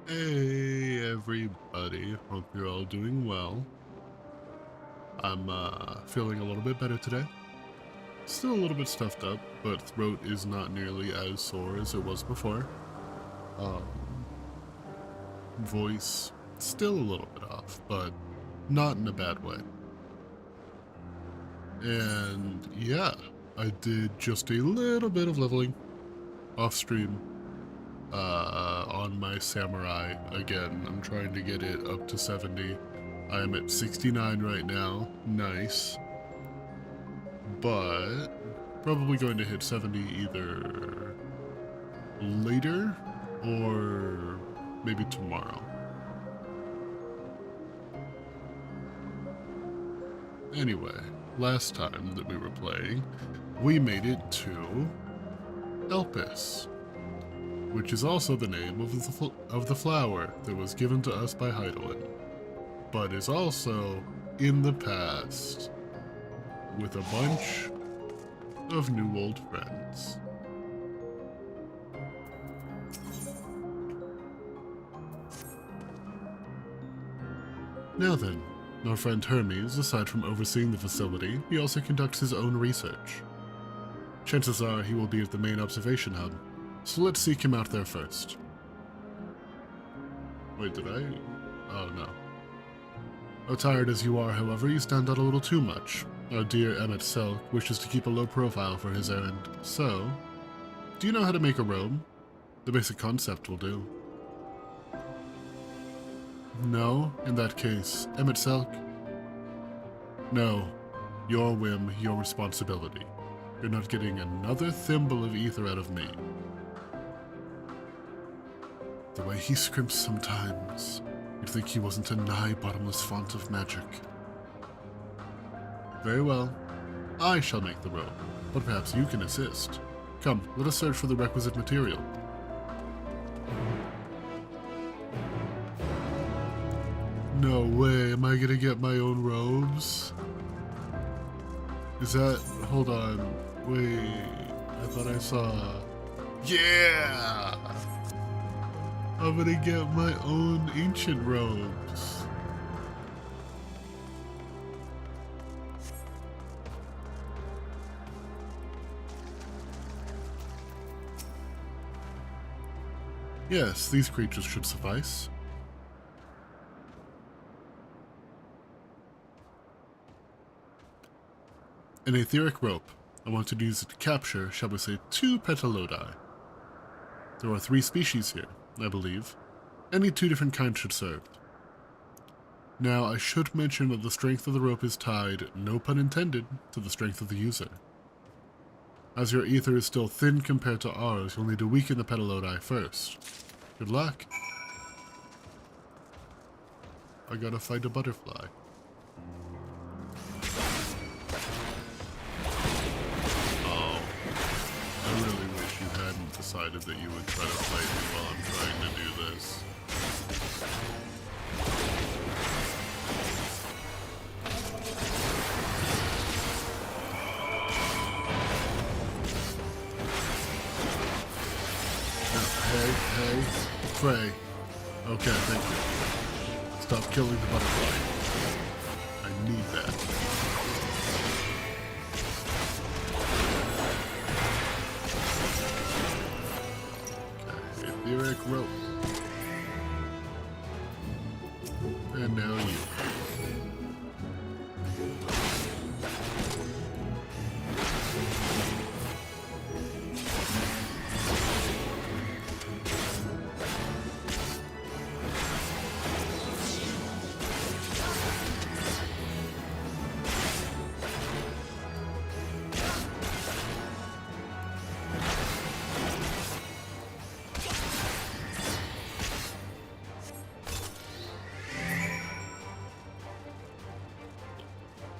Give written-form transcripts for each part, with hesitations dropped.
Hey everybody, hope you're all doing well. I'm feeling a little bit better today. Still a little bit stuffed up, but throat is not nearly as sore as it was before. Um, Voice still a little bit off, but not in a bad way. And yeah, I did just a little bit of leveling off stream on my samurai again. I'm trying to get it up to 70. I'm at 69 right now. Nice. But probably going to hit 70 either later or maybe tomorrow. Anyway, last time that we were playing, we made it to Elpis, which is also the name of the flower that was given to us by Heidelin, but is also in the past with a bunch of new old friends. Now then, our friend Hermes, aside from overseeing the facility, he also conducts his own research. Chances are he will be at the main observation hub, so let's seek him out there first. Wait, did I? Oh no. Oh, tired as you are, however, you stand out a little too much. Our dear Emmett Selk wishes to keep a low profile for his errand, so... Do you know how to make a robe? The basic concept will do. No, in that case, Emmett Selk? No. Your whim, your responsibility. You're not getting another thimble of ether out of me. The way he scrimps sometimes, you'd think he wasn't a nigh bottomless font of magic. Very well. I shall make the robe, but perhaps you can assist. Come, let us search for the requisite material. No way, am I gonna get my own robes? Is that... hold on. Wait, I thought I saw... Yeah! I'm gonna get my own ancient robes. Yes, these creatures should suffice. An etheric rope. I wanted to use it to capture, shall we say, 2 Petalodi. There are 3 species here, I believe. Any 2 different kinds should serve. Now, I should mention that the strength of the rope is tied, no pun intended, to the strength of the user. As your ether is still thin compared to ours, you'll need to weaken the Petalodi first. Good luck. I gotta fight a butterfly. Oh, I really wish you hadn't decided that you would try to fight me while I'm trying to do this. Hey, Frey. Okay, thank you. Stop killing the butterfly. I need that. Okay, etheric rope. And now you.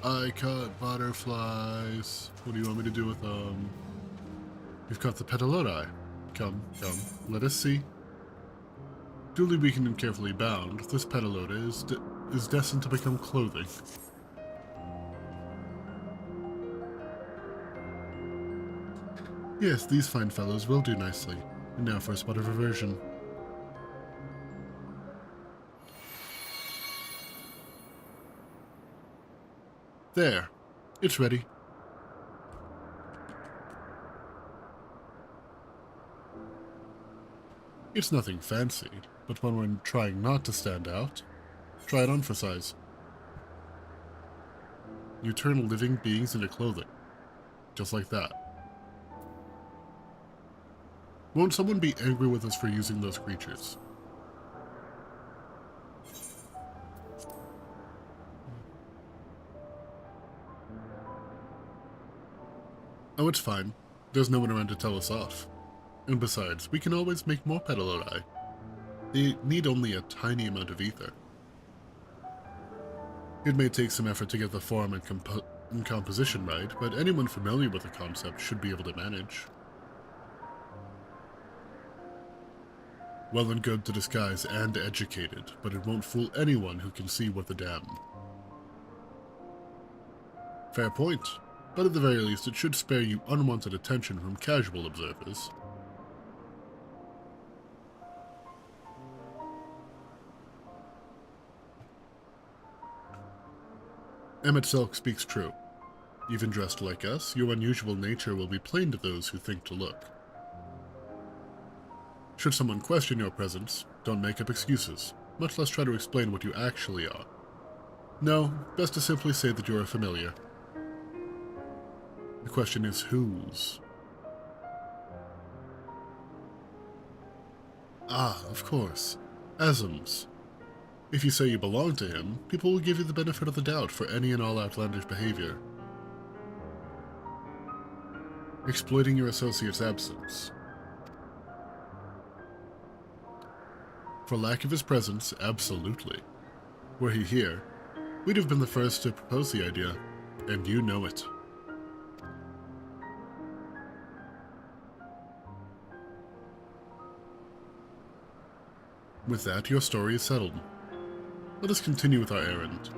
I caught butterflies. What do you want me to do with them? You've caught the Petalodi. Come, let us see. Duly weakened and carefully bound, this Petalodi is destined to become clothing. Yes, these fine fellows will do nicely. And now for a spot of reversion. There. It's ready. It's nothing fancy, but when we're trying not to stand out, try it on for size. You turn living beings into clothing. Just like that. Won't someone be angry with us for using those creatures? Oh, it's fine. There's no one around to tell us off. And besides, we can always make more Petalodi. They need only a tiny amount of ether. It may take some effort to get the form and composition right, but anyone familiar with the concept should be able to manage. Well and good to disguise and educated, but it won't fool anyone who can see what the damn. Fair point, but at the very least it should spare you unwanted attention from casual observers. Emmett Selk speaks true. Even dressed like us, your unusual nature will be plain to those who think to look. Should someone question your presence, don't make up excuses, much less try to explain what you actually are. No, best to simply say that you're a familiar. The question is whose? Ah, of course. Asm's. If you say you belong to him, people will give you the benefit of the doubt for any and all outlandish behavior. Exploiting your associate's absence. For lack of his presence, absolutely. Were he here, we'd have been the first to propose the idea, and you know it. With that, your story is settled. Let us continue with our errand.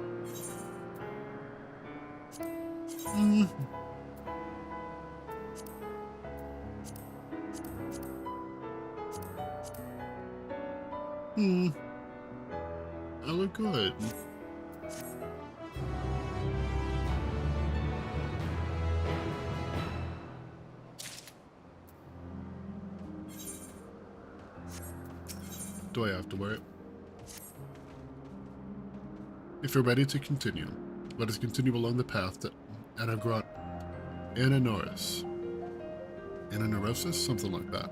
I look good. Do I have to wear it? If you're ready to continue, let us continue along the path to Ananoris. Ananorosis? Something like that.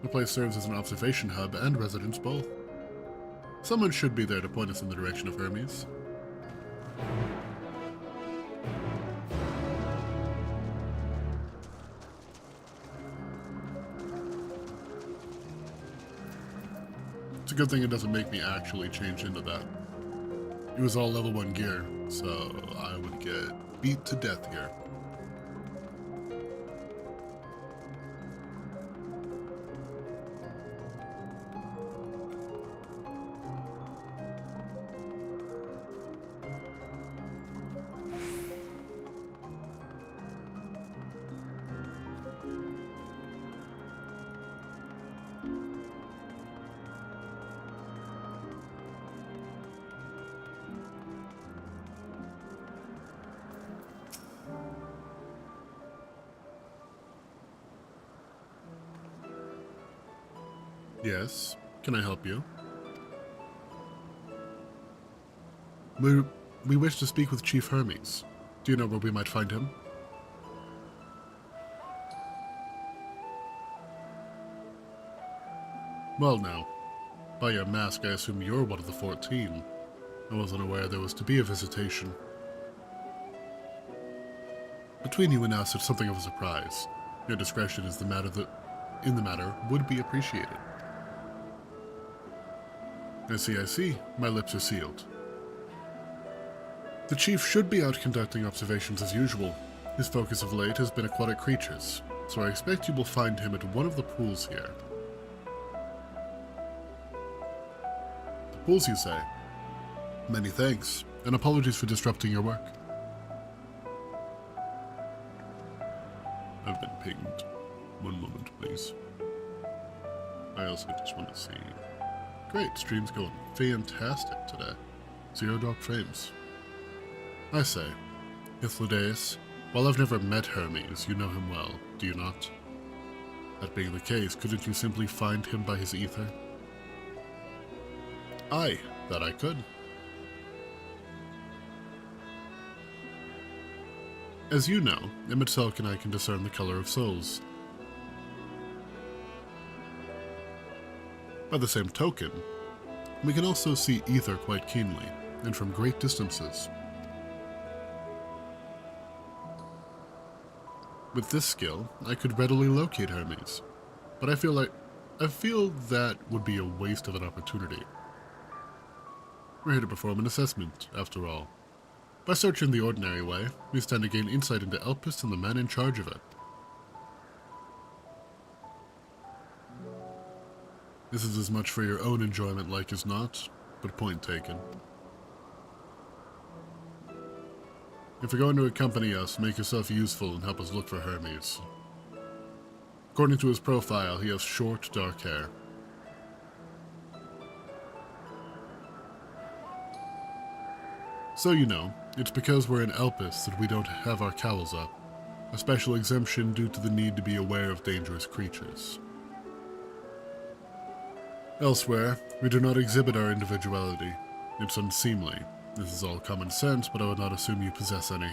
The place serves as an observation hub and residence both. Someone should be there to point us in the direction of Hermes. It's a good thing it doesn't make me actually change into that. It was all level 1 gear, so I would get beat to death here. Yes, can I help you? We wish to speak with Chief Hermes. Do you know where we might find him? Well now, by your mask I assume you're one of the 14. I wasn't aware there was to be a visitation. Between you and us, it's something of a surprise. Your discretion is in the matter would be appreciated. I see. My lips are sealed. The Chief should be out conducting observations as usual. His focus of late has been aquatic creatures, so I expect you will find him at one of the pools here. The pools, you say? Many thanks, and apologies for disrupting your work. I've been pinged. One moment, please. I also just want to see... Great, stream's going fantastic today. 0 dropped frames. I say, Hythlodaeus, while I've never met Hermes, you know him well, do you not? That being the case, couldn't you simply find him by his ether? Aye, that I could. As you know, Emet and I can discern the color of souls. By the same token, we can also see ether quite keenly, and from great distances. With this skill, I could readily locate Hermes, but I feel that would be a waste of an opportunity. We're here to perform an assessment, after all. By searching the ordinary way, we stand to gain insight into Elpis and the man in charge of it. This is as much for your own enjoyment like as not, but point taken. If you're going to accompany us, make yourself useful and help us look for Hermes. According to his profile, he has short, dark hair. So you know, it's because we're in Elpis that we don't have our cowls up, a special exemption due to the need to be aware of dangerous creatures. Elsewhere, we do not exhibit our individuality. It's unseemly. This is all common sense, but I would not assume you possess any.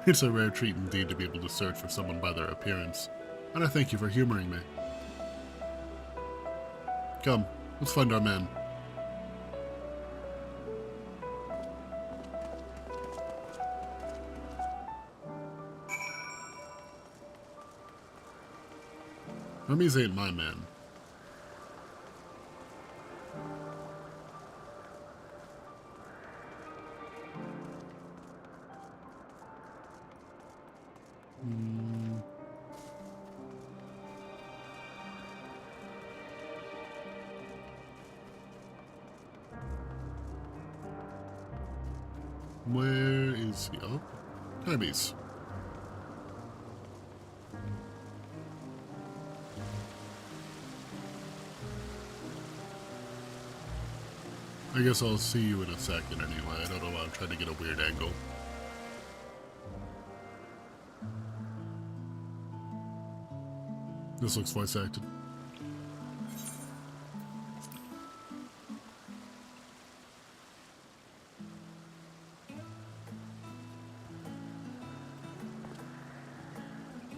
It's a rare treat indeed to be able to search for someone by their appearance, and I thank you for humoring me. Come, let's find our man. Hermes ain't my man. Where is he? Oh, Hermes. I guess I'll see you in a second anyway. I don't know why I'm trying to get a weird angle. This looks voice acted.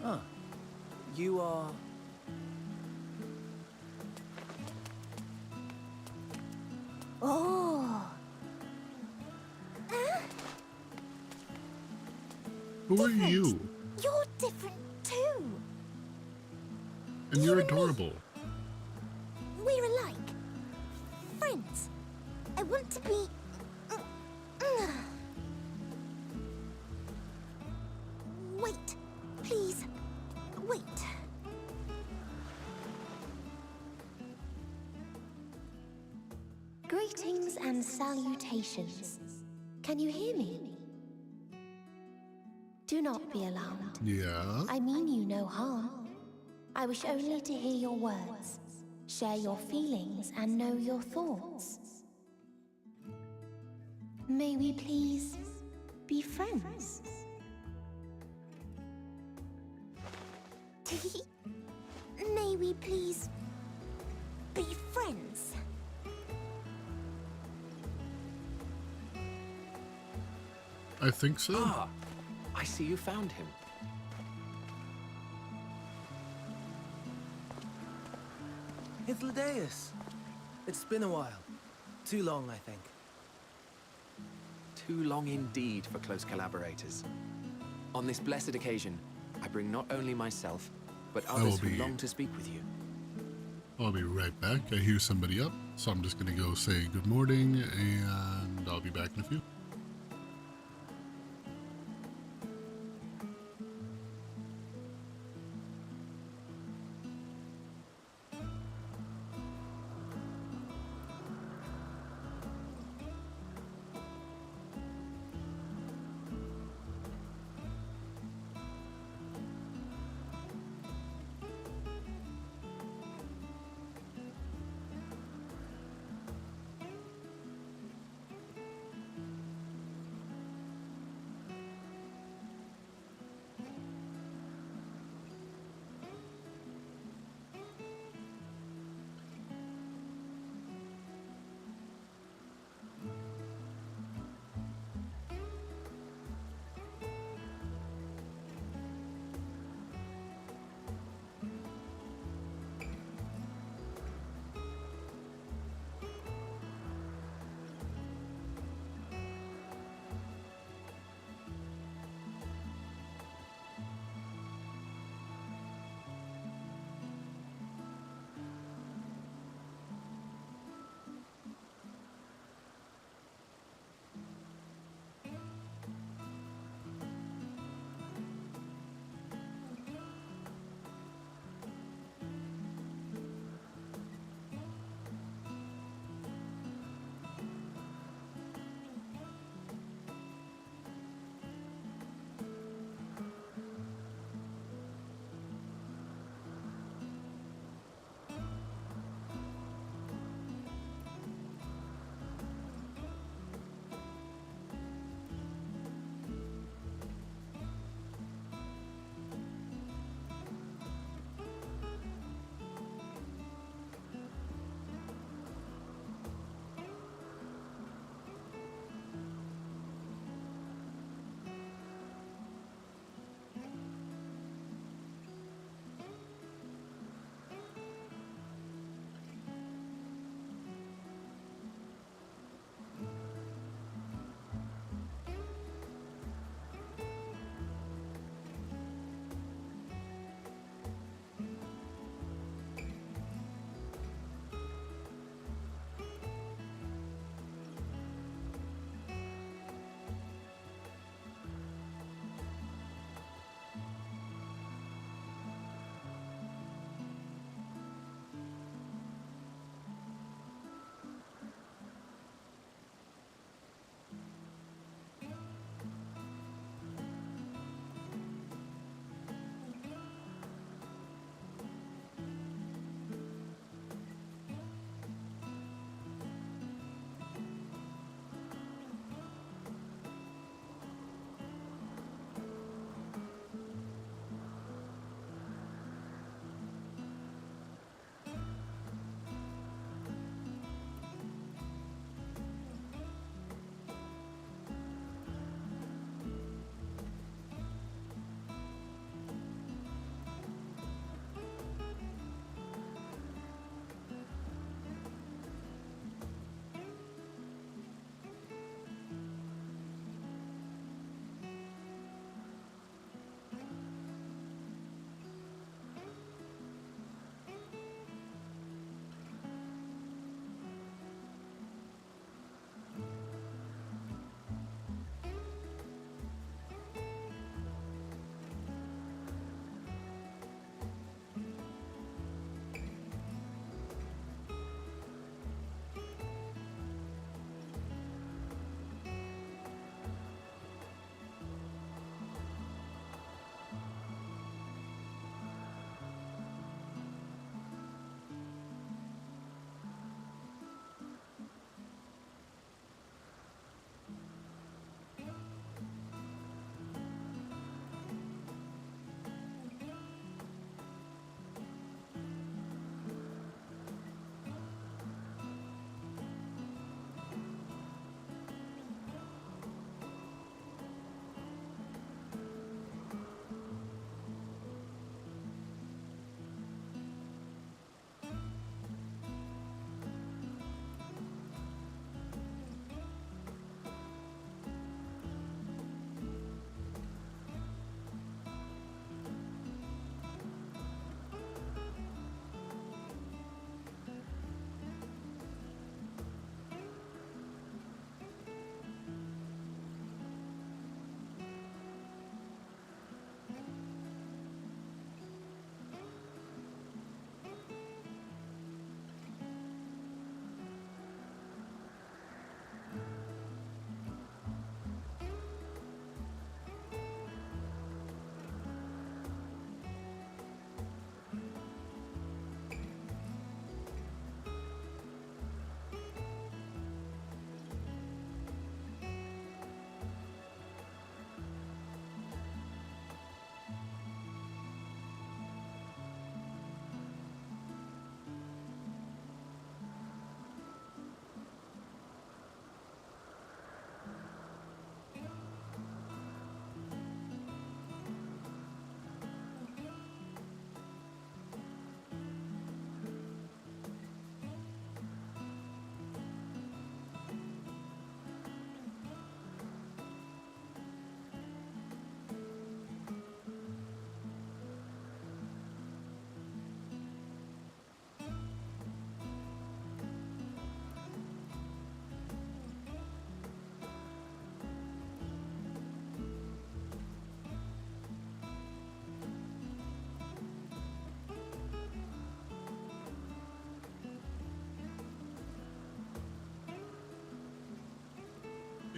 Ah, you are... Oh. Who are you? You're different too. And you're adorable. We're alike. Friends. I want to be... Wait. Please. Wait. Greetings and salutations. Can you hear me? Do not be alarmed. Yeah? I mean you no harm. I wish only to hear your words, share your feelings, and know your thoughts. May we please be friends? May we please be friends? I think so. Ah, I see you found him. Hythlodaeus. It's been a while. Too long, I think. Too long indeed for close collaborators. On this blessed occasion, I bring not only myself, but others who long to speak with you. I'll be right back. I hear somebody up, so I'm just gonna go say good morning, and I'll be back in a few.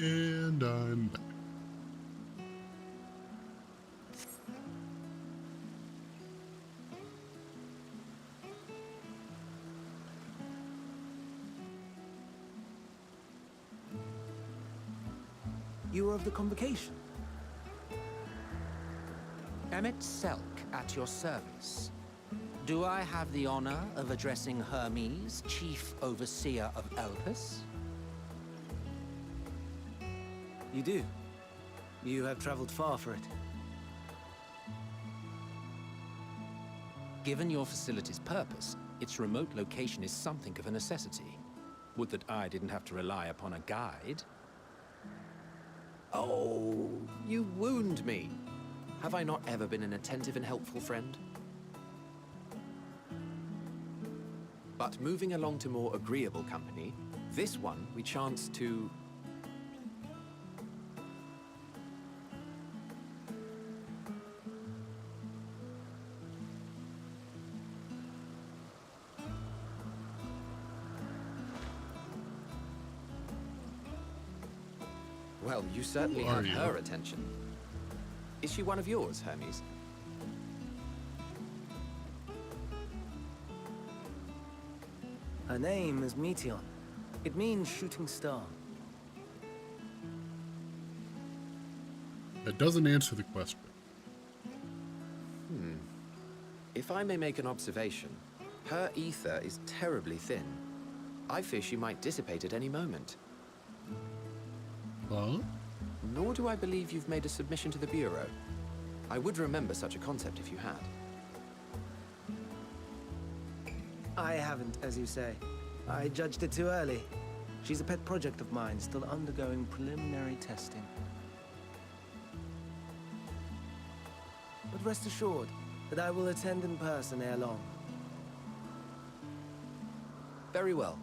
And I'm back. You were of the convocation? Emmett Selk at your service. Do I have the honor of addressing Hermes, Chief Overseer of Elpis? You do. You have traveled far for it. Given your facility's purpose, its remote location is something of a necessity. Would that I didn't have to rely upon a guide. Oh, you wound me. Have I not ever been an attentive and helpful friend? But moving along to more agreeable company, this one we chance to... Well, you certainly Who are have you? her attention. Is she one of yours, Hermes? Her name is Meteon. It means shooting star. That doesn't answer the question. If I may make an observation, her ether is terribly thin. I fear she might dissipate at any moment. Huh? Nor do I believe you've made a submission to the Bureau. I would remember such a concept if you had. I haven't, as you say. I judged it too early. She's a pet project of mine, still undergoing preliminary testing. But rest assured that I will attend in person ere long. Very well.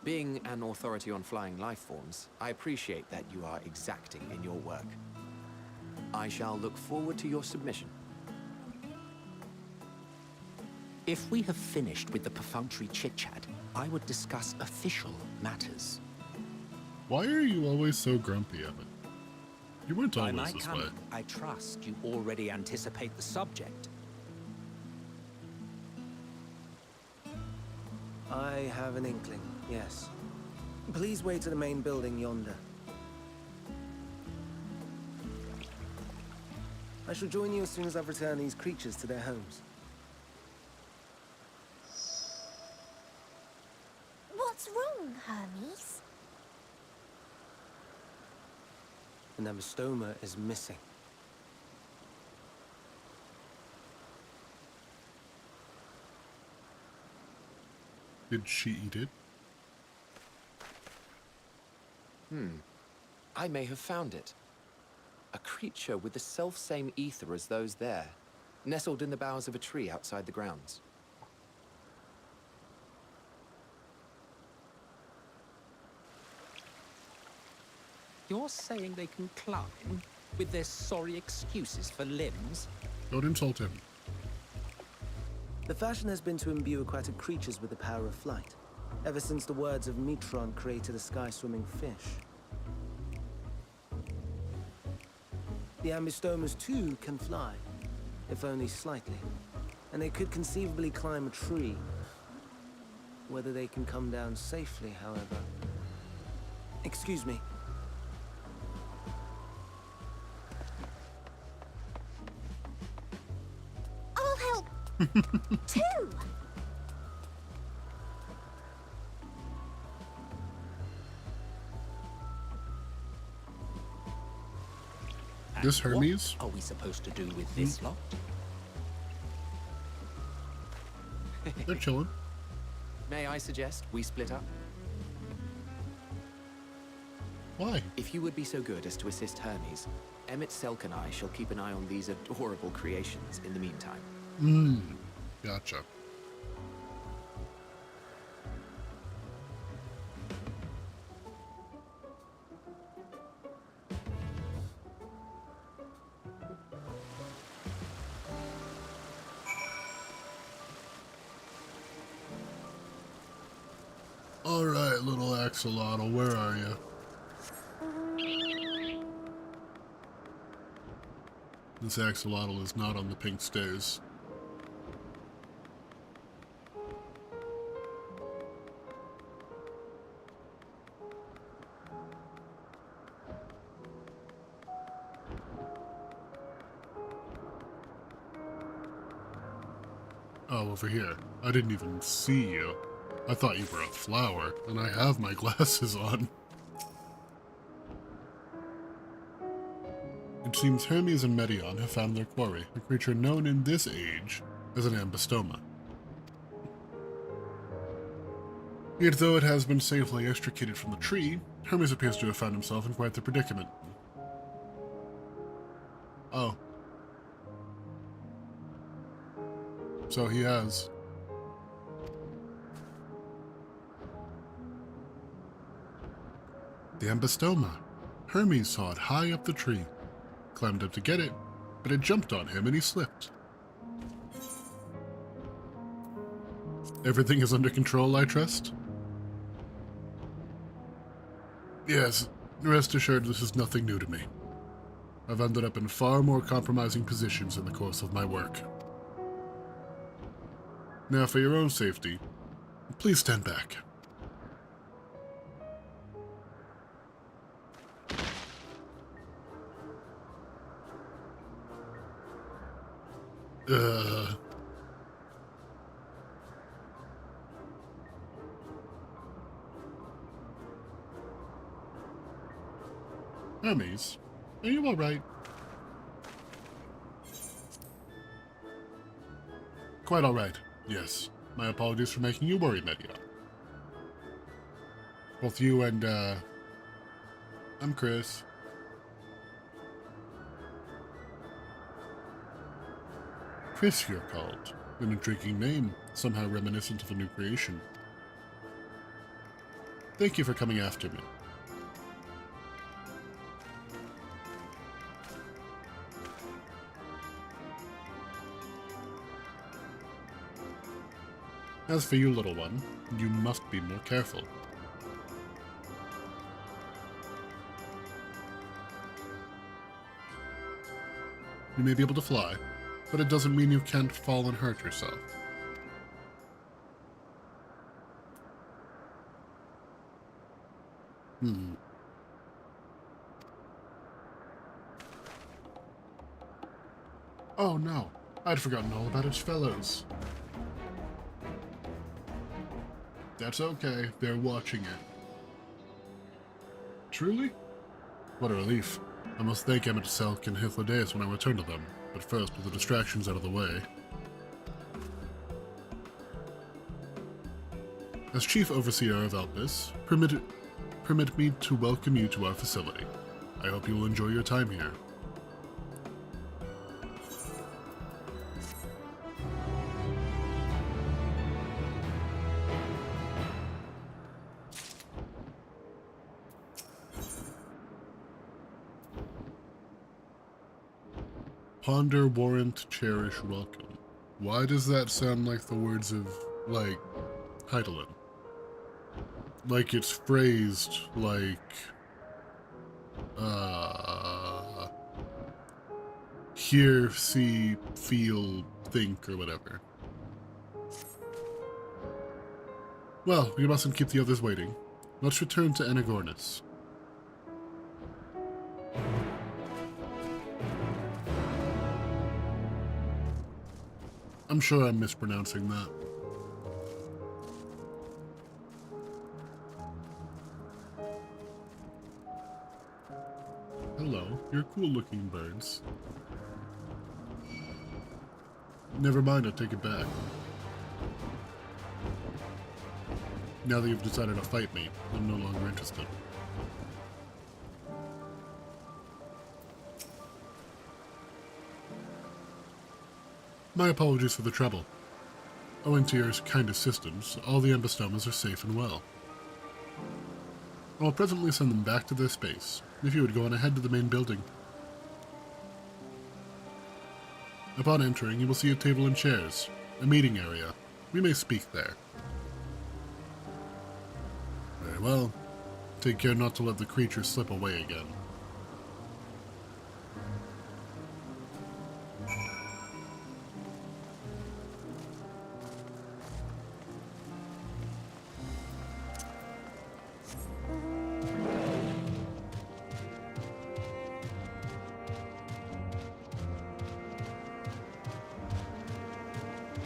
Being an authority on flying life forms, I appreciate that you are exacting in your work. I shall look forward to your submission. If we have finished with the perfunctory chit-chat, I would discuss official matters. Why are you always so grumpy, Evan? You weren't By always my this way. coming, I trust you already anticipate the subject. I have an inkling, yes. Please wait to the main building yonder. I shall join you as soon as I've returned these creatures to their homes. What's wrong, Hermes? An Ambystoma is missing. Did she eat it? I may have found it. A creature with the self-same ether as those there, nestled in the boughs of a tree outside the grounds. You're saying they can climb with their sorry excuses for limbs? Don't insult him. The fashion has been to imbue aquatic creatures with the power of flight, ever since the words of Metron created a sky-swimming fish. The Ambystomas too can fly, if only slightly, and they could conceivably climb a tree. Whether they can come down safely, however... Excuse me. I'll help too. This Hermes? What are we supposed to do with this lot? They're chilling. May I suggest we split up? Why? If you would be so good as to assist Hermes, Emmett Selk and I shall keep an eye on these adorable creations in the meantime. Gotcha. Alright, little axolotl, where are you? This axolotl is not on the pink stairs. Oh, over here. I didn't even see you. I thought you were a flower, and I have my glasses on. It seems Hermes and Medion have found their quarry, a creature known in this age as an ambystoma. Yet though it has been safely extricated from the tree, Hermes appears to have found himself in quite the predicament. Oh. So he has. The ambystoma. Hermes saw it high up the tree, climbed up to get it, but it jumped on him and he slipped. Everything is under control, I trust? Yes, rest assured this is nothing new to me. I've ended up in far more compromising positions in the course of my work. Now, for your own safety, please stand back. Hermes, are you alright? Quite alright, yes. My apologies for making you worry, Medion. Both you and, I'm Chris. Chris, you're called. An intriguing name, somehow reminiscent of a new creation. Thank you for coming after me. As for you, little one, you must be more careful. You may be able to fly, but it doesn't mean you can't fall and hurt yourself. Oh no, I'd forgotten all about its fellows. That's okay, they're watching it. Truly? What a relief. I must thank Emmett Selk and Hythlodaeus when I return to them, but first, with the distractions out of the way. As Chief Overseer of Elpis, permit me to welcome you to our facility. I hope you will enjoy your time here. Ponder, warrant, cherish, welcome. Why does that sound like the words of, like, Hydaelyn? Like it's phrased like, hear, see, feel, think, or whatever. Well, we mustn't keep the others waiting. Let's return to Anagornis. I'm sure I'm mispronouncing that. Hello, you're cool-looking birds. Never mind, I take it back. Now that you've decided to fight me, I'm no longer interested. My apologies for the trouble. Owing to your kind assistance, all the ambystomas are safe and well. I will presently send them back to their space, if you would go on ahead to the main building. Upon entering, you will see a table and chairs, a meeting area. We may speak there. Very well. Take care not to let the creature slip away again.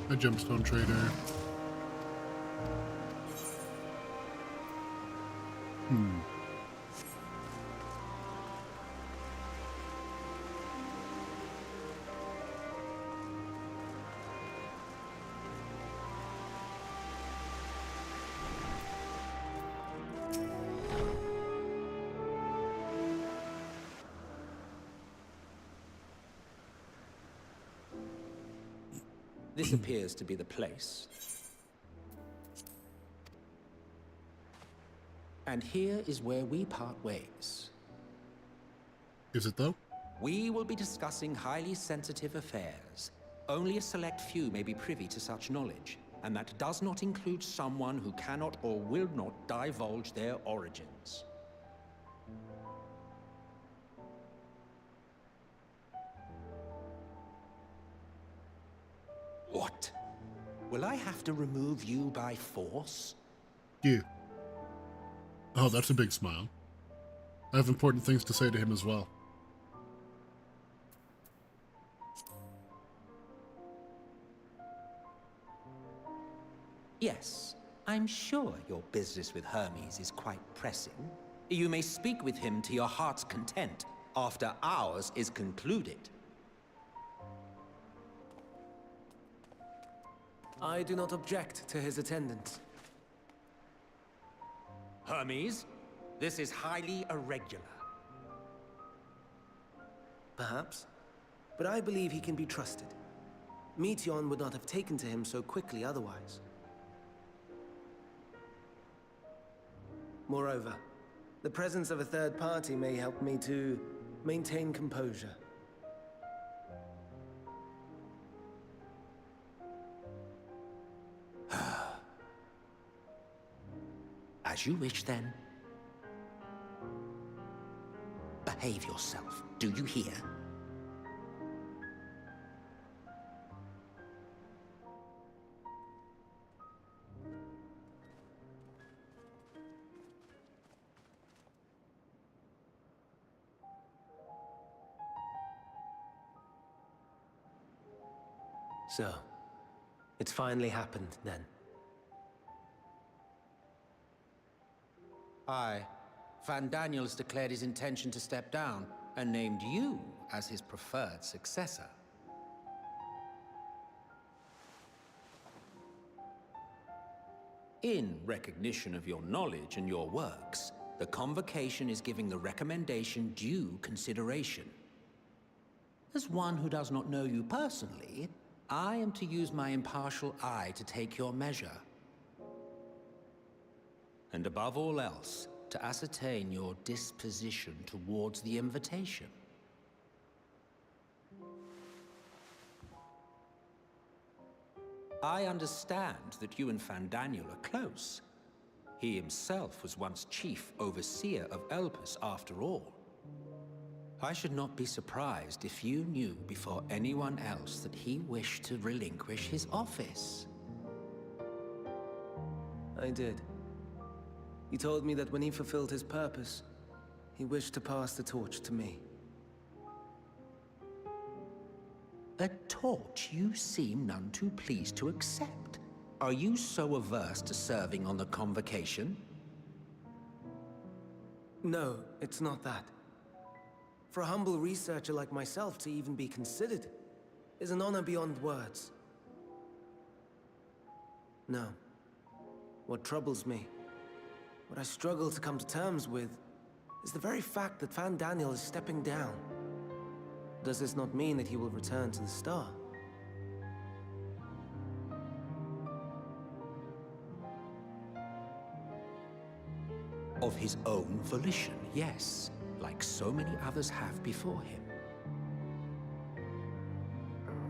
A gemstone trader. This appears to be the place. And here is where we part ways. Is it though? We will be discussing highly sensitive affairs. Only a select few may be privy to such knowledge, and that does not include someone who cannot or will not divulge their origins. What? Will I have to remove you by force? Yeah. Oh, that's a big smile. I have important things to say to him as well. Yes, I'm sure your business with Hermes is quite pressing. You may speak with him to your heart's content after ours is concluded. I do not object to his attendance. Hermes, this is highly irregular. Perhaps. But I believe he can be trusted. Meteion would not have taken to him so quickly otherwise. Moreover, the presence of a third party may help me to maintain composure. As you wish, then. Behave yourself, do you hear? So, it's finally happened, then. Aye. Van Daniels declared his intention to step down and named you as his preferred successor. In recognition of your knowledge and your works, the Convocation is giving the recommendation due consideration. As one who does not know you personally, I am to use my impartial eye to take your measure. And above all else, to ascertain your disposition towards the invitation. I understand that you and Van Daniel are close. He himself was once chief overseer of Elpis after all. I should not be surprised if you knew before anyone else that he wished to relinquish his office. I did. He told me that when he fulfilled his purpose, he wished to pass the torch to me. A torch you seem none too pleased to accept. Are you so averse to serving on the Convocation? No, it's not that. For a humble researcher like myself to even be considered is an honor beyond words. No. What troubles me, what I struggle to come to terms with, is the very fact that Van Daniel is stepping down. Does this not mean that he will return to the Star? Of his own volition, yes, like so many others have before him.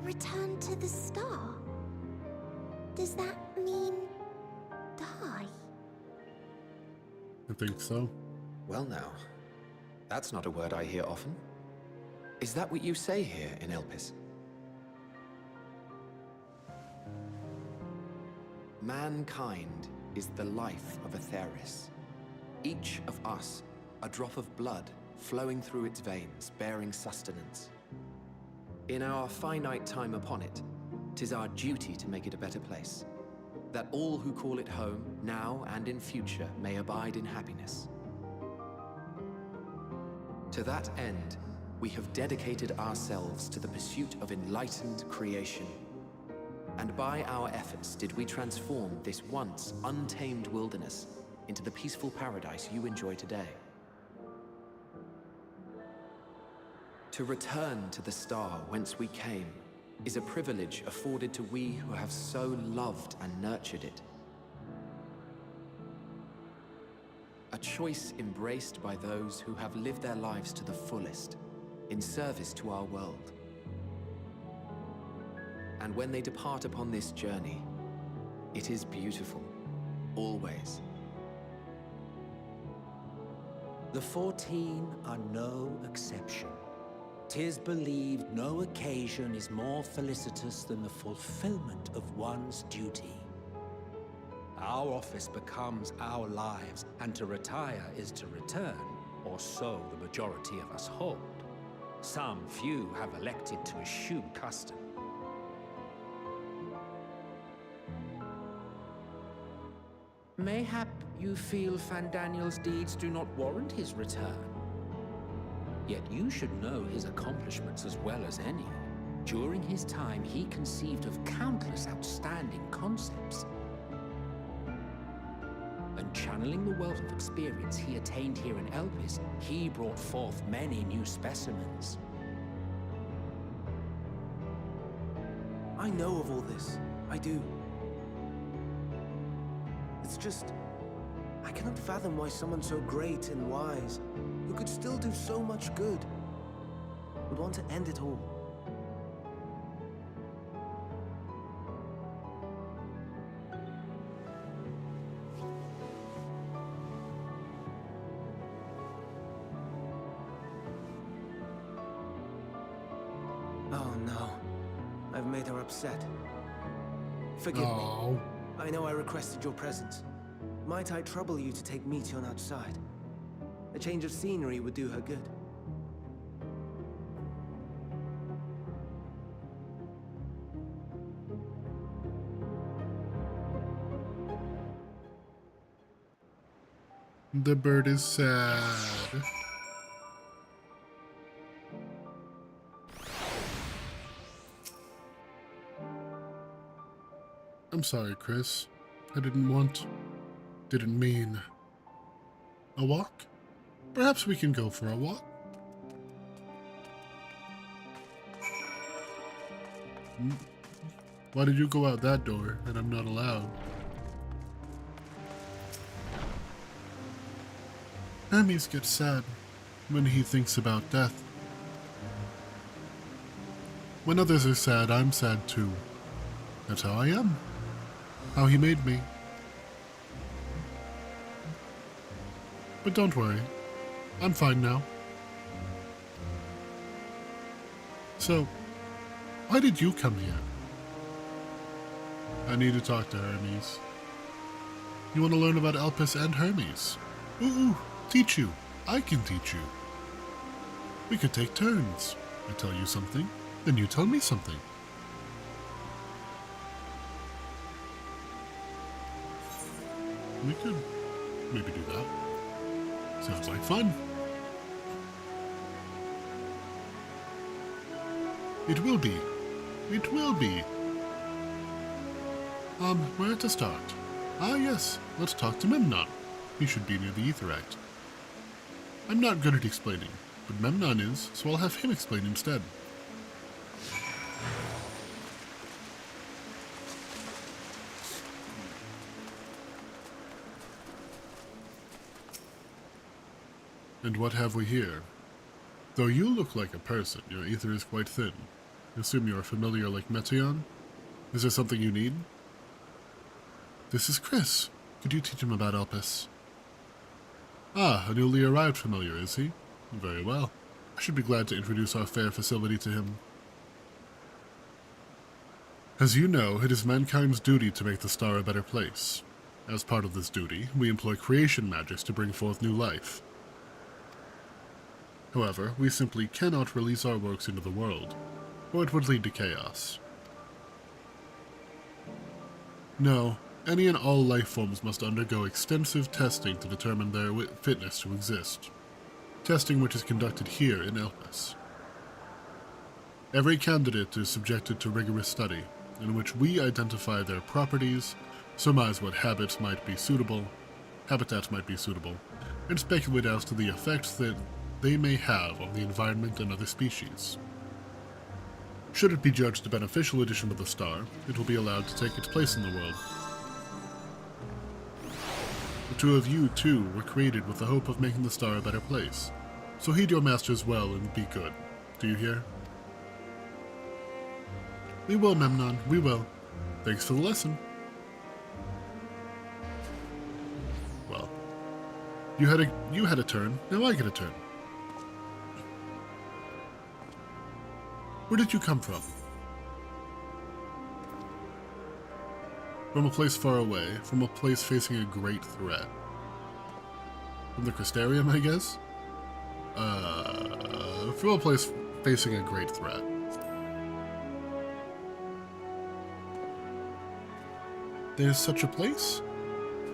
Return to the Star? Does that mean die? I think so. Well now, that's not a word I hear often. Is that what you say here in Elpis? Mankind is the life of Atheris. Each of us, a drop of blood flowing through its veins, bearing sustenance. In our finite time upon it, 'Tis our duty to make it a better place, that all who call it home, now and in future, may abide in happiness. To that end, we have dedicated ourselves to the pursuit of enlightened creation. And by our efforts did we transform this once untamed wilderness into the peaceful paradise you enjoy today. To return to the star whence we came is a privilege afforded to we who have so loved and nurtured it. A choice embraced by those who have lived their lives to the fullest, in service to our world. And when they depart upon this journey, it is beautiful, always. The 14 are no exception. 'Tis believed no occasion is more felicitous than the fulfillment of one's duty. Our office becomes our lives, and to retire is to return, or so the majority of us hold. Some few have elected to eschew custom. Mayhap you feel Fandaniel's deeds do not warrant his return. Yet you should know his accomplishments as well as any. During his time, he conceived of countless outstanding concepts. And channeling the wealth of experience he attained here in Elpis, he brought forth many new specimens. I know of all this. I do. It's just, I cannot fathom why someone so great and wise, who could still do so much good, would want to end it all. Oh no, I've made her upset. Forgive me. Oh. I know I requested your presence. Might I trouble you to take Meteion outside? A change of scenery would do her good. The bird is sad. I'm sorry, Chris. I didn't mean... A walk? Perhaps we can go for a walk? Why did you go out that door and I'm not allowed? Hermes gets sad when he thinks about death. When others are sad, I'm sad too. That's how I am. How he made me. But don't worry. I'm fine now. So, why did you come here? I need to talk to Hermes. You want to learn about Elpis and Hermes? Ooh, teach you. I can teach you. We could take turns. I tell you something, then you tell me something. We could maybe do that. Sounds like fun. It will be. It will be. Where to start? Ah, yes. Let's talk to Memnon. He should be near the Aetheryte. I'm not good at explaining, but Memnon is, so I'll have him explain instead. And what have we here? Though you look like a person, your ether is quite thin. I assume you're familiar like Meteion? Is there something you need? This is Chris. Could you teach him about Elpis? Ah, a newly arrived familiar, is he? Very well. I should be glad to introduce our fair facility to him. As you know, it is mankind's duty to make the star a better place. As part of this duty, we employ creation magics to bring forth new life. However, we simply cannot release our works into the world, or it would lead to chaos. No, any and all life forms must undergo extensive testing to determine their fitness to exist. Testing which is conducted here in Elpis. Every candidate is subjected to rigorous study, in which we identify their properties, surmise what habitats might be suitable, and speculate as to the effects that they may have on the environment and other species. Should it be judged a beneficial addition to the star, it will be allowed to take its place in the world. The two of you, too, were created with the hope of making the star a better place. So heed your masters well and be good. Do you hear? We will, Memnon, we will. Thanks for the lesson. Well, you had a turn, now I get a turn. Where did you come from? From a place far away, from a place facing a great threat. From the Crystarium, I guess? From a place facing a great threat. There's such a place?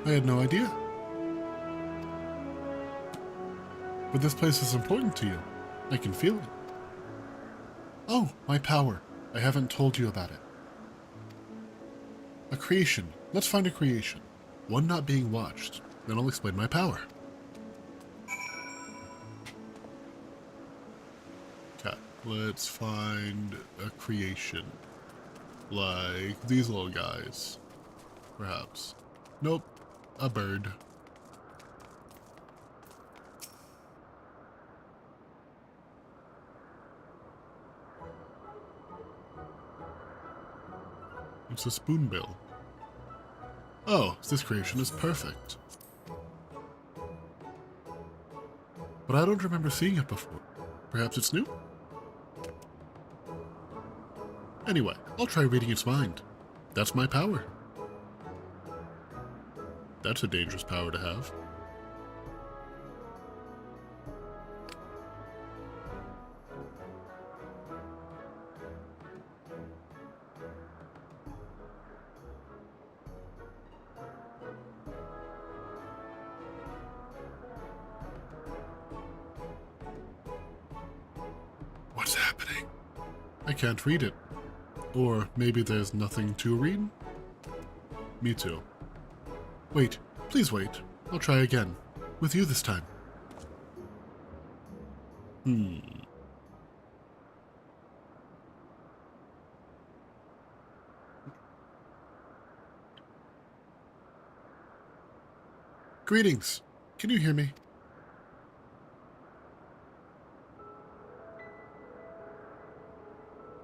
I had no idea. But this place is important to you. I can feel it. Oh, my power. I haven't told you about it. A creation. Let's find a creation. One not being watched. Then I'll explain my power. Okay, let's find a creation. Like these little guys. Perhaps. Nope. A bird. It's a spoonbill. Oh, this creation is perfect. But I don't remember seeing it before. Perhaps it's new? Anyway, I'll try reading its mind. That's my power. That's a dangerous power to have. What's happening? I can't read it. Or maybe there's nothing to read? Me too. Wait, please wait. I'll try again. With you this time. Greetings. Can you hear me?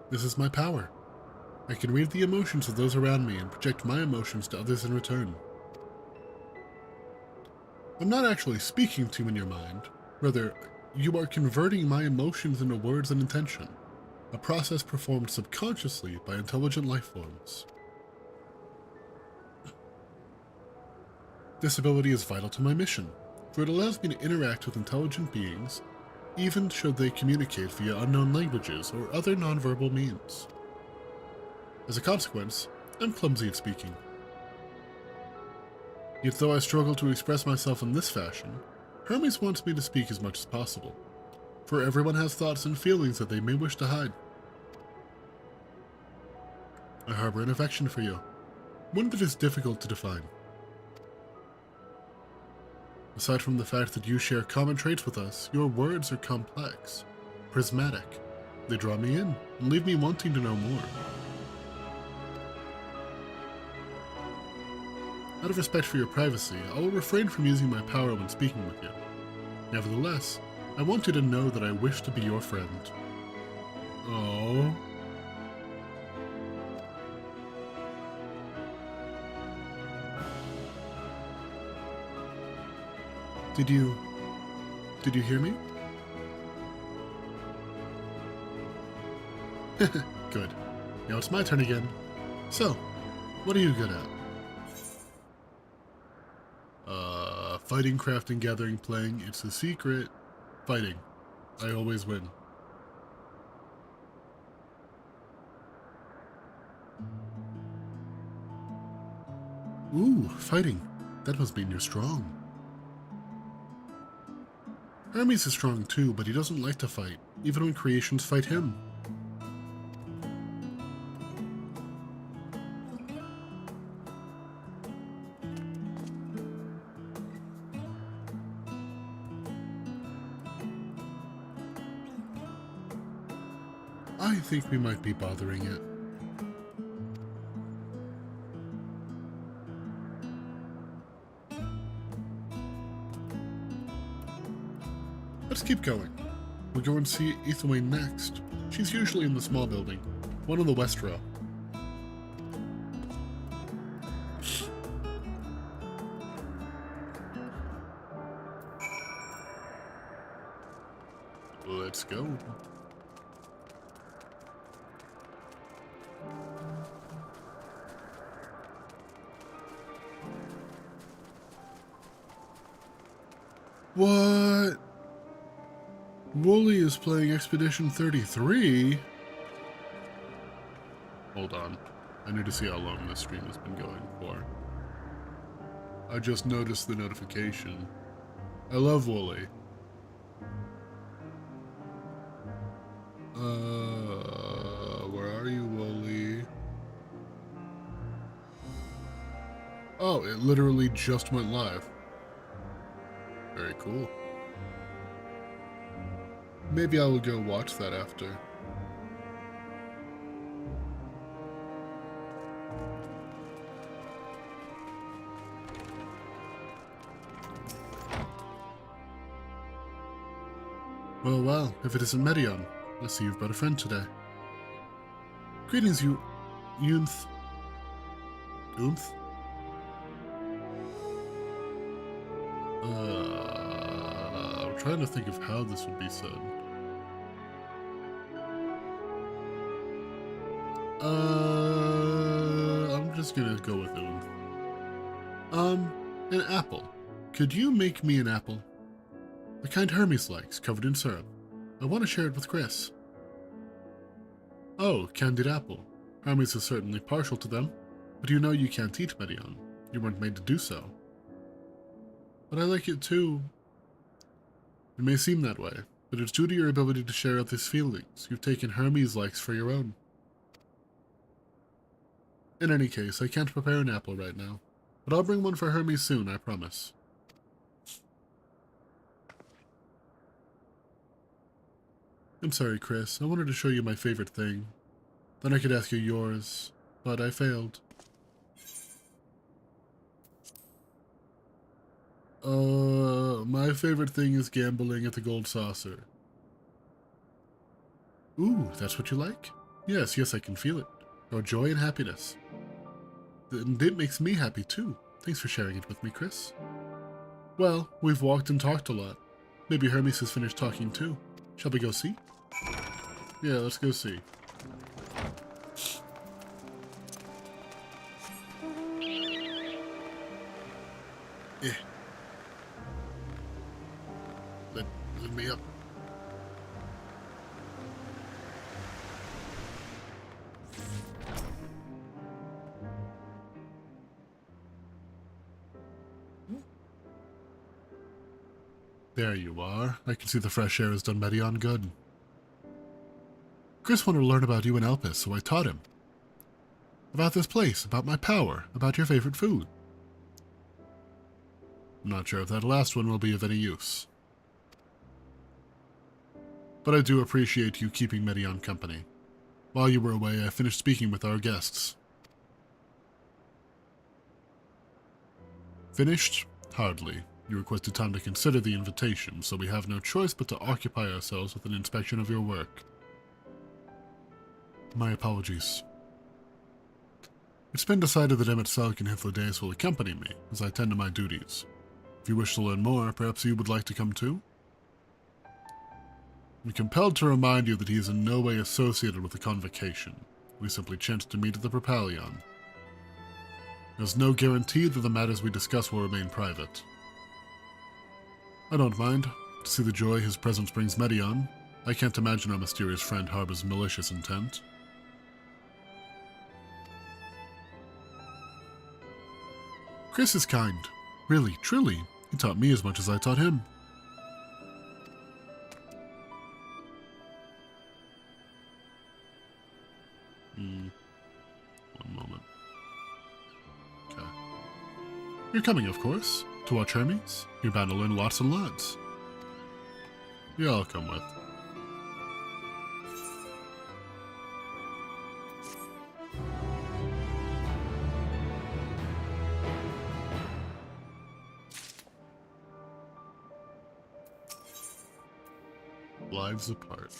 This is my power. I can read the emotions of those around me and project my emotions to others in return. I'm not actually speaking to you in your mind. Rather, you are converting my emotions into words and intention, a process performed subconsciously by intelligent life forms. This ability is vital to my mission, for it allows me to interact with intelligent beings, even should they communicate via unknown languages or other nonverbal means. As a consequence, I'm clumsy at speaking. Yet though I struggle to express myself in this fashion, Hermes wants me to speak as much as possible, for everyone has thoughts and feelings that they may wish to hide. I harbor an affection for you, one that is difficult to define. Aside from the fact that you share common traits with us, your words are complex, prismatic. They draw me in and leave me wanting to know more. Out of respect for your privacy, I will refrain from using my power when speaking with you. Nevertheless, I want you to know that I wish to be your friend. Oh. Did you hear me? Good. Now it's my turn again. So, what are you good at? Fighting, crafting, gathering, playing. It's a secret. Fighting. I always win. Ooh, fighting. That must mean you're strong. Hermes is strong too, but he doesn't like to fight, even when creations fight him. I think we might be bothering it. Let's keep going. We'll go and see Ithaway next. She's usually in the small building, one on the west row. Let's go. What? Wooly is playing Expedition 33? Hold on. I need to see how long this stream has been going for. I just noticed the notification. I love Wooly. Where are you, Wooly? Oh, it literally just went live. Very cool. Maybe I will go watch that after. Well, if it isn't Medion, I see you've brought a friend today. Greetings, Yunth. Oomph? I'm trying to think of how this would be said. I'm just gonna go with Oomph. An apple. Could you make me an apple? The kind Hermes likes, covered in syrup. I want to share it with Chris. Oh, candied apple. Hermes is certainly partial to them, but you know you can't eat Medion. You weren't made to do so. But I like it too. It may seem that way, but it's due to your ability to share out these feelings. You've taken Hermes' likes for your own. In any case, I can't prepare an apple right now, but I'll bring one for Hermes soon, I promise. I'm sorry, Chris. I wanted to show you my favorite thing. Then I could ask you yours, but I failed. My favorite thing is gambling at the Gold Saucer. Ooh, that's what you like? Yes, I can feel it. Your joy and happiness. And it makes me happy too. Thanks for sharing it with me, Chris. Well, we've walked and talked a lot. Maybe Hermes has finished talking too. Shall we go see? Yeah, let's go see. Yeah. Let me up. There you are. I can see the fresh air has done Medion good. Chris wanted to learn about you and Elpis, so I taught him. About this place, about my power, about your favorite food. I'm not sure if that last one will be of any use. But I do appreciate you keeping Medion company. While you were away, I finished speaking with our guests. Finished? Hardly. You requested time to consider the invitation, so we have no choice but to occupy ourselves with an inspection of your work. My apologies. It's been decided that Emmett Salk and Hythlodaeus will accompany me, as I tend to my duties. If you wish to learn more, perhaps you would like to come too? I'm compelled to remind you that he is in no way associated with the convocation. We simply chanced to meet at the Propalion. There's no guarantee that the matters we discuss will remain private. I don't mind. To see the joy his presence brings Medion, I can't imagine our mysterious friend harbors malicious intent. Chris is kind. Really, truly. He taught me as much as I taught him. One moment. Okay. You're coming, of course, to watch Hermes. You're bound to learn lots and lots. Yeah, I'll come with. Lives apart.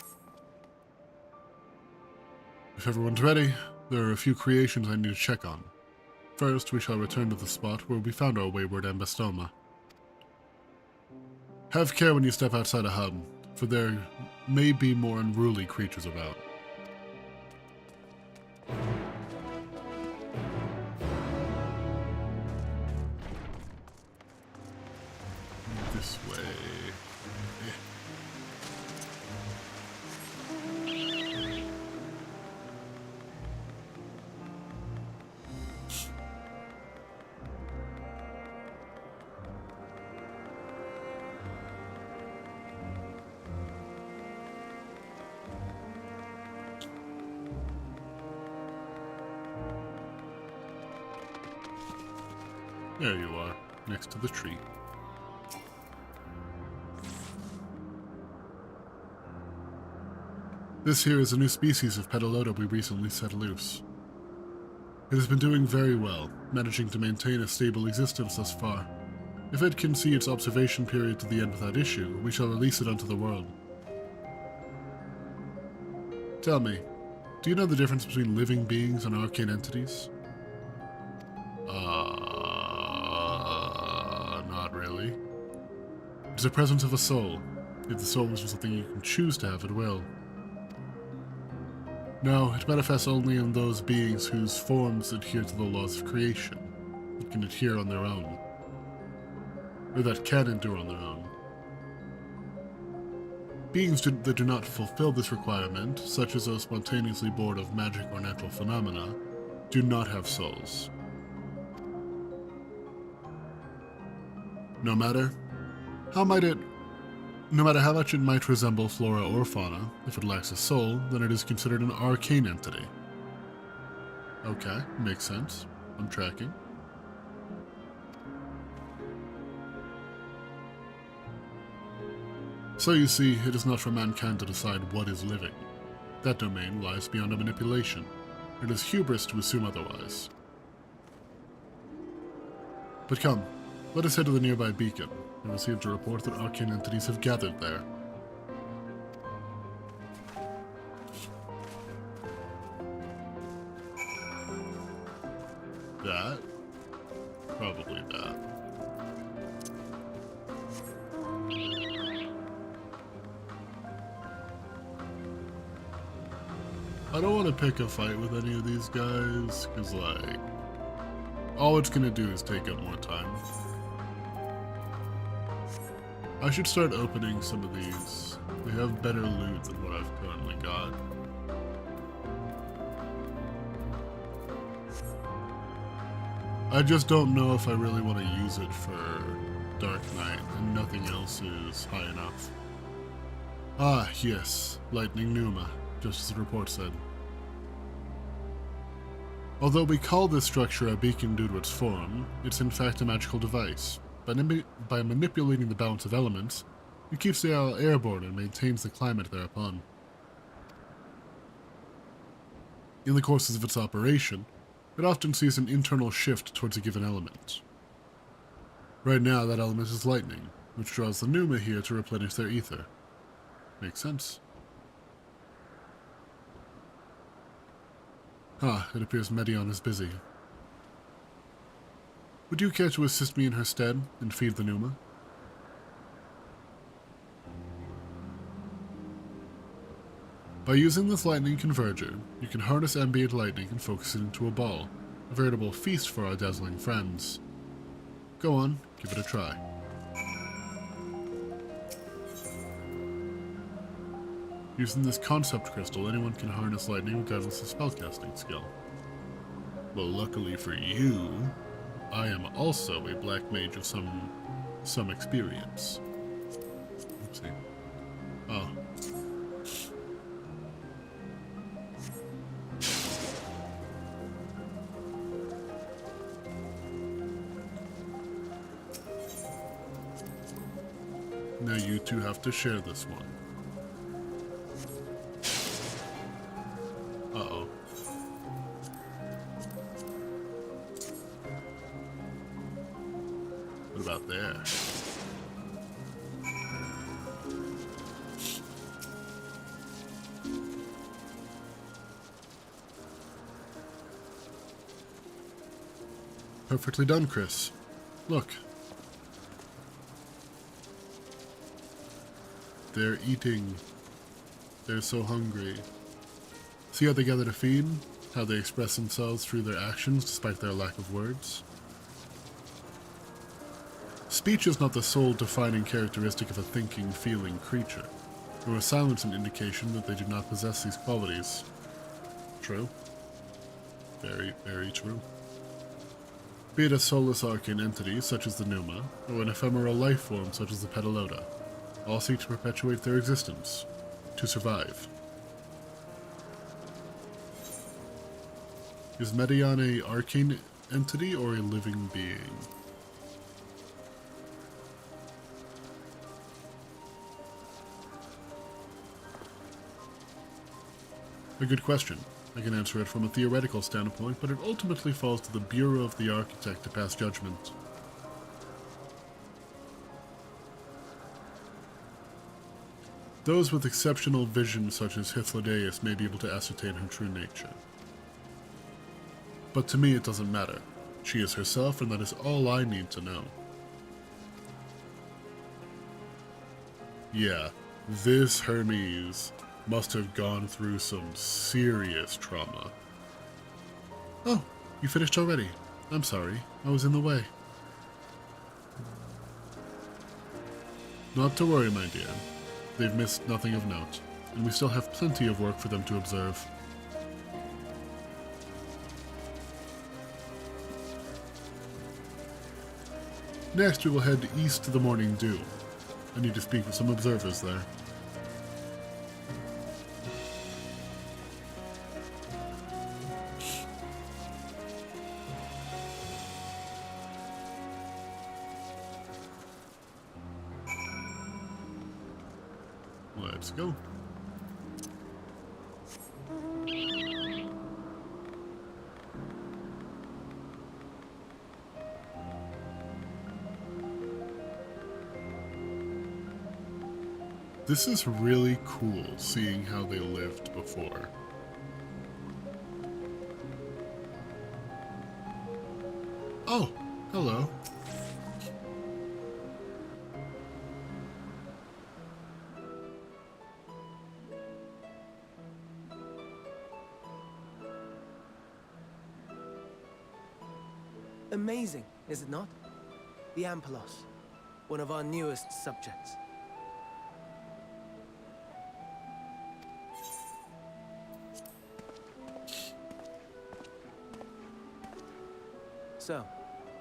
If everyone's ready, there are a few creations I need to check on. First, we shall return to the spot where we found our wayward Ambastoma. Have care when you step outside a hub, for there may be more unruly creatures about. This way. There you are, next to the tree. This here is a new species of Petalota we recently set loose. It has been doing very well, managing to maintain a stable existence thus far. If it can see its observation period to the end without issue, we shall release it onto the world. Tell me, do you know the difference between living beings and arcane entities? Not really. It's the presence of a soul. If the soul is something you can choose to have, it will. No, it manifests only in those beings whose forms adhere to the laws of creation, that can adhere on their own, or that can endure on their own. Beings that do not fulfill this requirement, such as those spontaneously bored of magic or natural phenomena, do not have souls. No matter how much it might resemble flora or fauna, if it lacks a soul, then it is considered an arcane entity. Okay, makes sense. I'm tracking. So you see, it is not for mankind to decide what is living. That domain lies beyond our manipulation. It is hubris to assume otherwise. But come, let us head to the nearby beacon. I received a report that arcane entities have gathered there. That? Probably that. I don't want to pick a fight with any of these guys, because, like, all it's gonna do is take up more time. I should start opening some of these. They have better loot than what I've currently got. I just don't know if I really want to use it for Dark Knight, and nothing else is high enough. Ah, yes, Lightning Pneuma, just as the report said. Although we call this structure a beacon due to its form, it's in fact a magical device. By manipulating the balance of elements, it keeps the owl airborne and maintains the climate thereupon. In the course of its operation, it often sees an internal shift towards a given element. Right now, that element is lightning, which draws the Pneuma here to replenish their ether. Makes sense. Ah, it appears Medion is busy. Would you care to assist me in her stead and feed the Pneuma? By using this lightning converger, you can harness ambient lightning and focus it into a ball, a veritable feast for our dazzling friends. Go on, give it a try. Using this concept crystal, anyone can harness lightning regardless of spellcasting skill. Well, luckily for you, I am also a black mage of some experience. Oopsie. Oh. Now you two have to share this one. Uh-oh. What about there? Perfectly done, Chris. Look. They're eating. They're so hungry. See how they gather to feed? How they express themselves through their actions despite their lack of words? Speech is not the sole defining characteristic of a thinking, feeling creature, nor is silence an indication that they do not possess these qualities. True. Very, very true. Be it a soulless arcane entity such as the Numa, or an ephemeral life form such as the Petalota, all seek to perpetuate their existence, to survive. Is Medion a arcane entity or a living being? A good question. I can answer it from a theoretical standpoint, but it ultimately falls to the Bureau of the Architect to pass judgment. Those with exceptional vision such as Hythlodaeus may be able to ascertain her true nature. But to me it doesn't matter. She is herself, and that is all I need to know. Yeah, this Hermes must have gone through some serious trauma. Oh, you finished already. I'm sorry, I was in the way. Not to worry, my dear. They've missed nothing of note, and we still have plenty of work for them to observe. Next, we will head east to the Morning Dew. I need to speak with some observers there. Let's go. This is really cool, seeing how they lived before. Oh, hello. Amazing, is it not? The Ampelos, one of our newest subjects. So,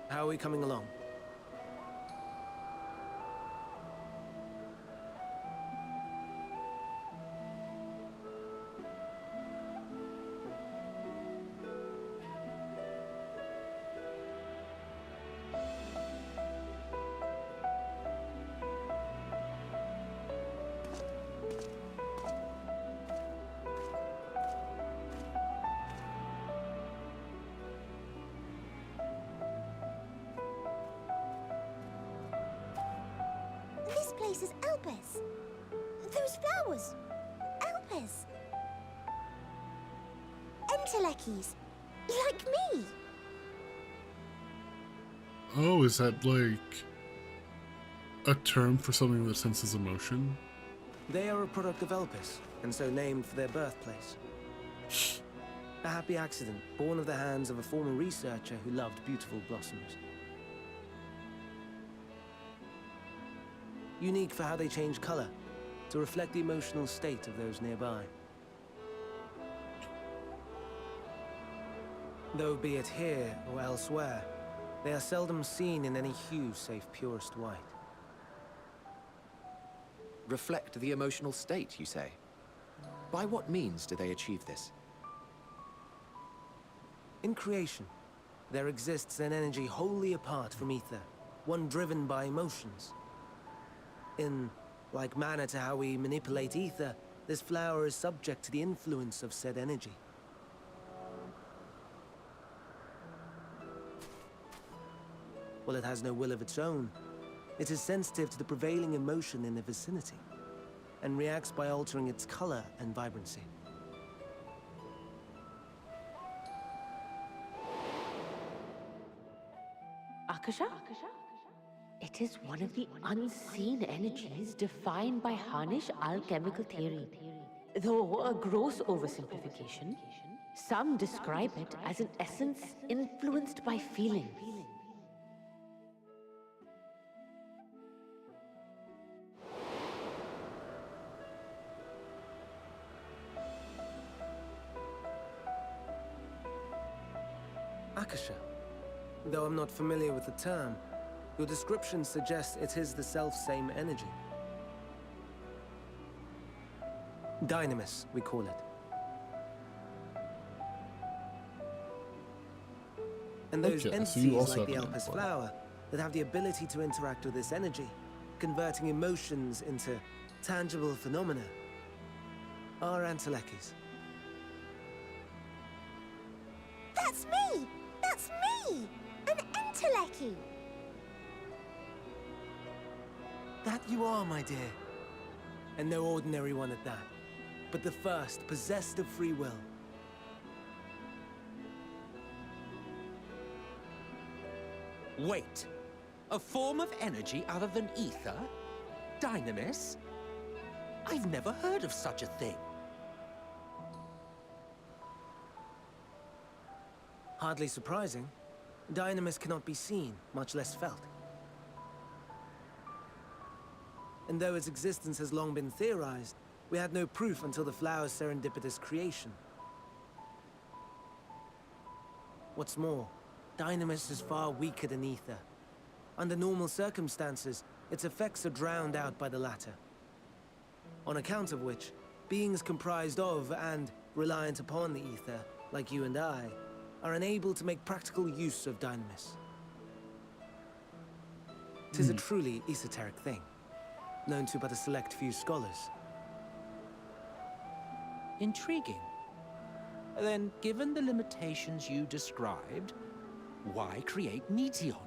how are we coming along? This place is Elpis. Those flowers. Elpis. Entelekes. Like me. Oh, is that like a term for something that senses emotion? They are a product of Elpis, and so named for their birthplace. A happy accident, born of the hands of a former researcher who loved beautiful blossoms. Unique for how they change color, to reflect the emotional state of those nearby. Though be it here or elsewhere, They are seldom seen in any hue save purest white. Reflect the emotional state, you say? By what means do they achieve this? In creation, there exists an energy wholly apart from ether, one driven by emotions. In like manner to how we manipulate ether, this flower is subject to the influence of said energy. While it has no will of its own, it is sensitive to the prevailing emotion in the vicinity, and reacts by altering its color and vibrancy. Akasha? It is one of the unseen energies defined by Harnish alchemical theory. Though a gross oversimplification, some describe it as an essence influenced by feeling. Akasha. Though I'm not familiar with the term, your description suggests it is the self-same energy. Dynamis, we call it. And those Okay, so entities you also like the have an Elpis endpoint. flower that have the ability to interact with this energy, converting emotions into tangible phenomena, are Antelekis. That's me! That's me! An Enteleki! That you are, my dear. And no ordinary one at that, but the first possessed of free will. Wait. A form of energy other than ether? Dynamis? I've never heard of such a thing. Hardly surprising. Dynamis cannot be seen, much less felt. And though its existence has long been theorized, we had no proof until the flower's serendipitous creation. What's more, Dynamis is far weaker than ether. Under normal circumstances, its effects are drowned out by the latter. On account of which, beings comprised of and reliant upon the ether, like you and I, are unable to make practical use of Dynamis. 'Tis a truly esoteric thing, known to but a select few scholars. Intriguing. Then, given the limitations you described, why create Meteon?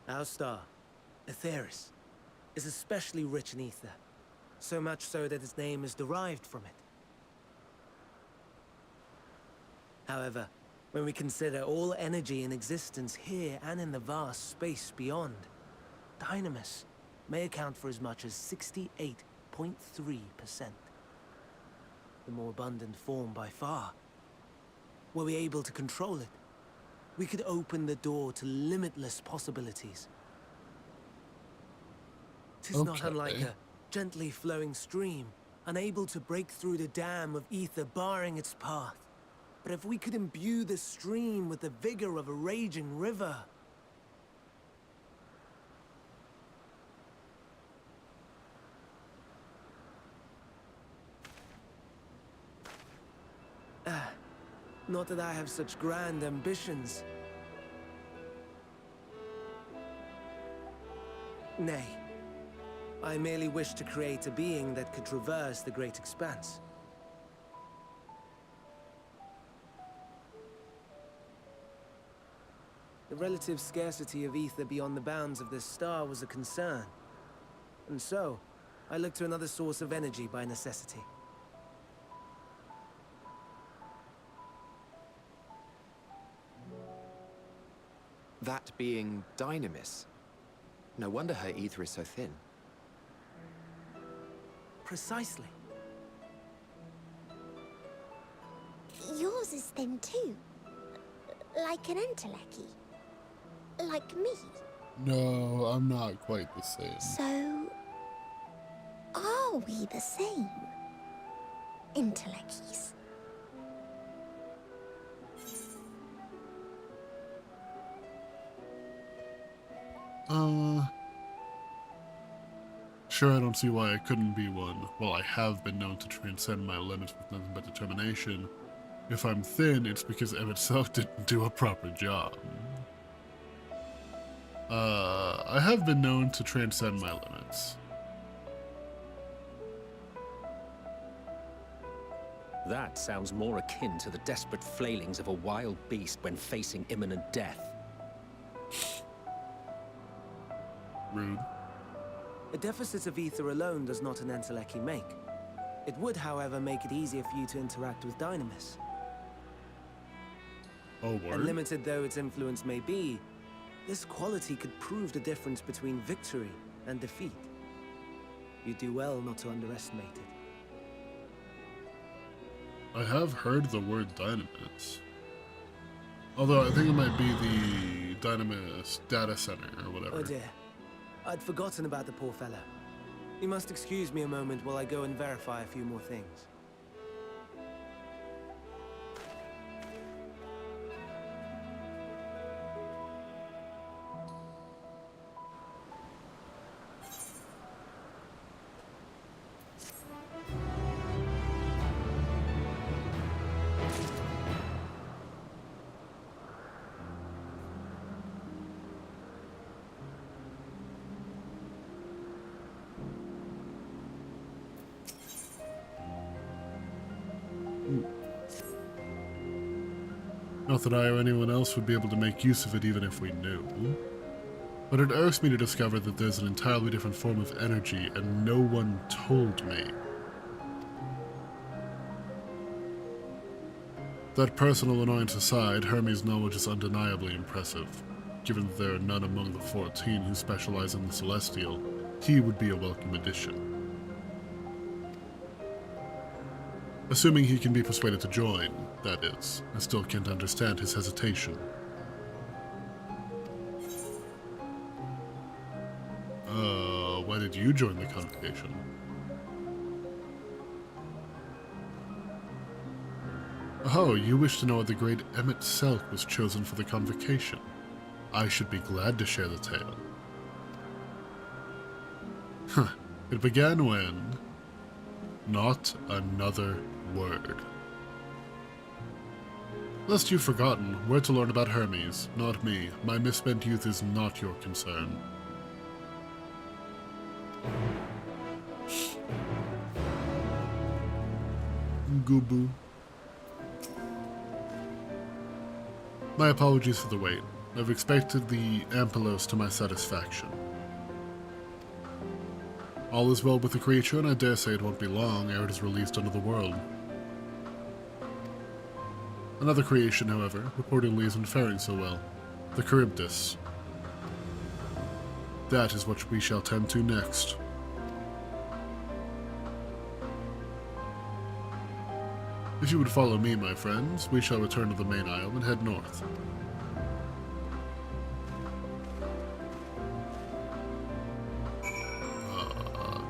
Our star, Aetheris, is especially rich in ether, so much so that its name is derived from it. However, when we consider all energy in existence here and in the vast space beyond, Dynamis may account for as much as 68.3%. The more abundant form by far. Were we able to control it, we could open the door to limitless possibilities. 'Tis not unlike Okay. a gently flowing stream, unable to break through the dam of ether barring its path. But if we could imbue the stream with the vigor of a raging river... Not that I have such grand ambitions. Nay. I merely wish to create a being that could traverse the great expanse. The relative scarcity of ether beyond the bounds of this star was a concern. And so, I looked to another source of energy by necessity. That being Dynamis. No wonder her ether is so thin. Precisely. Yours is thin too. Like an Enteleki. Like me. No, I'm not quite the same. So... Oh! Are we the same? Intellecties. Sure, I don't see why I couldn't be one. Well, I have been known to transcend my limits with nothing but determination. If I'm thin, it's because Emmett Selk didn't do a proper job. I have been known to transcend my limits. That sounds more akin to the desperate flailings of a wild beast when facing imminent death. Rude. A deficit of ether alone does not an Enteleki make. It would, however, make it easier for you to interact with Dynamis. Oh, And word? limited though its influence may be, this quality could prove the difference between victory and defeat. You do well not to underestimate it. I have heard the word Dynamis. Although I think it might be the Dynamis data center or whatever. Oh dear. I'd forgotten about the poor fellow. You must excuse me a moment while I go and verify a few more things. Not that I or anyone else would be able to make use of it even if we knew. But it irks me to discover that there's an entirely different form of energy and no one told me. That personal annoyance aside, Hermes' knowledge is undeniably impressive. Given that there are none among the 14 who specialize in the Celestial, he would be a welcome addition. Assuming he can be persuaded to join, that is. I still can't understand his hesitation. Why did you join the convocation? Oh, you wish to know why the great Emmett Selk was chosen for the convocation. I should be glad to share the tale. Huh. It began when... Not another word. Lest you've forgotten, where to learn about Hermes, not me. My misspent youth is not your concern. Goobu. My apologies for the wait. I've expected the Ampelos to my satisfaction. All is well with the creature, and I dare say it won't be long ere it is released into the world. Another creation, however, reportedly isn't faring so well. The Charybdis. That is what we shall tend to next. If you would follow me, my friends, we shall return to the main isle and head north.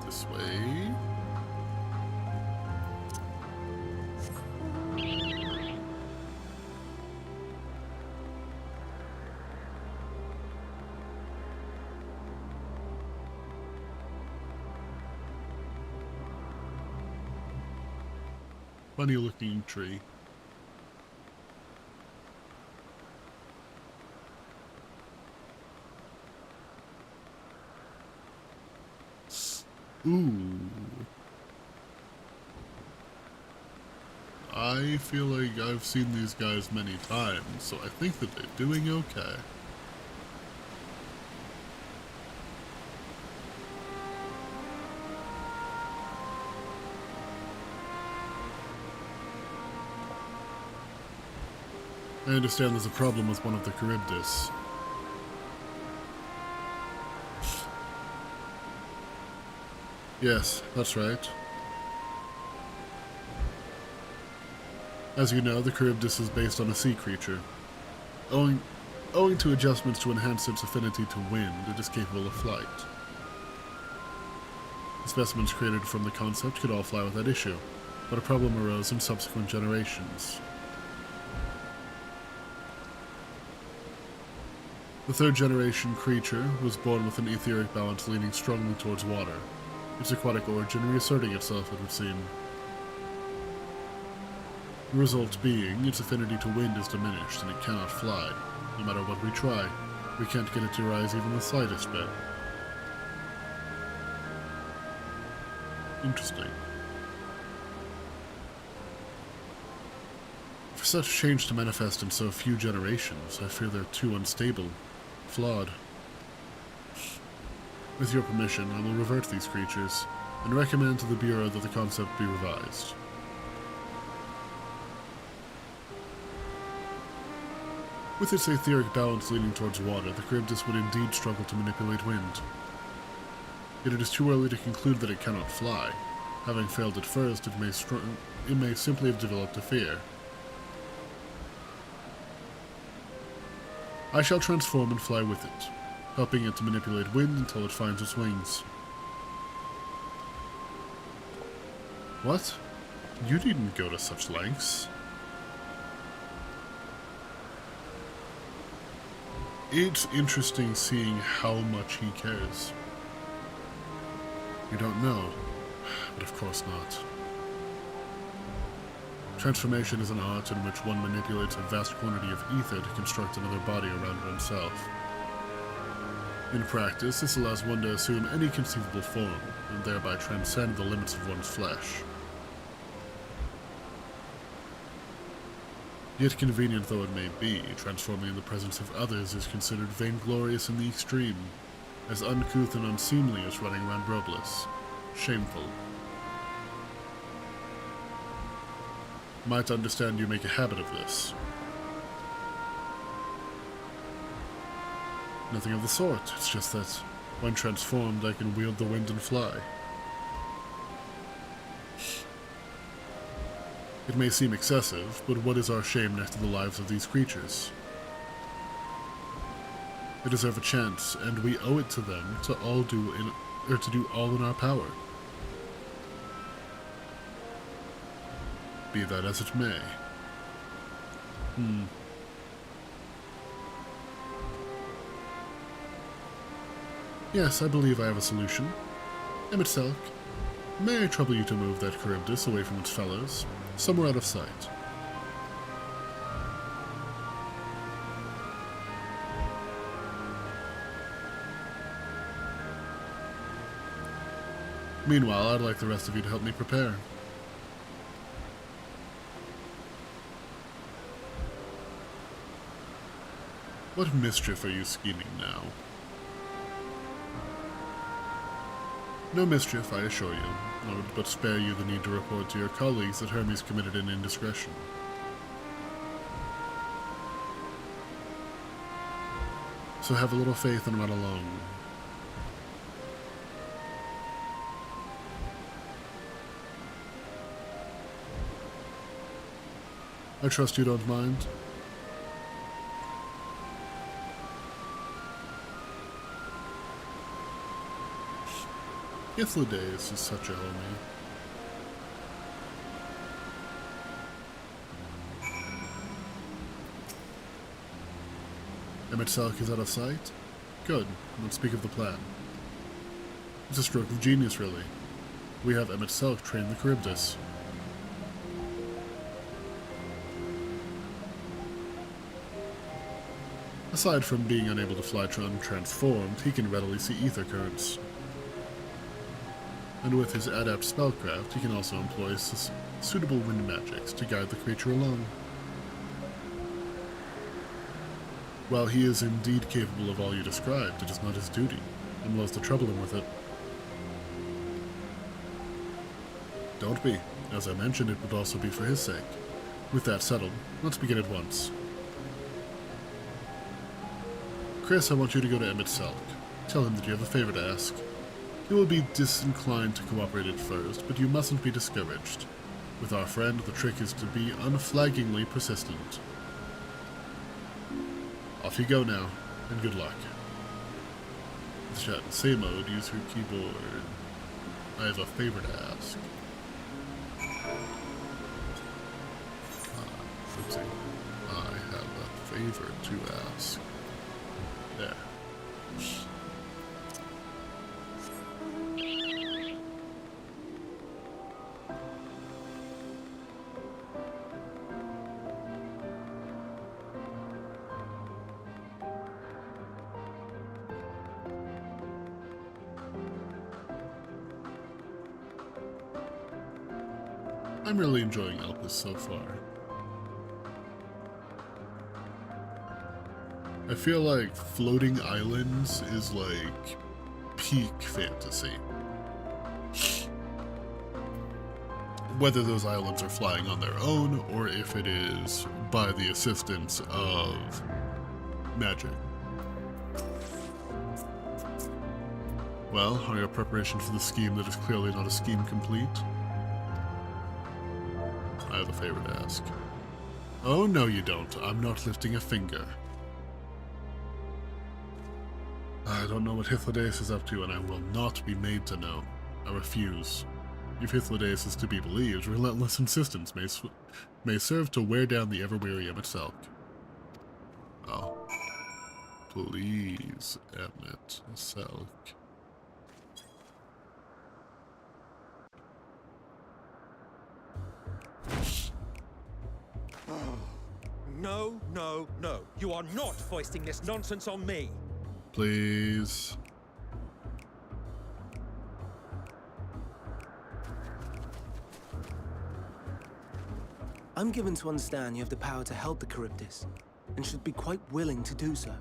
This way. Funny looking tree. Ooh. I feel like I've seen these guys many times, so I think that they're doing okay. I understand there's a problem with one of the Charybdis. Yes, that's right. As you know, the Charybdis is based on a sea creature. Owing to adjustments to enhance its affinity to wind, it is capable of flight. The specimens created from the concept could all fly without issue, but a problem arose in subsequent generations. The third generation creature was born with an etheric balance leaning strongly towards water, its aquatic origin reasserting itself, it would seem. The result being, its affinity to wind is diminished and it cannot fly. No matter what we try, we can't get it to rise even the slightest bit. Interesting. For such change to manifest in so few generations, I fear they're too unstable, flawed. With your permission, I will revert these creatures, and recommend to the Bureau that the concept be revised. With its etheric balance leaning towards water, the Charybdis would indeed struggle to manipulate wind. Yet it is too early to conclude that it cannot fly. Having failed at first, it may simply have developed a fear. I shall transform and fly with it, helping it to manipulate wind until it finds its wings. What? You didn't go to such lengths. It's interesting seeing how much he cares. You don't know, but of course not. Transformation is an art in which one manipulates a vast quantity of ether to construct another body around oneself. In practice, this allows one to assume any conceivable form, and thereby transcend the limits of one's flesh. Yet convenient though it may be, transforming in the presence of others is considered vainglorious in the extreme, as uncouth and unseemly as running around robless. Shameful. Might understand you make a habit of this. Nothing of the sort, it's just that, when transformed, I can wield the wind and fly. It may seem excessive, but what is our shame next to the lives of these creatures? They deserve a chance, and we owe it to them to do all in our power. Be that as it may. Yes, I believe I have a solution. Emmett Selk, may I trouble you to move that Charybdis away from its fellows, somewhere out of sight? Meanwhile, I'd like the rest of you to help me prepare. What mischief are you scheming now? No mischief, I assure you. I would but spare you the need to report to your colleagues that Hermes committed an indiscretion. So have a little faith and run along. I trust you don't mind. Ithlidaeus is such a homie. Emmett Selk is out of sight? Good. Let's speak of the plan. It's a stroke of genius, really. We have Emmett Selk train the Charybdis. Aside from being unable to fly untransformed, he can readily see ether currents. And with his adept spellcraft, he can also employ suitable wind magics to guide the creature along. While he is indeed capable of all you described, it is not his duty, and loath to trouble him with it. Don't be. As I mentioned, it would also be for his sake. With that settled, let's begin at once. Chris, I want you to go to Emmett Selk. Tell him that you have a favor to ask. He will be disinclined to cooperate at first, but you mustn't be discouraged. With our friend, the trick is to be unflaggingly persistent. Off you go now, and good luck. With chat in say mode, use your keyboard. I have a favor to ask. Oopsie. I have a favor to ask. There. I'm really enjoying Elpis so far. I feel like floating islands is like peak fantasy. Whether those islands are flying on their own or if it is by the assistance of magic. Well, are your preparations for the scheme that is clearly not a scheme complete? I have a favor to ask. Oh, no you don't. I'm not lifting a finger. I don't know what Hythlodaeus is up to, and I will not be made to know. I refuse. If Hythlodaeus is to be believed, relentless insistence may serve to wear down the ever-weary Emet-Selch. Oh. Please, Emet-Selch. No, no, no. You are not foisting this nonsense on me. Please. I'm given to understand you have the power to help the Charybdis, and should be quite willing to do so.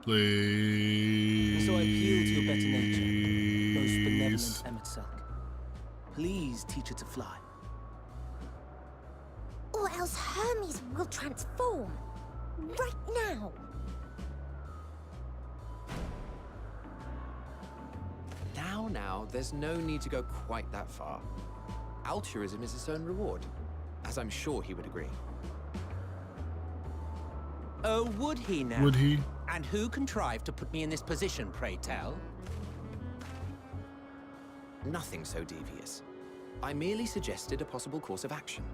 Please. And so I appeal to your better nature, most benevolent Emet-Selch. Please teach her to fly. Or else Hermes will transform. Right now. Now, there's no need to go quite that far. Altruism is its own reward, as I'm sure he would agree. Oh, would he now? Would he? And who contrived to put me in this position, pray tell? Nothing so devious. I merely suggested a possible course of action.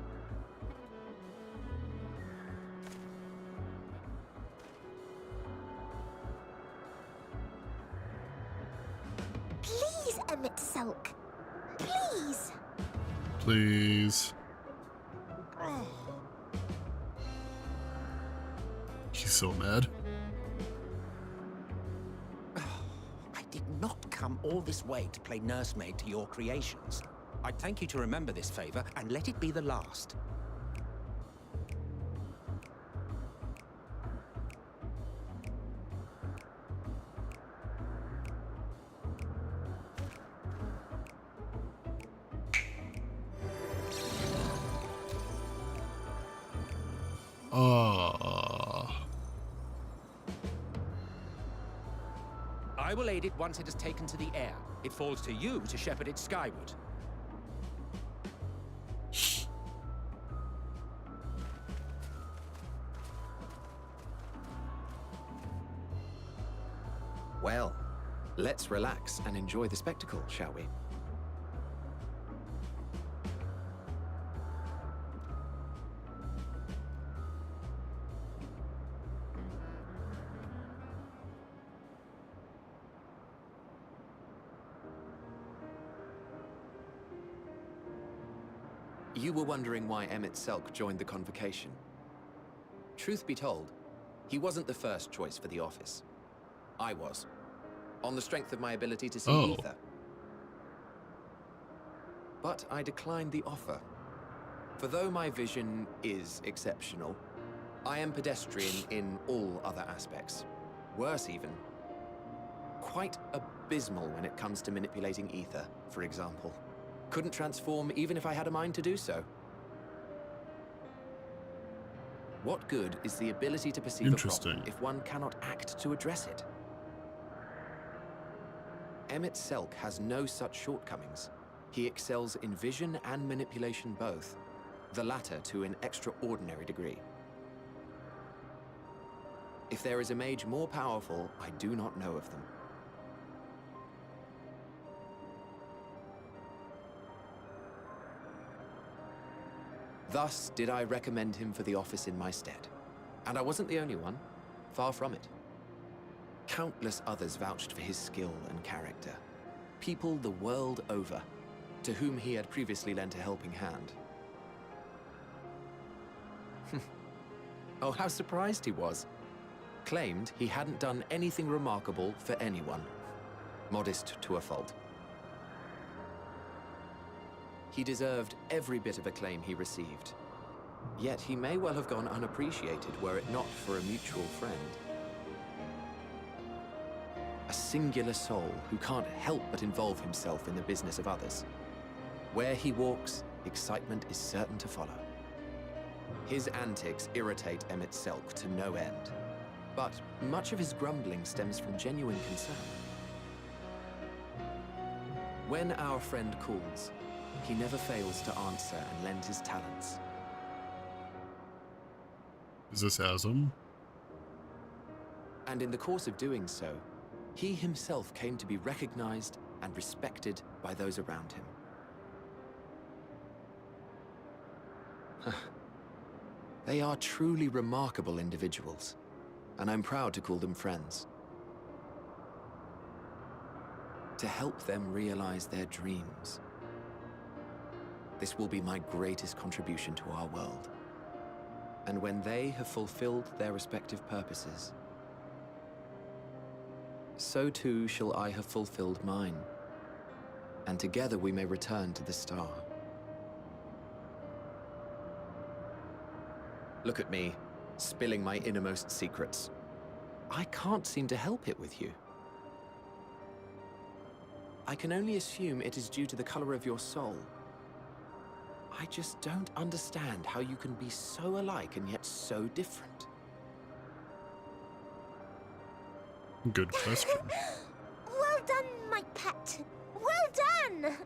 Please, Emet-Selch. Please. Please. He's so mad. I did not come all this way to play nursemaid to your creations. I'd thank you to remember this favor and let it be the last. I will aid it once it has taken to the air. It falls to you to shepherd it skyward. Well, let's relax and enjoy the spectacle, shall we? You were wondering why Emet-Selch joined the Convocation. Truth be told, he wasn't the first choice for the office. I was, on the strength of my ability to see ether. But I declined the offer. For though my vision is exceptional, I am pedestrian in all other aspects. Worse even. Quite abysmal when it comes to manipulating ether, for example. Couldn't transform even if I had a mind to do so. What good is the ability to perceive a problem if one cannot act to address it? Emet-Selch has no such shortcomings. He excels in vision and manipulation both, the latter to an extraordinary degree. If there is a mage more powerful, I do not know of them. Thus did I recommend him for the office in my stead. And I wasn't the only one. Far from it. Countless others vouched for his skill and character. People the world over, to whom he had previously lent a helping hand. Oh, how surprised he was. Claimed he hadn't done anything remarkable for anyone. Modest to a fault. He deserved every bit of acclaim he received. Yet he may well have gone unappreciated were it not for a mutual friend. A singular soul who can't help but involve himself in the business of others. Where he walks, excitement is certain to follow. His antics irritate Emmett Selk to no end. But much of his grumbling stems from genuine concern. When our friend calls, he never fails to answer and lend his talents. Is this Asm? And in the course of doing so, he himself came to be recognized and respected by those around him. They are truly remarkable individuals, and I'm proud to call them friends. To help them realize their dreams. This will be my greatest contribution to our world. And when they have fulfilled their respective purposes, so too shall I have fulfilled mine, and together we may return to the star. Look at me, spilling my innermost secrets. I can't seem to help it with you. I can only assume it is due to the color of your soul. I just don't understand how you can be so alike and yet so different. Good question. Well done, my pet. Well done!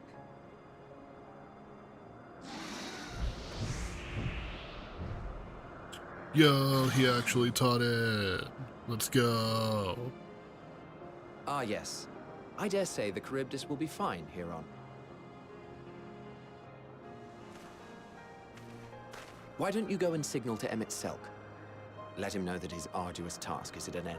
Yo, he actually taught it. Let's go. Ah, yes. I dare say the Charybdis will be fine here on. Why don't you go and signal to Emmett Selk? Let him know that his arduous task is at an end.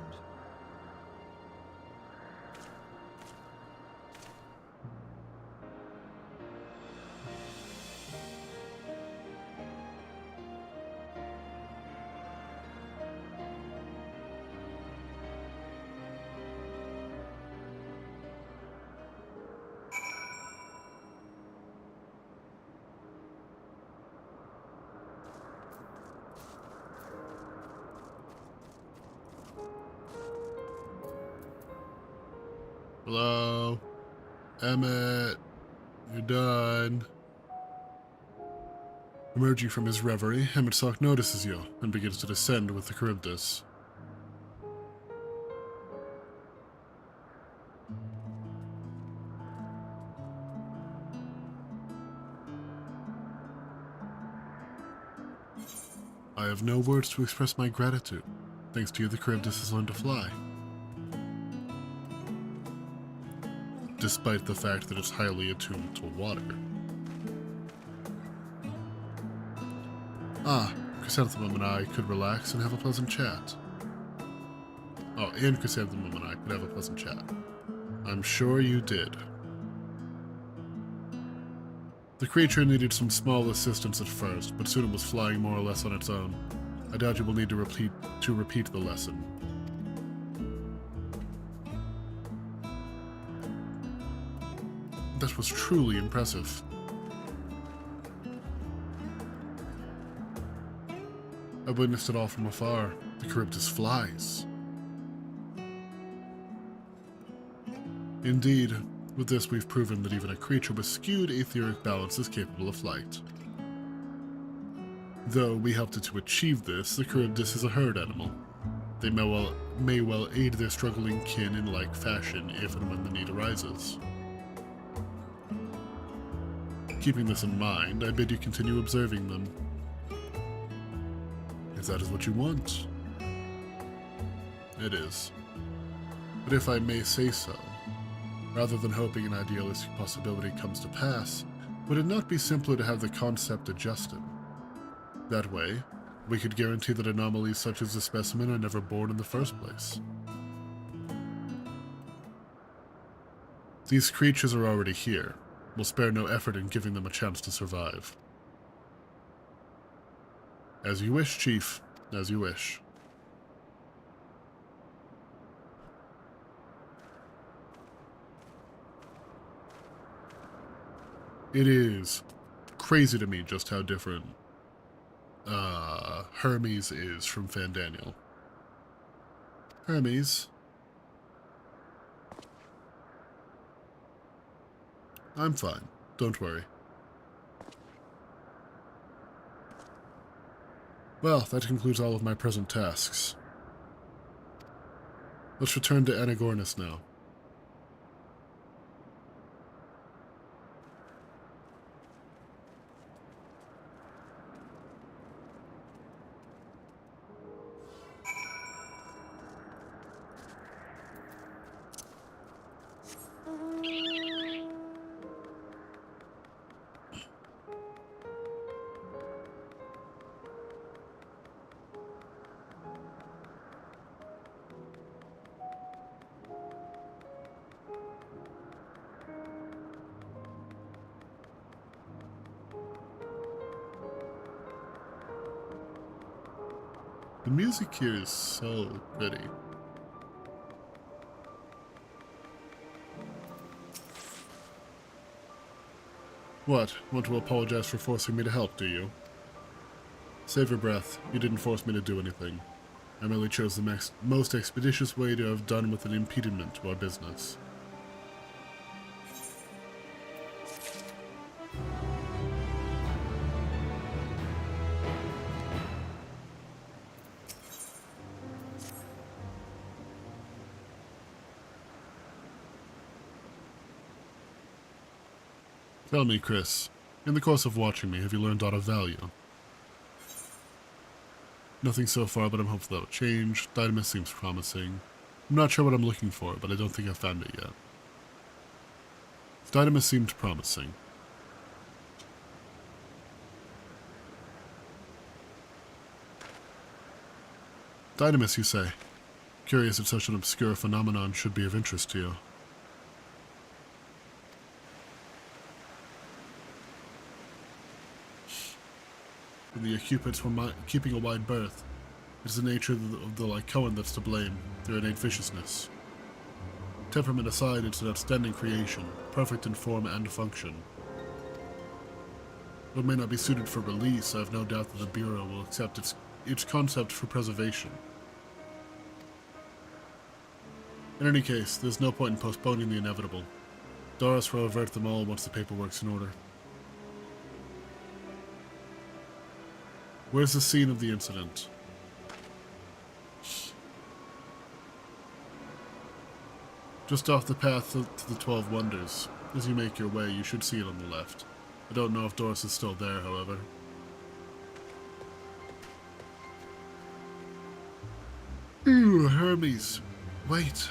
Hello? Emmett, you're done. Emerging from his reverie, Emmett Selk notices you and begins to descend with the Charybdis. I have no words to express my gratitude. Thanks to you, the Charybdis has learned to fly. Despite the fact that it's highly attuned to water. Ah, Chrysanthemum and I could relax and have a pleasant chat. Oh, and Chrysanthemum and I could have a pleasant chat. I'm sure you did. The creature needed some small assistance at first, but soon it was flying more or less on its own. I doubt you will need to repeat the lesson. That was truly impressive. I witnessed it all from afar. The Charybdis flies. Indeed, with this we've proven that even a creature with skewed etheric balance is capable of flight. Though we helped it to achieve this, the Charybdis is a herd animal. They may well aid their struggling kin in like fashion if and when the need arises. Keeping this in mind, I bid you continue observing them. If that is what you want. It is. But if I may say so, rather than hoping an idealistic possibility comes to pass, would it not be simpler to have the concept adjusted? That way, we could guarantee that anomalies such as the specimen are never born in the first place. These creatures are already here. We'll spare no effort in giving them a chance to survive. As you wish, Chief. As you wish. It is crazy to me just how different Hermes is from Fandaniel. Hermes. I'm fine. Don't worry. Well, that concludes all of my present tasks. Let's return to Anagornis now. The music here is so pretty. What? Want to apologize for forcing me to help, do you? Save your breath. You didn't force me to do anything. I merely chose the most expeditious way to have done with an impediment to our business. Tell me, Chris, in the course of watching me, have you learned aught of value? Nothing so far, but I'm hopeful that'll change. Dynamis seems promising. I'm not sure what I'm looking for, but I don't think I've found it yet. Dynamis seemed promising. Dynamis, you say? Curious if such an obscure phenomenon should be of interest to you. In the Occupants were keeping a wide berth. It is the nature of the Lycoan that's to blame, their innate viciousness. Temperament aside, it's an outstanding creation, perfect in form and function. Though it may not be suited for release, I have no doubt that the Bureau will accept its concept for preservation. In any case, there's no point in postponing the inevitable. Doris will avert them all once the paperwork's in order. Where's the scene of the incident? Just off the path to the 12 Wonders. As you make your way, you should see it on the left. I don't know if Doris is still there, however. Ooh, Hermes. Wait.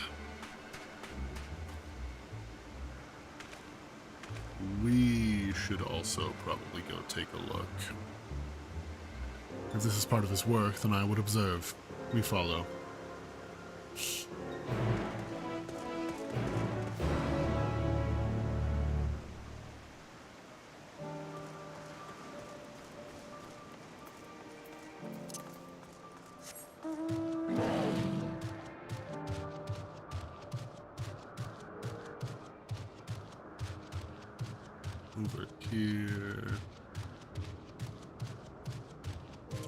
We should also probably go take a look. If this is part of his work, then I would observe. We follow. Over here.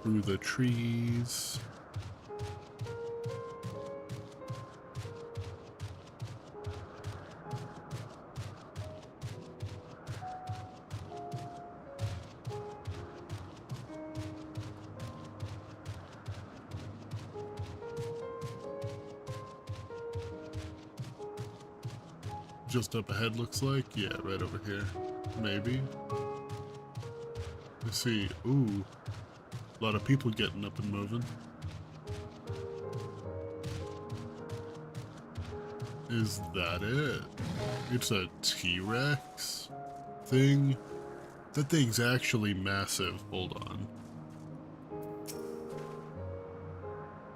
Through the trees. Just up ahead, looks like. Yeah, right over here. Maybe. Let's see. Ooh. A lot of people getting up and moving. Is that it? It's a T-Rex thing? That thing's actually massive. Hold on.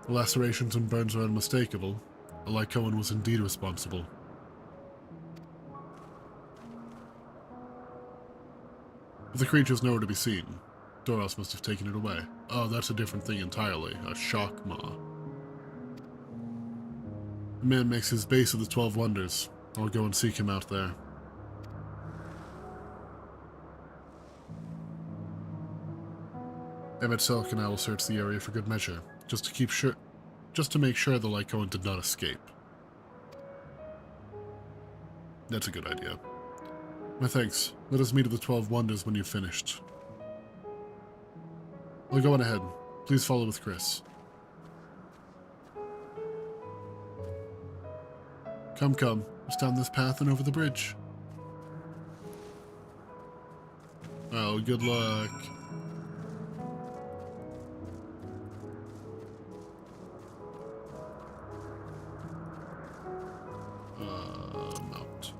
The lacerations and burns are unmistakable. A Lycoan was indeed responsible. But the creature's nowhere to be seen. Doros must have taken it away. Oh, that's a different thing entirely. A shock maw. The man makes his base of the 12 Wonders. I'll go and seek him out there. Emet-Selch and I will search the area for good measure, just to make sure the Lycoan did not escape. That's a good idea. My thanks. Let us meet at the 12 Wonders when you've finished. I'll go on ahead. Please follow with Chris. Come, come. It's down this path and over the bridge. Well, good luck. Mount.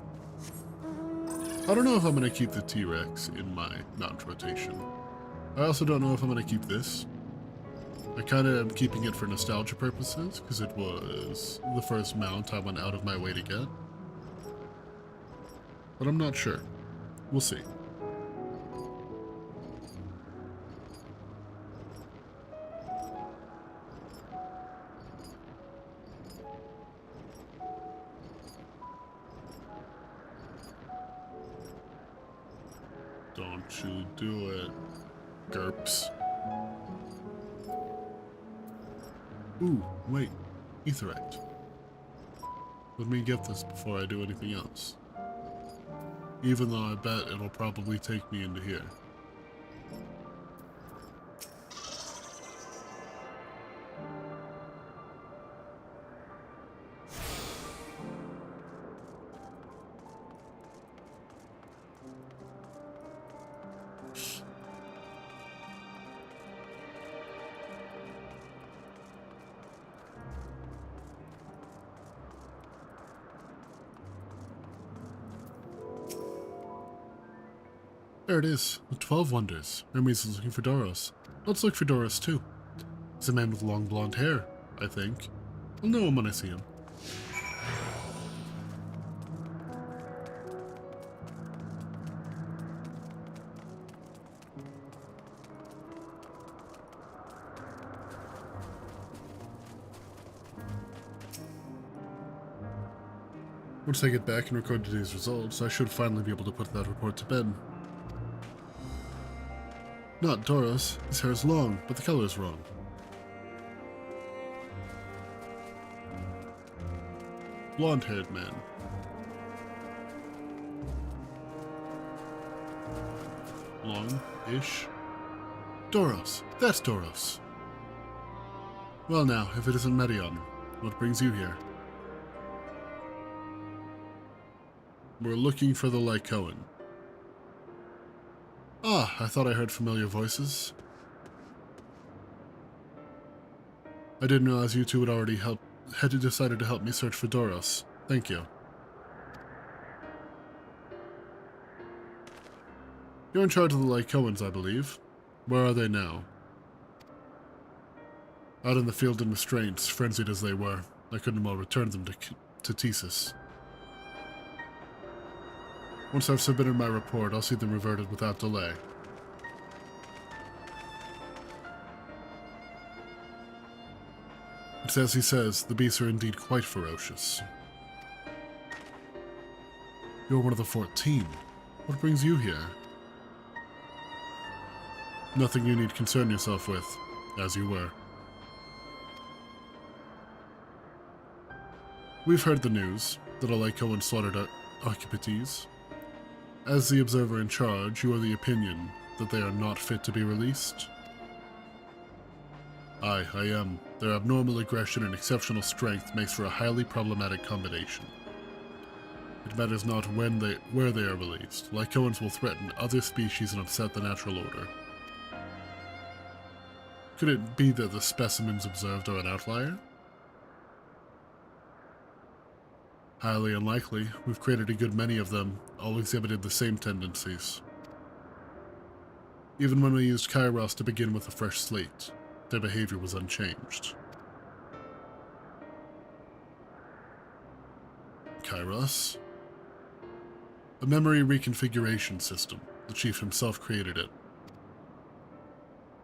I don't know if I'm going to keep the T-Rex in my mount rotation. I also don't know if I'm going to keep this. I kind of am keeping it for nostalgia purposes, because it was the first mount I went out of my way to get. But I'm not sure. We'll see. Don't you do it, Gerps. Ooh, wait. Aetheryte. Let me get this before I do anything else. Even though I bet it'll probably take me into here. There it is, the 12 Wonders. Hermes is looking for Doros. Let's look for Doros too. He's a man with long blonde hair, I think. I'll know him when I see him. Once I get back and record today's results, I should finally be able to put that report to bed. Not Doros. His hair is long, but the color is wrong. Blonde-haired man. Long-ish. Doros! That's Doros! Well now, if it isn't Meteion, what brings you here? We're looking for the Lycoan. Ah, I thought I heard familiar voices. I didn't realize you two had decided to help me search for Doros. Thank you. You're in charge of the Lycoans, I believe. Where are they now? Out in the field in restraints, frenzied as they were. I couldn't well return them to Thesis. Once I've submitted my report, I'll see them reverted without delay. It's as he says, the beasts are indeed quite ferocious. You're one of the 14. What brings you here? Nothing you need concern yourself with, as you were. We've heard the news that a Lycoan slaughtered Occupites. As the observer in charge, you are the opinion that they are not fit to be released? Aye, I am. Their abnormal aggression and exceptional strength makes for a highly problematic combination. It matters not where they are released. Lycoans will threaten other species and upset the natural order. Could it be that the specimens observed are an outlier? Highly unlikely. We've created a good many of them, all exhibited the same tendencies. Even when we used Kairos to begin with a fresh slate, their behavior was unchanged. Kairos. A memory reconfiguration system. The chief himself created it.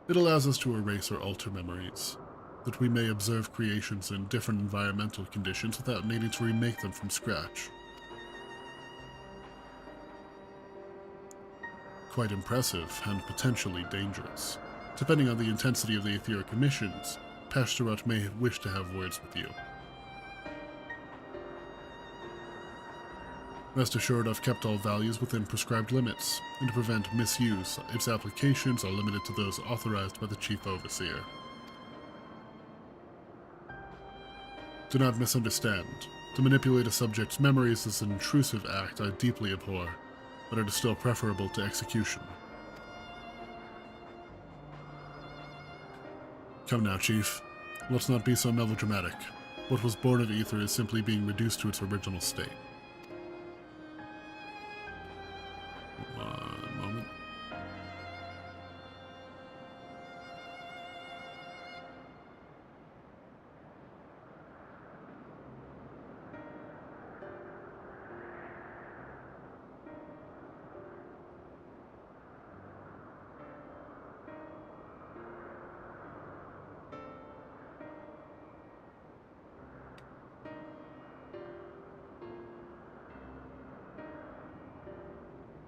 It allows us to erase or alter memories, that we may observe creations in different environmental conditions without needing to remake them from scratch. Quite impressive and potentially dangerous. Depending on the intensity of the etheric emissions, Pashtarut may wish to have words with you. Rest assured, I've kept all values within prescribed limits, and to prevent misuse, its applications are limited to those authorized by the Chief Overseer. Do not misunderstand. To manipulate a subject's memories is an intrusive act I deeply abhor, but it is still preferable to execution. Come now, Chief. Let's not be so melodramatic. What was born of Ether is simply being reduced to its original state. One moment.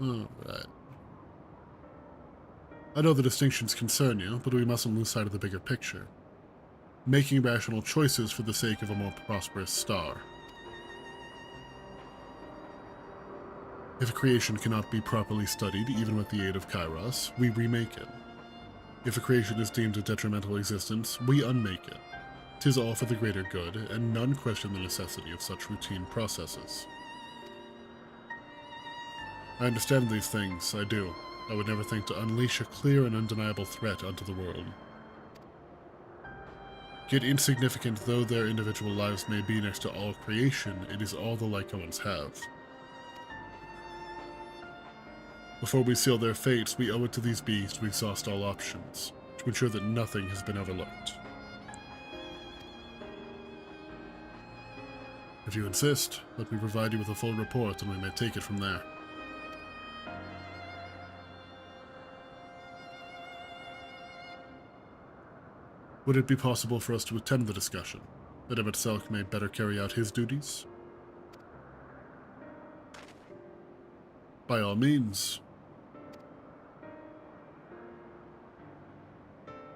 Alright. I know the distinctions concern you, but we mustn't lose sight of the bigger picture. Making rational choices for the sake of a more prosperous star. If a creation cannot be properly studied, even with the aid of Kairos, we remake it. If a creation is deemed a detrimental existence, we unmake it. 'Tis all for the greater good, and none question the necessity of such routine processes. I understand these things, I do. I would never think to unleash a clear and undeniable threat unto the world. Yet insignificant though their individual lives may be next to all creation, it is all the Lycoans have. Before we seal their fates, we owe it to these beings to exhaust all options, to ensure that nothing has been overlooked. If you insist, let me provide you with a full report and we may take it from there. Would it be possible for us to attend the discussion, that Emmett Selk may better carry out his duties? By all means.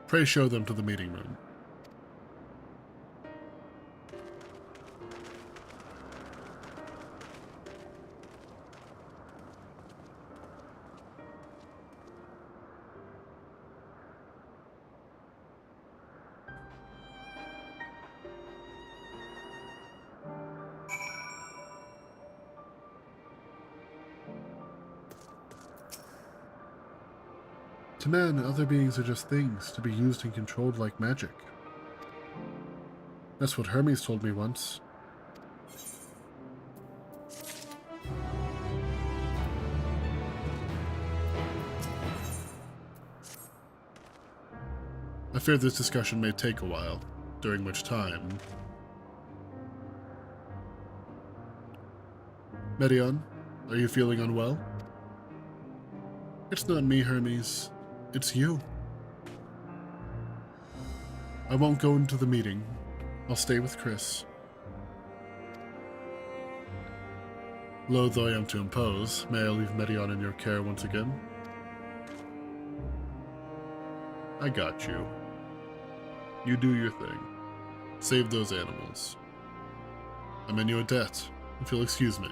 Pray show them to the meeting room. To man, other beings are just things to be used and controlled like magic. That's what Hermes told me once. I fear this discussion may take a while, during which time... Medion, are you feeling unwell? It's not me, Hermes. It's you. I won't go into the meeting. I'll stay with Chris. Loath though I am to impose, may I leave Medion in your care once again? I got you. You do your thing. Save those animals. I'm in your debt, if you'll excuse me.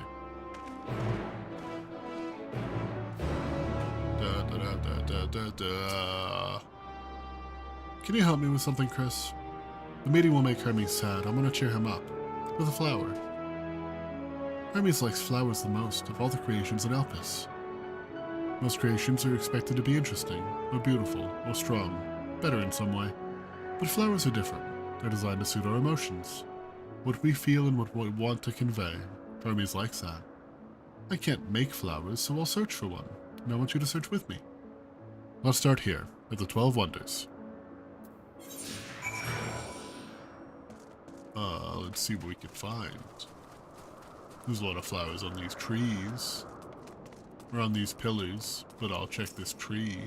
Can you help me with something, Chris? The meeting will make Hermes sad. I'm gonna cheer him up. With a flower. Hermes likes flowers the most of all the creations in Elpis. Most creations are expected to be interesting, or beautiful, or strong, better in some way. But flowers are different. They're designed to suit our emotions. What we feel and what we want to convey. Hermes likes that. I can't make flowers, so I'll search for one. And I want you to search with me. Let's start here, at the 12 Wonders. Let's see what we can find. There's a lot of flowers on these trees. Or on these pillars, but I'll check this tree.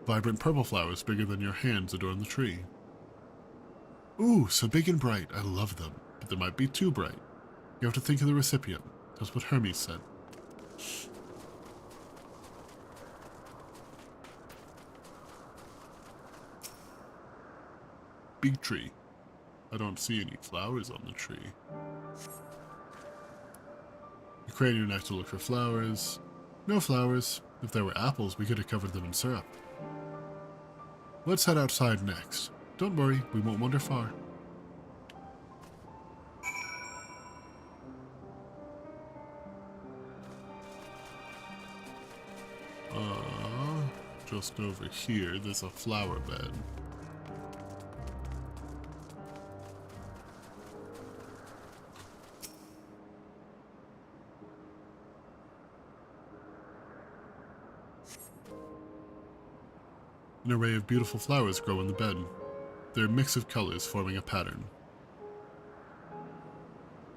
Vibrant purple flowers bigger than your hands adorn the tree. Ooh, so big and bright. I love them, but they might be too bright. You have to think of the recipient. That's what Hermes said. Big tree. I don't see any flowers on the tree. You crane your neck to look for flowers. No flowers. If there were apples, we could have covered them in syrup. Let's head outside next. Don't worry, we won't wander far. Just over here, there's a flower bed. An array of beautiful flowers grow in the bed. They're a mix of colors forming a pattern.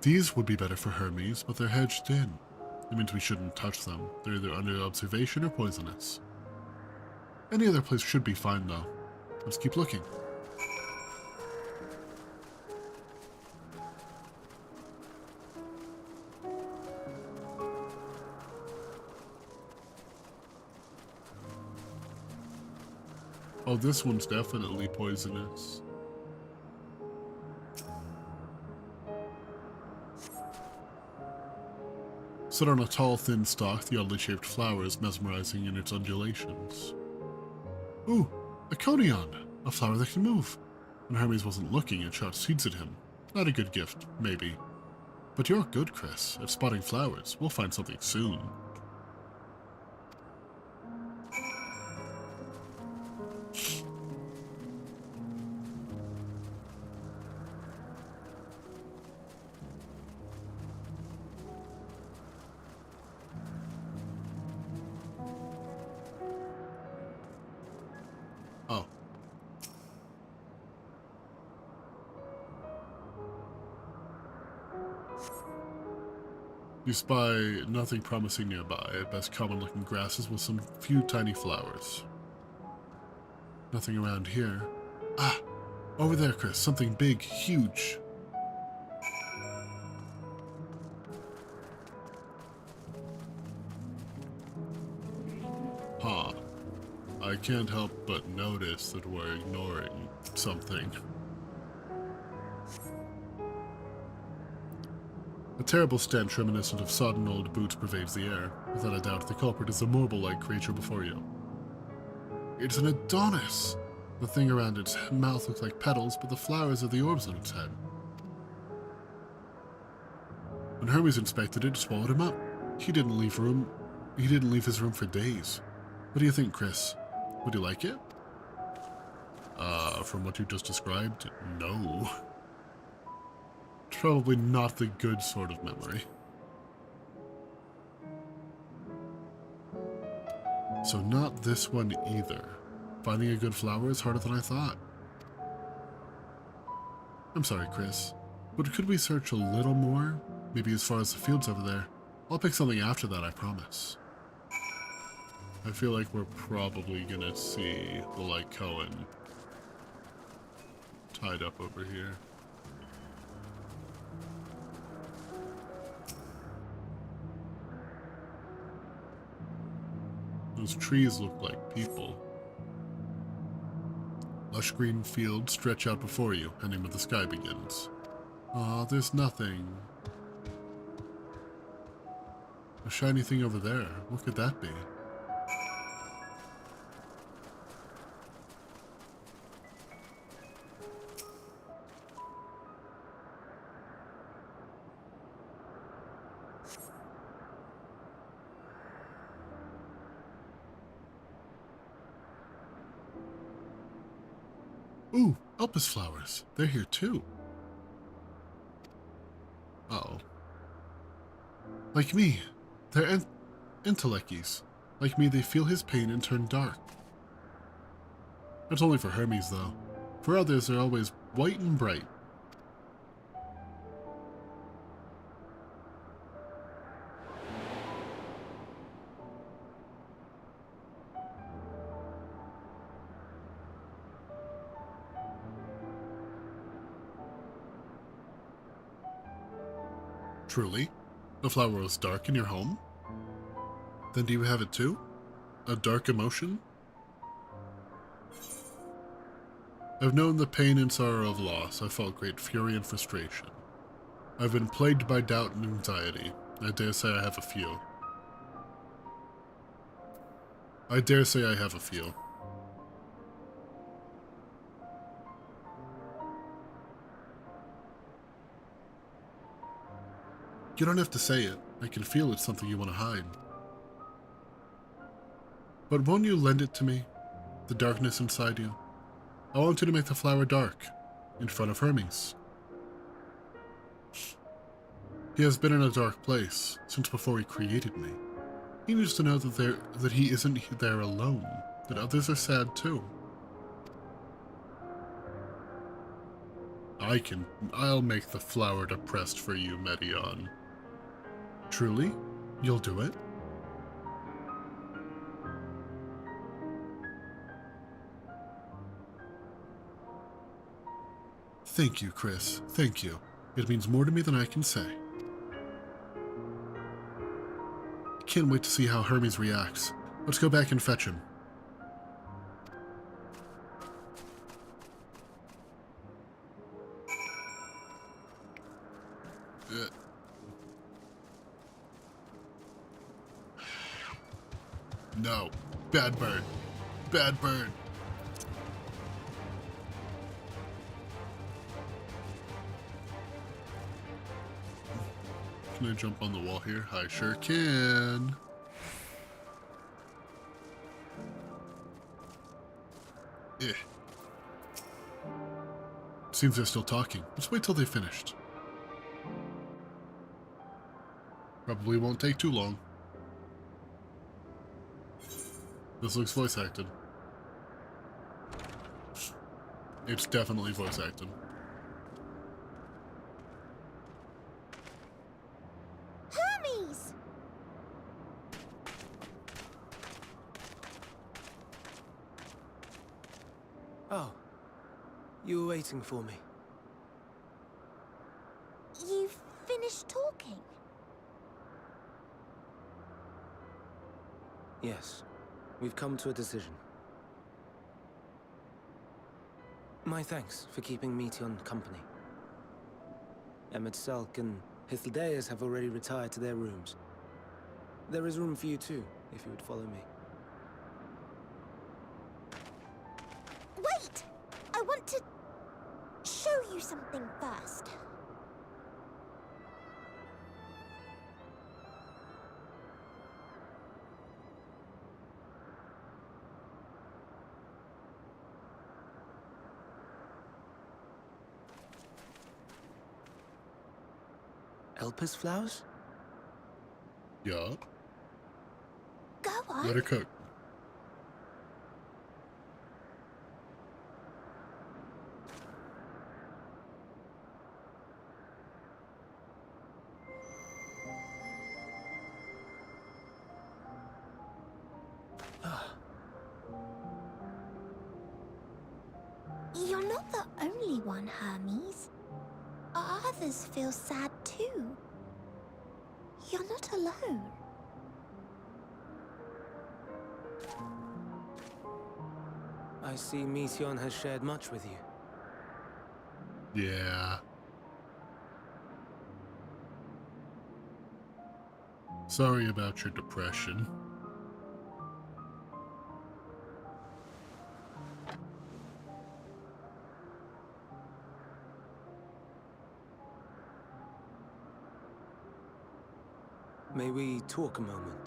These would be better for Hermes, but they're hedged in. It means we shouldn't touch them. They're either under observation or poisonous. Any other place should be fine, though. Let's keep looking. Oh, this one's definitely poisonous. Set on a tall, thin stalk, the oddly shaped flower is mesmerizing in its undulations. Ooh, a conion! A flower that can move. When Hermes wasn't looking, it shot seeds at him. Not a good gift, maybe. But you're good, Chris, at spotting flowers. We'll find something soon. Oh. You spy nothing promising nearby, at best common-looking grasses with some few tiny flowers. Nothing around here. Ah! Over there, Chris. Something big, huge. Huh. I can't help but notice that we're ignoring something. A terrible stench reminiscent of sodden old boots pervades the air. Without a doubt, the culprit is the marble-like creature before you. It's an Adonis! The thing around its mouth looks like petals, but the flowers are the orbs on its head. When Hermes inspected it, it swallowed him up. He didn't leave his room for days. What do you think, Chris? Would you like it? From what you just described, no. Probably not the good sort of memory. So not this one either. Finding a good flower is harder than I thought. I'm sorry, Chris, but could we search a little more? Maybe as far as the fields over there. I'll pick something after that, I promise. I feel like we're probably gonna see the Lycoan tied up over here. Those trees look like people. Lush green fields stretch out before you, ending where the sky begins. Aw, there's nothing. A shiny thing over there. What could that be? Ooh, Elpis flowers. They're here too. Uh-oh. Like me. They're Entelechy's. Like me, they feel his pain and turn dark. That's only for Hermes, though. For others, they're always white and bright. Truly? The flower is dark in your home? Then do you have it too? A dark emotion? I've known the pain and sorrow of loss. I've felt great fury and frustration. I've been plagued by doubt and anxiety. I dare say I have a few. I dare say I have a few. You don't have to say it. I can feel it's something you want to hide. But won't you lend it to me? The darkness inside you? I want you to make the flower dark, in front of Hermes. He has been in a dark place since before he created me. He needs to know that he isn't there alone, that others are sad too. I'll make the flower depressed for you, Meteion. Truly? You'll do it? Thank you, Chris. Thank you. It means more to me than I can say. Can't wait to see how Hermes reacts. Let's go back and fetch him. No. Bad bird. Bad bird. Can I jump on the wall here? I sure can. Eh. Seems they're still talking. Let's wait till they've finished. Probably won't take too long. This looks voice acted. It's definitely voice acted. Hermes! Oh, you were waiting for me. You've finished talking? Yes, we've come to a decision. My thanks for keeping Meteion company. Emet-Selch and Hythlodaeus have already retired to their rooms. There is room for you too, if you would follow me. Wait! I want to show you something first. Elpis flowers? Yeah. Go on. Let her cook. You're not the only one, Hermes. Others feel sad too. You're not alone. I see Meteion has shared much with you. Yeah. Sorry about your depression. May we talk a moment?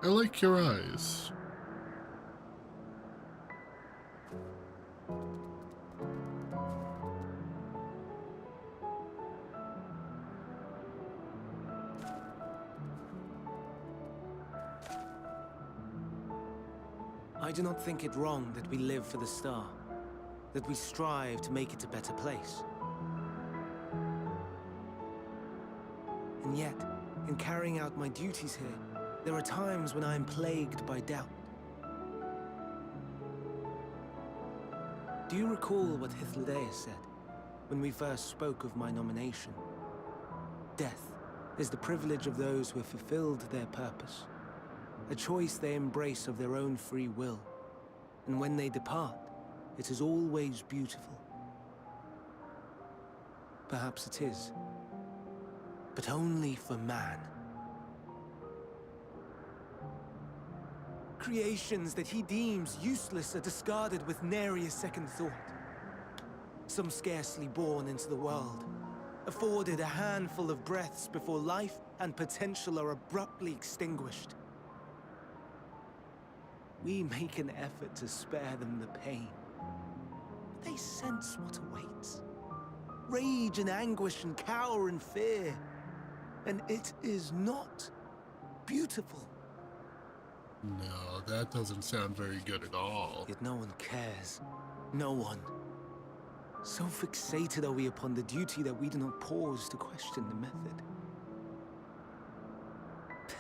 I like your eyes. I do not think it wrong that we live for the star, that we strive to make it a better place. And yet, in carrying out my duties here, there are times when I am plagued by doubt. Do you recall what Hythlodaeus said when we first spoke of my nomination? Death is the privilege of those who have fulfilled their purpose, a choice they embrace of their own free will, and when they depart, it is always beautiful. Perhaps it is, but only for man. Creations that he deems useless are discarded with nary a second thought. Some scarcely born into the world, afforded a handful of breaths before life and potential are abruptly extinguished. We make an effort to spare them the pain, but they sense what awaits. Rage and anguish and cower and fear, and it is not beautiful. No, that doesn't sound very good at all. Yet no one cares. No one. So fixated are we upon the duty that we do not pause to question the method.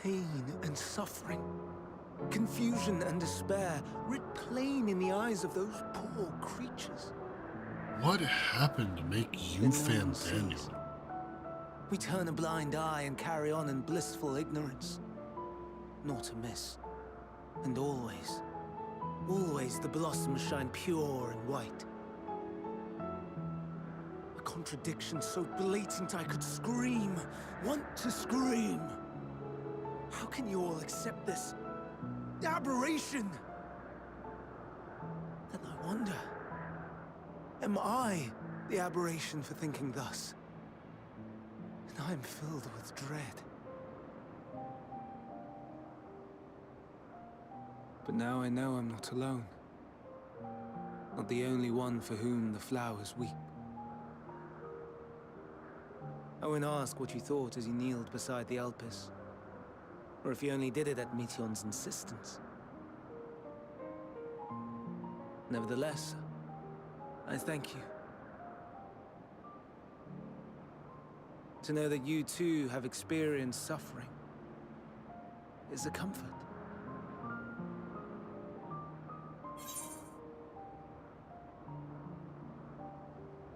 Pain and suffering, confusion and despair, writ plain in the eyes of those poor creatures. What happened to make you And no one Fandaniel? sees. We turn a blind eye and carry on in blissful ignorance. Not amiss. And always, always the blossoms shine pure and white. A contradiction so blatant I could scream, want to scream. How can you all accept this aberration? Then I wonder, am I the aberration for thinking thus? And I am filled with dread. But now I know I'm not alone. Not the only one for whom the flowers weep. I won't ask what you thought as you kneeled beside the Elpis, or if you only did it at Meteion's insistence. Nevertheless, I thank you. To know that you too have experienced suffering is a comfort.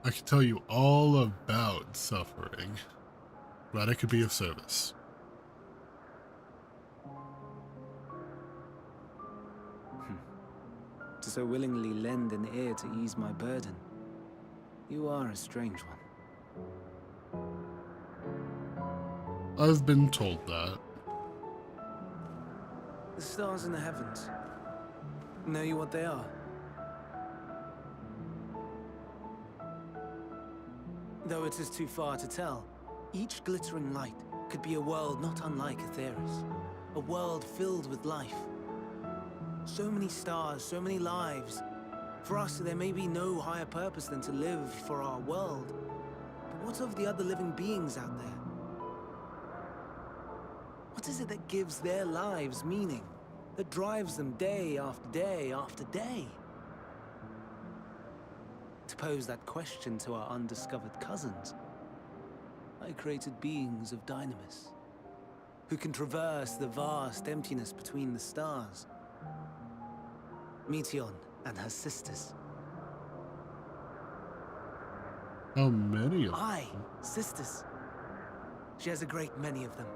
I can tell you all about suffering. Glad I could be of service. To so willingly lend an ear to ease my burden. You are a strange one. I've been told that. The stars in the heavens. Know you what they are? Though it is too far to tell, each glittering light could be a world not unlike Aetheris. A world filled with life. So many stars, so many lives. For us, there may be no higher purpose than to live for our world. But what of the other living beings out there? What is it that gives their lives meaning? That drives them day after day after day? To pose that question to our undiscovered cousins, I created beings of Dynamis, who can traverse the vast emptiness between the stars. Meteion and her sisters. How many of Aye, sisters. She has a great many of them.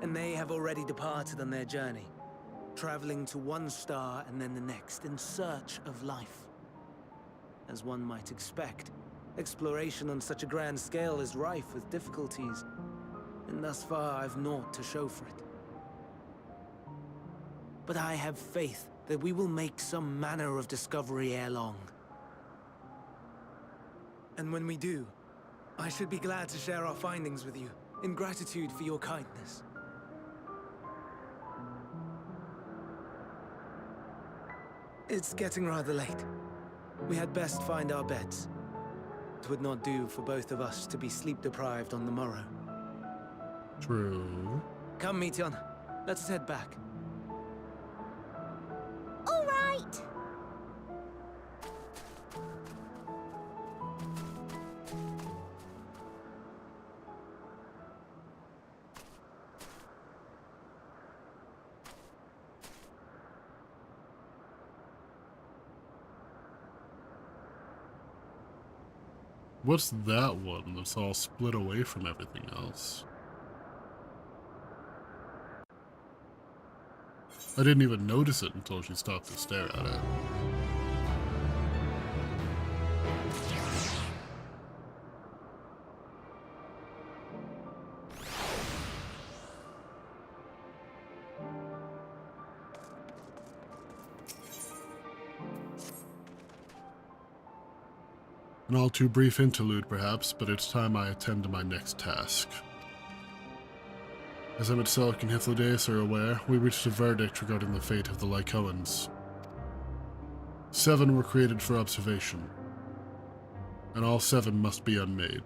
And they have already departed on their journey, traveling to one star and then the next in search of life. As one might expect, exploration on such a grand scale is rife with difficulties, and thus far I've naught to show for it. But I have faith that we will make some manner of discovery ere long. And when we do, I should be glad to share our findings with you, in gratitude for your kindness. It's getting rather late. We had best find our beds. It would not do for both of us to be sleep-deprived on the morrow. True. Come, Meteion. Let us head back. All right! What's that one that's all split away from everything else? I didn't even notice it until she stopped to stare at it. An all too brief interlude, perhaps, but it's time I attend to my next task. As Emet-Selch and Hythlodaeus are aware, we reached a verdict regarding the fate of the Lycoans. 7 were created for observation, and all 7 must be unmade.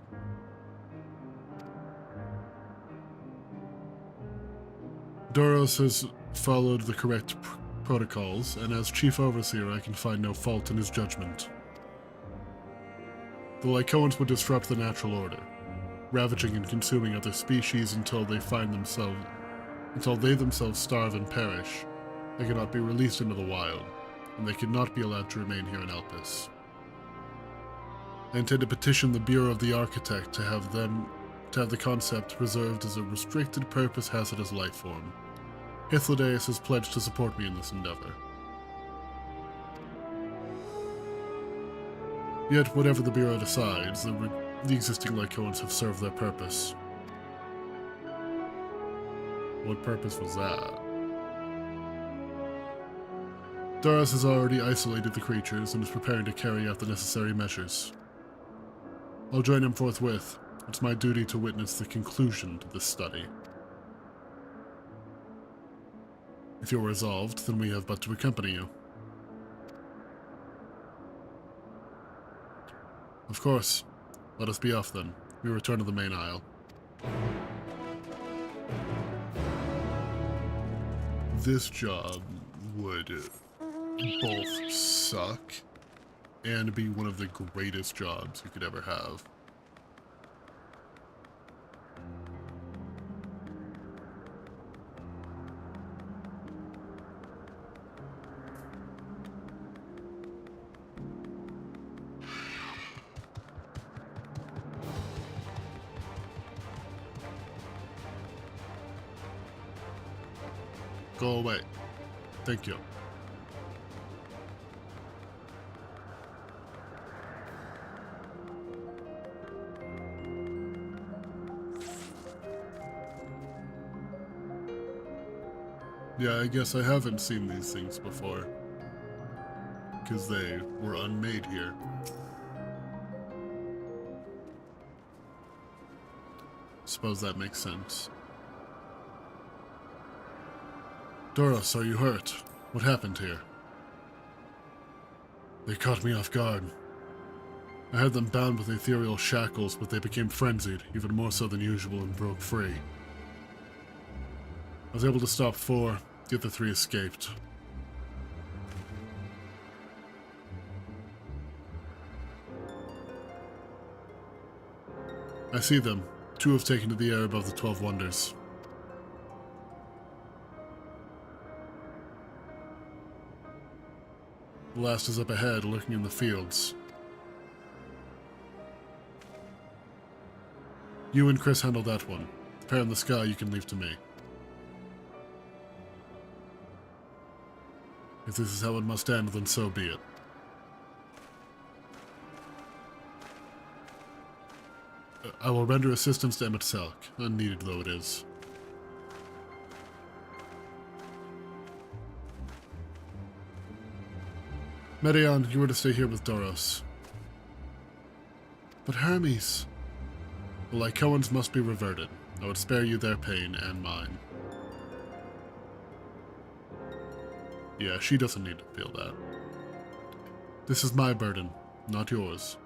Doros has followed the correct protocols, and as Chief Overseer I can find no fault in his judgment. The Lycoans would disrupt the natural order, ravaging and consuming other species until they themselves starve and perish. They cannot be released into the wild, and they cannot be allowed to remain here in Elpis. I intend to petition the Bureau of the Architect to have the concept reserved as a restricted purpose hazardous life form. Hythlodaeus has pledged to support me in this endeavor. Yet, whatever the Bureau decides, the existing Lycoans have served their purpose. What purpose was that? Doros has already isolated the creatures and is preparing to carry out the necessary measures. I'll join him forthwith. It's my duty to witness the conclusion to this study. If you're resolved, then we have but to accompany you. Of course. Let us be off then. We return to the main aisle. This job would both suck and be one of the greatest jobs you could ever have. Go away. Thank you. Yeah, I guess I haven't seen these things before. Because they were unmade here. Suppose that makes sense. Doros, are you hurt? What happened here? They caught me off guard. I had them bound with ethereal shackles, but they became frenzied, even more so than usual, and broke free. I was able to stop 4, the other 3 escaped. I see them. 2 have taken to the air above the 12 Wonders. The last is up ahead, lurking in the fields. You and Chris handle that one. The pair in the sky you can leave to me. If this is how it must end, then so be it. I will render assistance to Emet-Selch, unneeded though it is. Medeion, you were to stay here with Doros. But Hermes... The Lycoans must be reverted. I would spare you their pain and mine. Yeah, she doesn't need to feel that. This is my burden, not yours.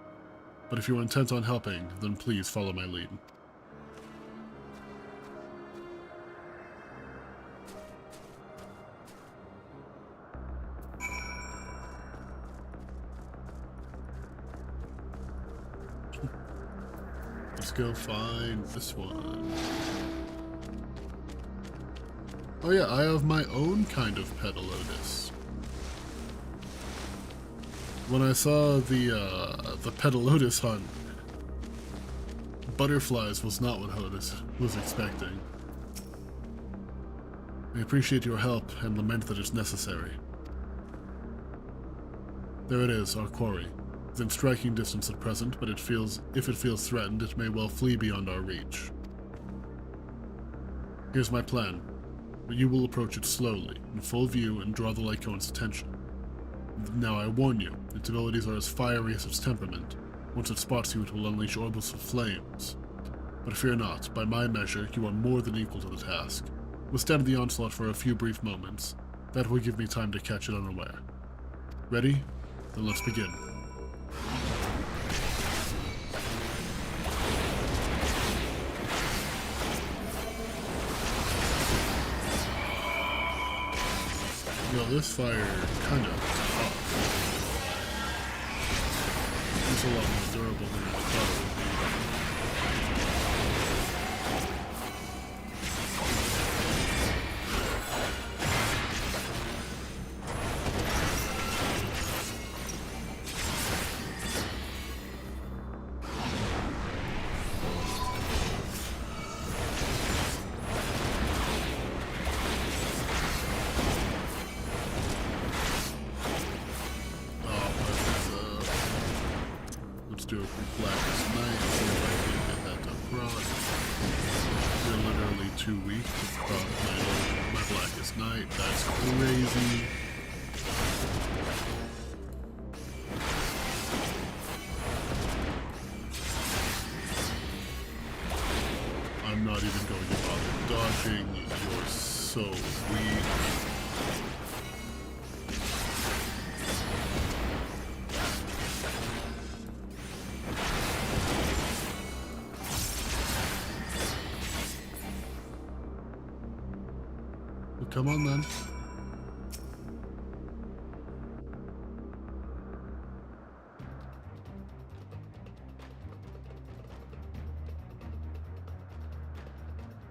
But if you are intent on helping, then please follow my lead. Let's go find this one. Oh yeah, I have my own kind of Petalotus. When I saw the Petalotus hunt, butterflies was not what Hodis was expecting. I appreciate your help and lament that it's necessary. There it is, our quarry. It's in striking distance at present, but if it feels threatened, it may well flee beyond our reach. Here's my plan. You will approach it slowly, in full view, and draw the Lycoan's attention. Now I warn you, its abilities are as fiery as its temperament. Once it spots you, it will unleash orbs of flames. But fear not, by my measure, you are more than equal to the task. Withstand the onslaught for a few brief moments. That will give me time to catch it unaware. Ready? Then let's begin. Well, this fire kind of tough. It's a lot more durable than I thought it would be. Do it for Blackest Night, see if I can get that to cross. You're literally too weak to cross my Blackest Night. That's crazy. I'm not even going to bother dodging. You're so weak. Come on, then.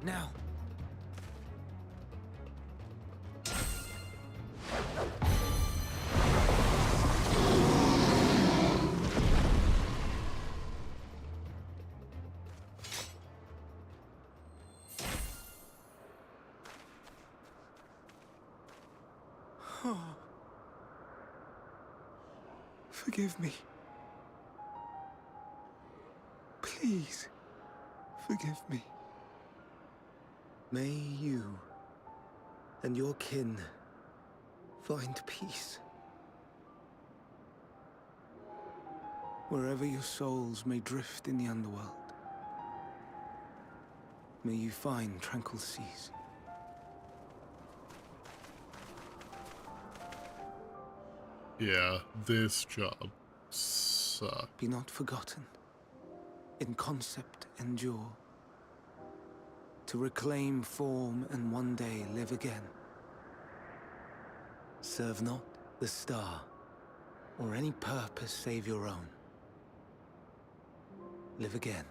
Now. Forgive me. Please, forgive me. May you and your kin find peace. Wherever your souls may drift in the underworld, may you find tranquil seas. Yeah, this job sucks. Be not forgotten. In concept endure. To reclaim form and one day live again. Serve not the star, or any purpose save your own. Live again,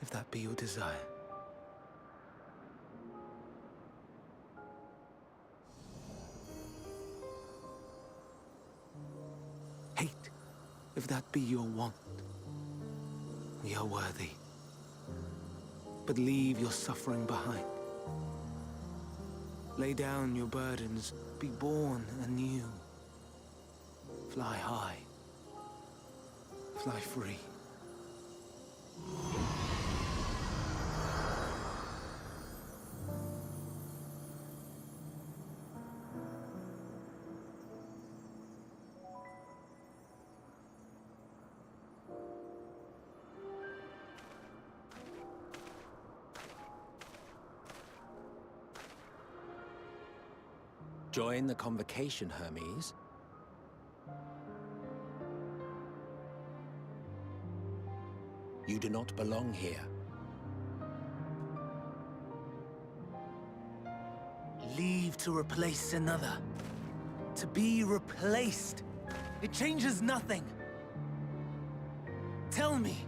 if that be your desire. Hate, if that be your want. We are worthy. But leave your suffering behind. Lay down your burdens, be born anew. Fly high, fly free. Join the convocation, Hermes. You do not belong here. Leave to replace another. To be replaced. It changes nothing. Tell me,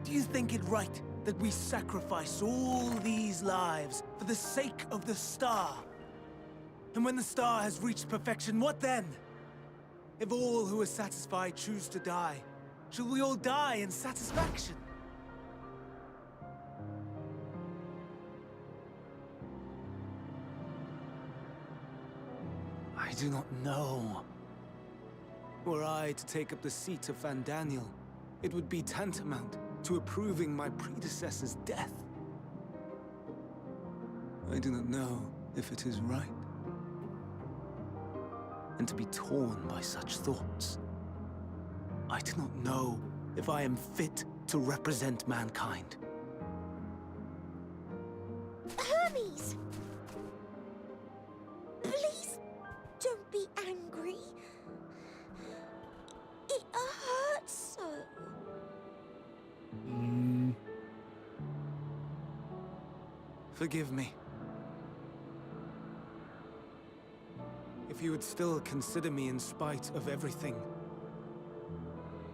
do you think it right that we sacrifice all these lives for the sake of the star? And when the star has reached perfection, what then? If all who are satisfied choose to die, shall we all die in satisfaction? I do not know. Were I to take up the seat of Fandaniel, it would be tantamount to approving my predecessor's death. I do not know if it is right. And to be torn by such thoughts, I do not know if I am fit to represent mankind. Hermes! Please don't be angry. It hurts so. Forgive me. If you would still consider me in spite of everything,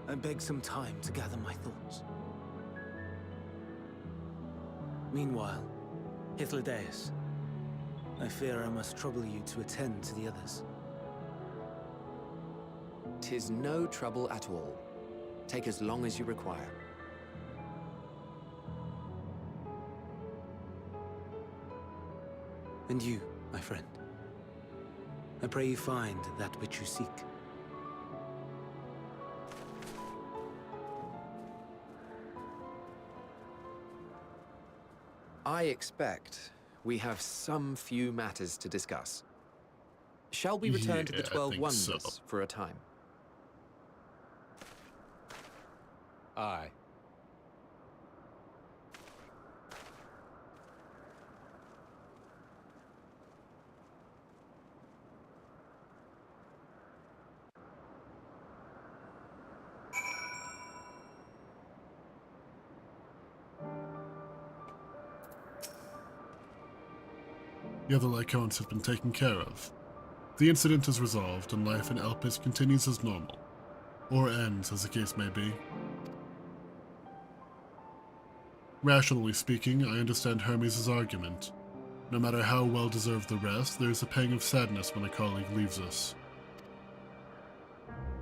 I beg some time to gather my thoughts. Meanwhile, Hythlodaeus, I fear I must trouble you to attend to the others. 'Tis no trouble at all. Take as long as you require. And you, my friend, I pray you find that which you seek. I expect we have some few matters to discuss. Shall we return to the Yeah, I 12 think Wonders so. for a time? Aye. The other Lycones have been taken care of. The incident is resolved and life in Elpis continues as normal. Or ends, as the case may be. Rationally speaking, I understand Hermes' argument. No matter how well-deserved the rest, there is a pang of sadness when a colleague leaves us.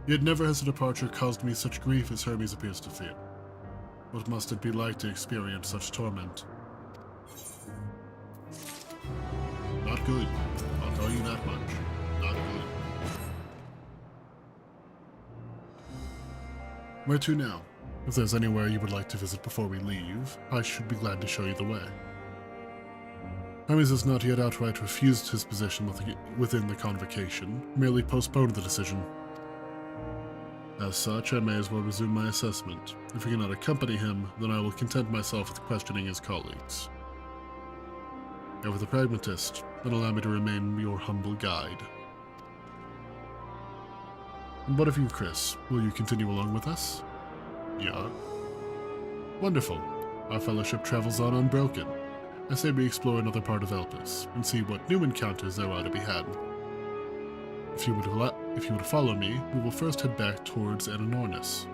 Yet never has a departure caused me such grief as Hermes appears to feel. What must it be like to experience such torment? Not good. I'll tell you that much. Not good. Where to now? If there's anywhere you would like to visit before we leave, I should be glad to show you the way. Hermes has not yet outright refused his position within the convocation, merely postponed the decision. As such, I may as well resume my assessment. If we cannot accompany him, then I will content myself with questioning his colleagues. Ever the pragmatist, then allow me to remain your humble guide. And what of you, Chris? Will you continue along with us? Yeah. Wonderful. Our fellowship travels on unbroken. I say we explore another part of Elpis, and see what new encounters there are to be had. If you would follow me, we will first head back towards Ananornis.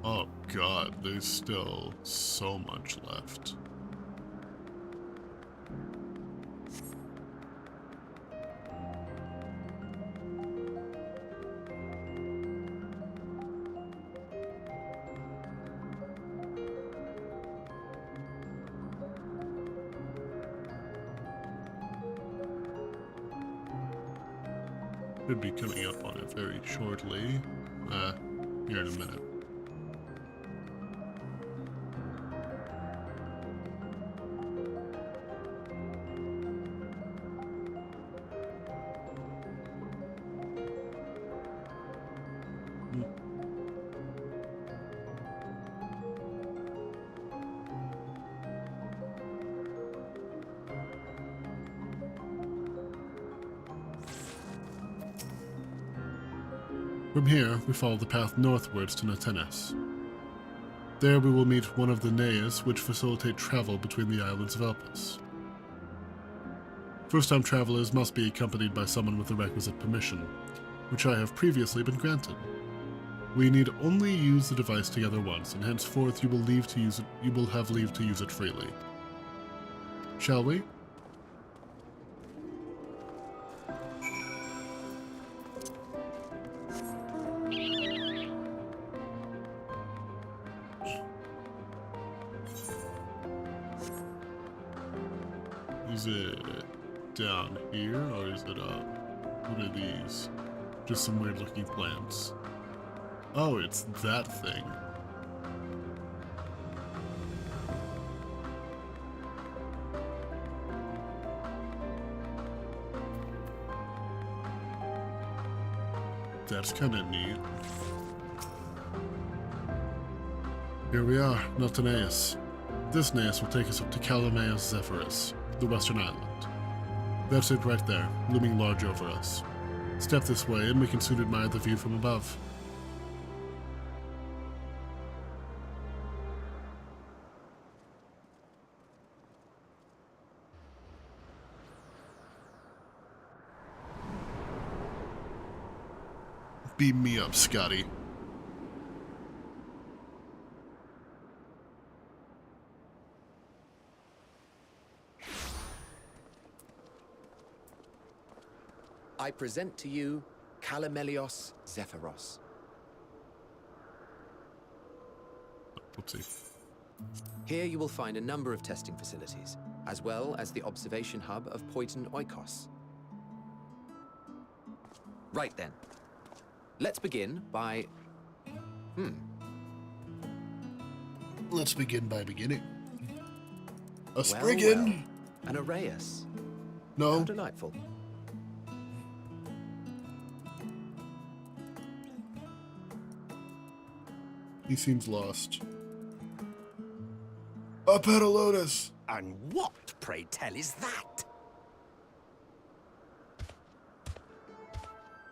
Oh god, there's still so much left. Should be coming up on it very shortly. Here in a minute. From here, we follow the path northwards to Natenes. There we will meet one of the Neas which facilitate travel between the islands of Elpis. First-time travelers must be accompanied by someone with the requisite permission, which I have previously been granted. We need only use the device together once, and henceforth you will have leave to use it freely. Shall we? Is it down here, or is it up? What are these? Just some weird looking plants. Oh, it's that thing. That's kind of neat. Here we are, Naltaneus. This Naeus will take us up to Calameus Zephyrus, the western island. That's it right there, looming large over us. Step this way and we can soon admire the view from above. Beam me up, Scotty. I present to you Calamelios Zephyros. Whoopsie. Here you will find a number of testing facilities, as well as the observation hub of Poiton Oikos. Right then. Let's begin by... Let's begin by beginning. A Well, Spriggan! well, an Arrhaeus. No. How delightful. He seems lost. A Petalotus! And what, pray tell, is that?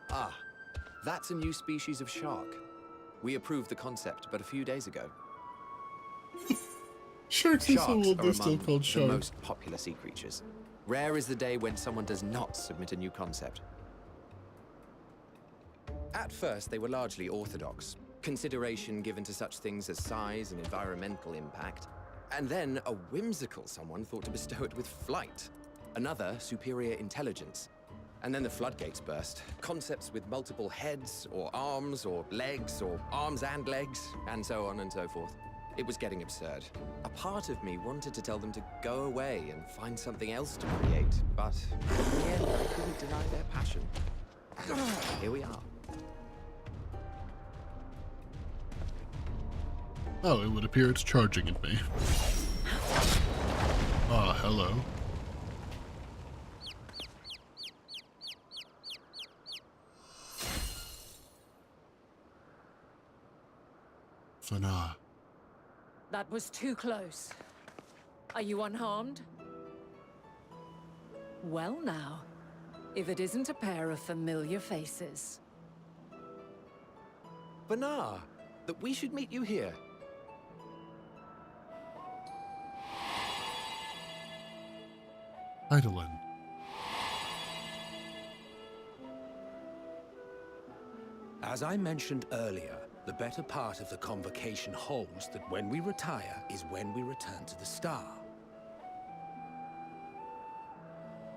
Ah, that's a new species of shark. We approved the concept but a few days ago. Sharks are so Sharks old, are they're still among called the sharks. most popular sea creatures. Rare is the day when someone does not submit a new concept. At first, they were largely orthodox. Consideration given to such things as size and environmental impact. And then a whimsical someone thought to bestow it with flight. Another, superior intelligence. And then the floodgates burst. Concepts with multiple heads, or arms and legs, and so on and so forth. It was getting absurd. A part of me wanted to tell them to go away and find something else to create, but in the end, I couldn't deny their passion. Here we are. Oh, it would appear it's charging at me. Ah, hello. Fana. That was too close. Are you unharmed? Well now, if it isn't a pair of familiar faces. Banar, that we should meet you here. Eidolon. As I mentioned earlier, the better part of the convocation holds that when we retire is when we return to the star.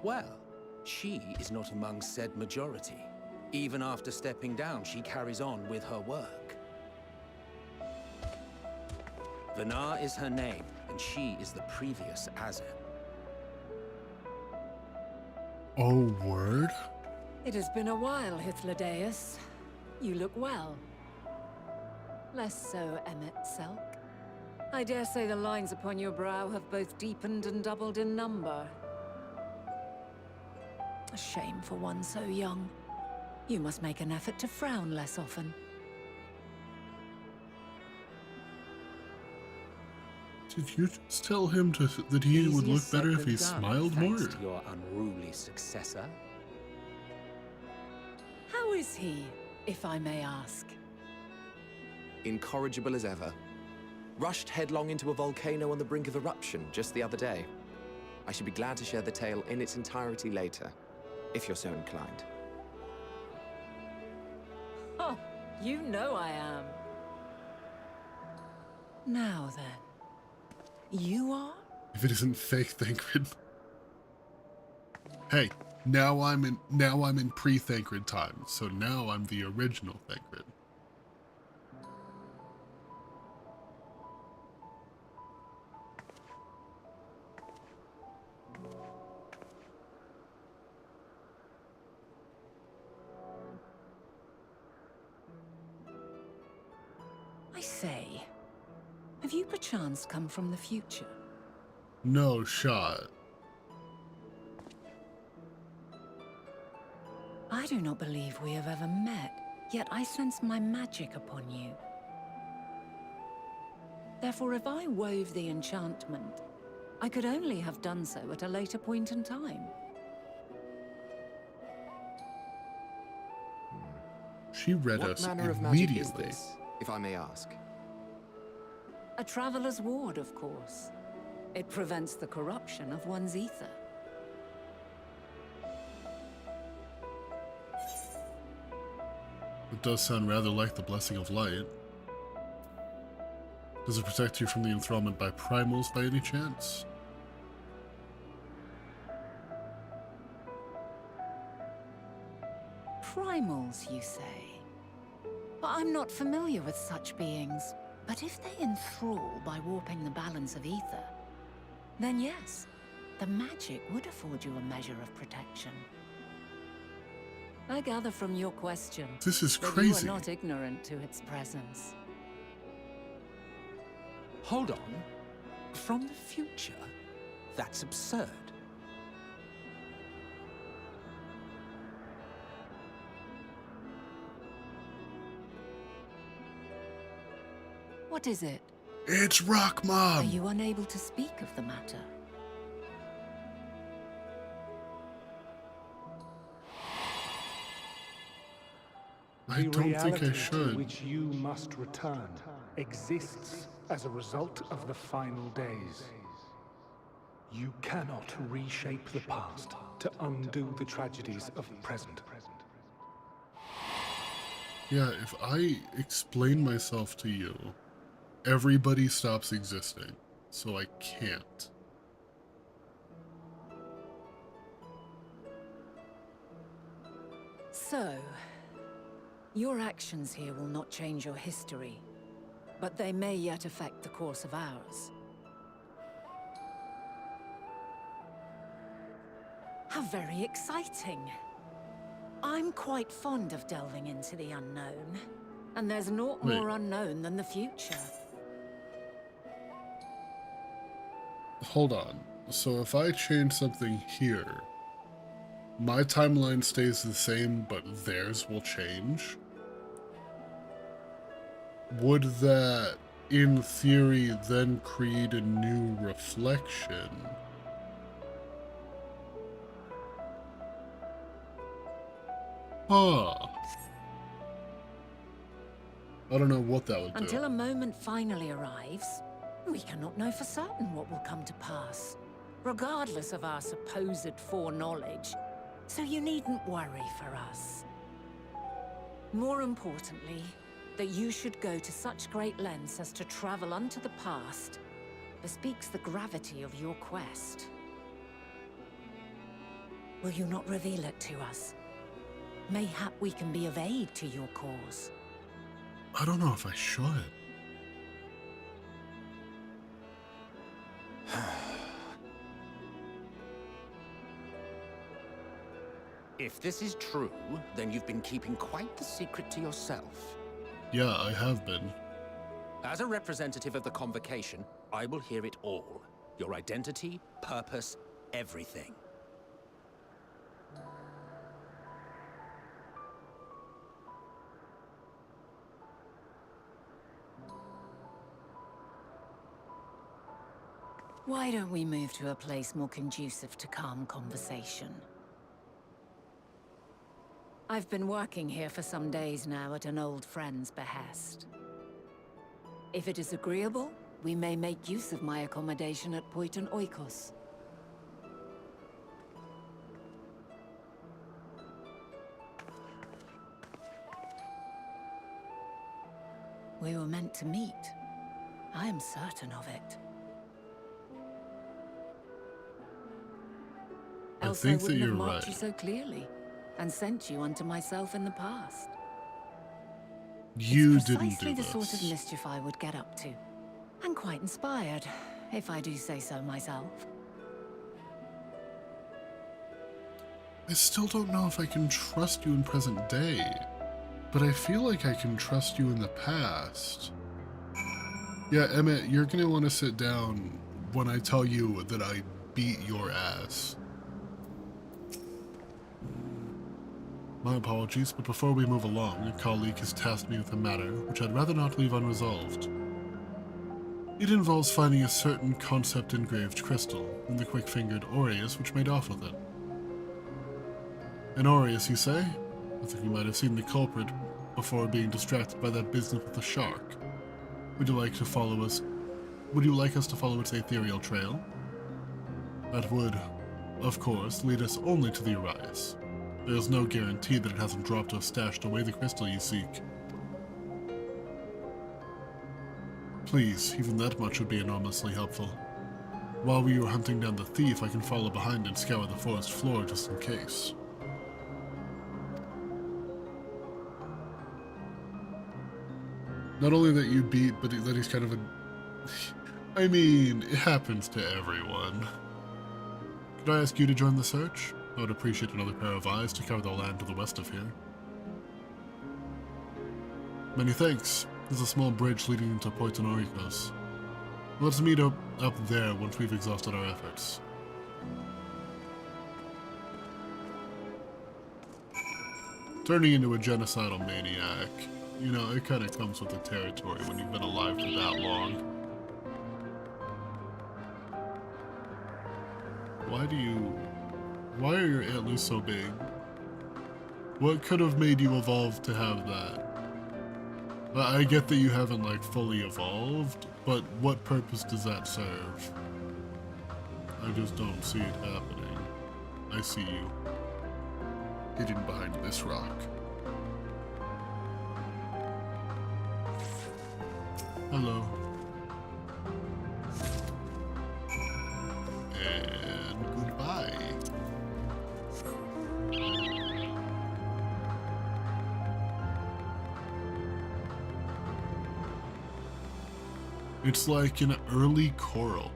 Well, she is not among said majority. Even after stepping down, she carries on with her work. Vanar is her name, and she is the previous Azen. Oh, word? It has been a while, Hythlodaeus. You look well. Less so, Emmet Selk. I dare say the lines upon your brow have both deepened and doubled in number. A shame for one so young. You must make an effort to frown less often. Did you just tell him that he would Easier look said better if than he done, smiled thanks more? to your unruly successor. How is he, if I may ask? Incorrigible as ever. Rushed headlong into a volcano on the brink of eruption just the other day. I should be glad to share the tale in its entirety later, if you're so inclined. Oh, you know I am. Now then, you are? If it isn't fake Thancred. Hey, now I'm in pre-Thancred time, so now I'm the original Thancred. I say, have you perchance come from the future? No shot. I do not believe we have ever met, yet I sense my magic upon you. Therefore, if I wove the enchantment, I could only have done so at a later point in time. She read What us manner of magic is immediately. this, if I may ask? A traveler's ward, of course. It prevents the corruption of one's ether. It does sound rather like the Blessing of Light. Does it protect you from the enthrallment by primals by any chance? Primals, you say? But I'm not familiar with such beings. But if they enthrall by warping the balance of ether, then yes, the magic would afford you a measure of protection. I gather from your question This is that you crazy. are not ignorant to its presence. Hold on. From the future? That's absurd. What is it? It's Rock Are Mom! you unable to speak of the matter? I The don't think reality I to should. which you must return exists as a result of the final days. You cannot reshape the past to undo the tragedies of the present. Yeah, if I explain myself to you, everybody stops existing. So I can't. So, your actions here will not change your history, but they may yet affect the course of ours. How very exciting! I'm quite fond of delving into the unknown, and there's naught Wait. more unknown than the future. Hold on. So if I change something here, my timeline stays the same, but theirs will change? Would that, in theory, then create a new reflection? Huh. I don't know what that would do. Until a moment finally arrives, we cannot know for certain what will come to pass, regardless of our supposed foreknowledge. So you needn't worry for us. More importantly, that you should go to such great lengths as to travel unto the past bespeaks the gravity of your quest. Will you not reveal it to us? Mayhap we can be of aid to your cause. I don't know if I should. If this is true, then you've been keeping quite the secret to yourself. Yeah, I have been. As a representative of the Convocation, I will hear it all. Your identity, purpose, everything. Why don't we move to a place more conducive to calm conversation? I've been working here for some days now at an old friend's behest. If it is agreeable, we may make use of my accommodation at Poiton Oikos. We were meant to meet. I am certain of it. Else I think that wouldn't have you're marked you right. so clearly, and sent you unto myself in the past. You It's didn't precisely do the sort of this. mischief I would get up to. And quite inspired, if I do say so myself. I still don't know if I can trust you in present day, but I feel like I can trust you in the past. Yeah, Emmett, you're gonna want to sit down when I tell you that I beat your ass. My apologies, but before we move along, a colleague has tasked me with a matter which I'd rather not leave unresolved. It involves finding a certain concept engraved crystal and the quick-fingered Aureus which made off with it. An Aureus, you say? I think you might have seen the culprit before being distracted by that business with the shark. Would you like us to follow its ethereal trail? That would, of course, lead us only to the Aureus. There is no guarantee that it hasn't dropped or stashed away the crystal you seek. Please, even that much would be enormously helpful. While we were hunting down the thief, I can follow behind and scour the forest floor just in case. Not only that you beat, but that he's kind of a... I mean, it happens to everyone. Could I ask you to join the search? I would appreciate another pair of eyes to cover the land to the west of here. Many thanks. There's a small bridge leading into Point Noricos. Let's meet up there once we've exhausted our efforts. Turning into a genocidal maniac. You know, it kind of comes with the territory when you've been alive for that long. Why are your antlers so big? What could have made you evolve to have that? I get that you haven't, like, fully evolved, but what purpose does that serve? I just don't see it happening. I see you. Hidden behind this rock. Hello. And goodbye. It's like an early coral.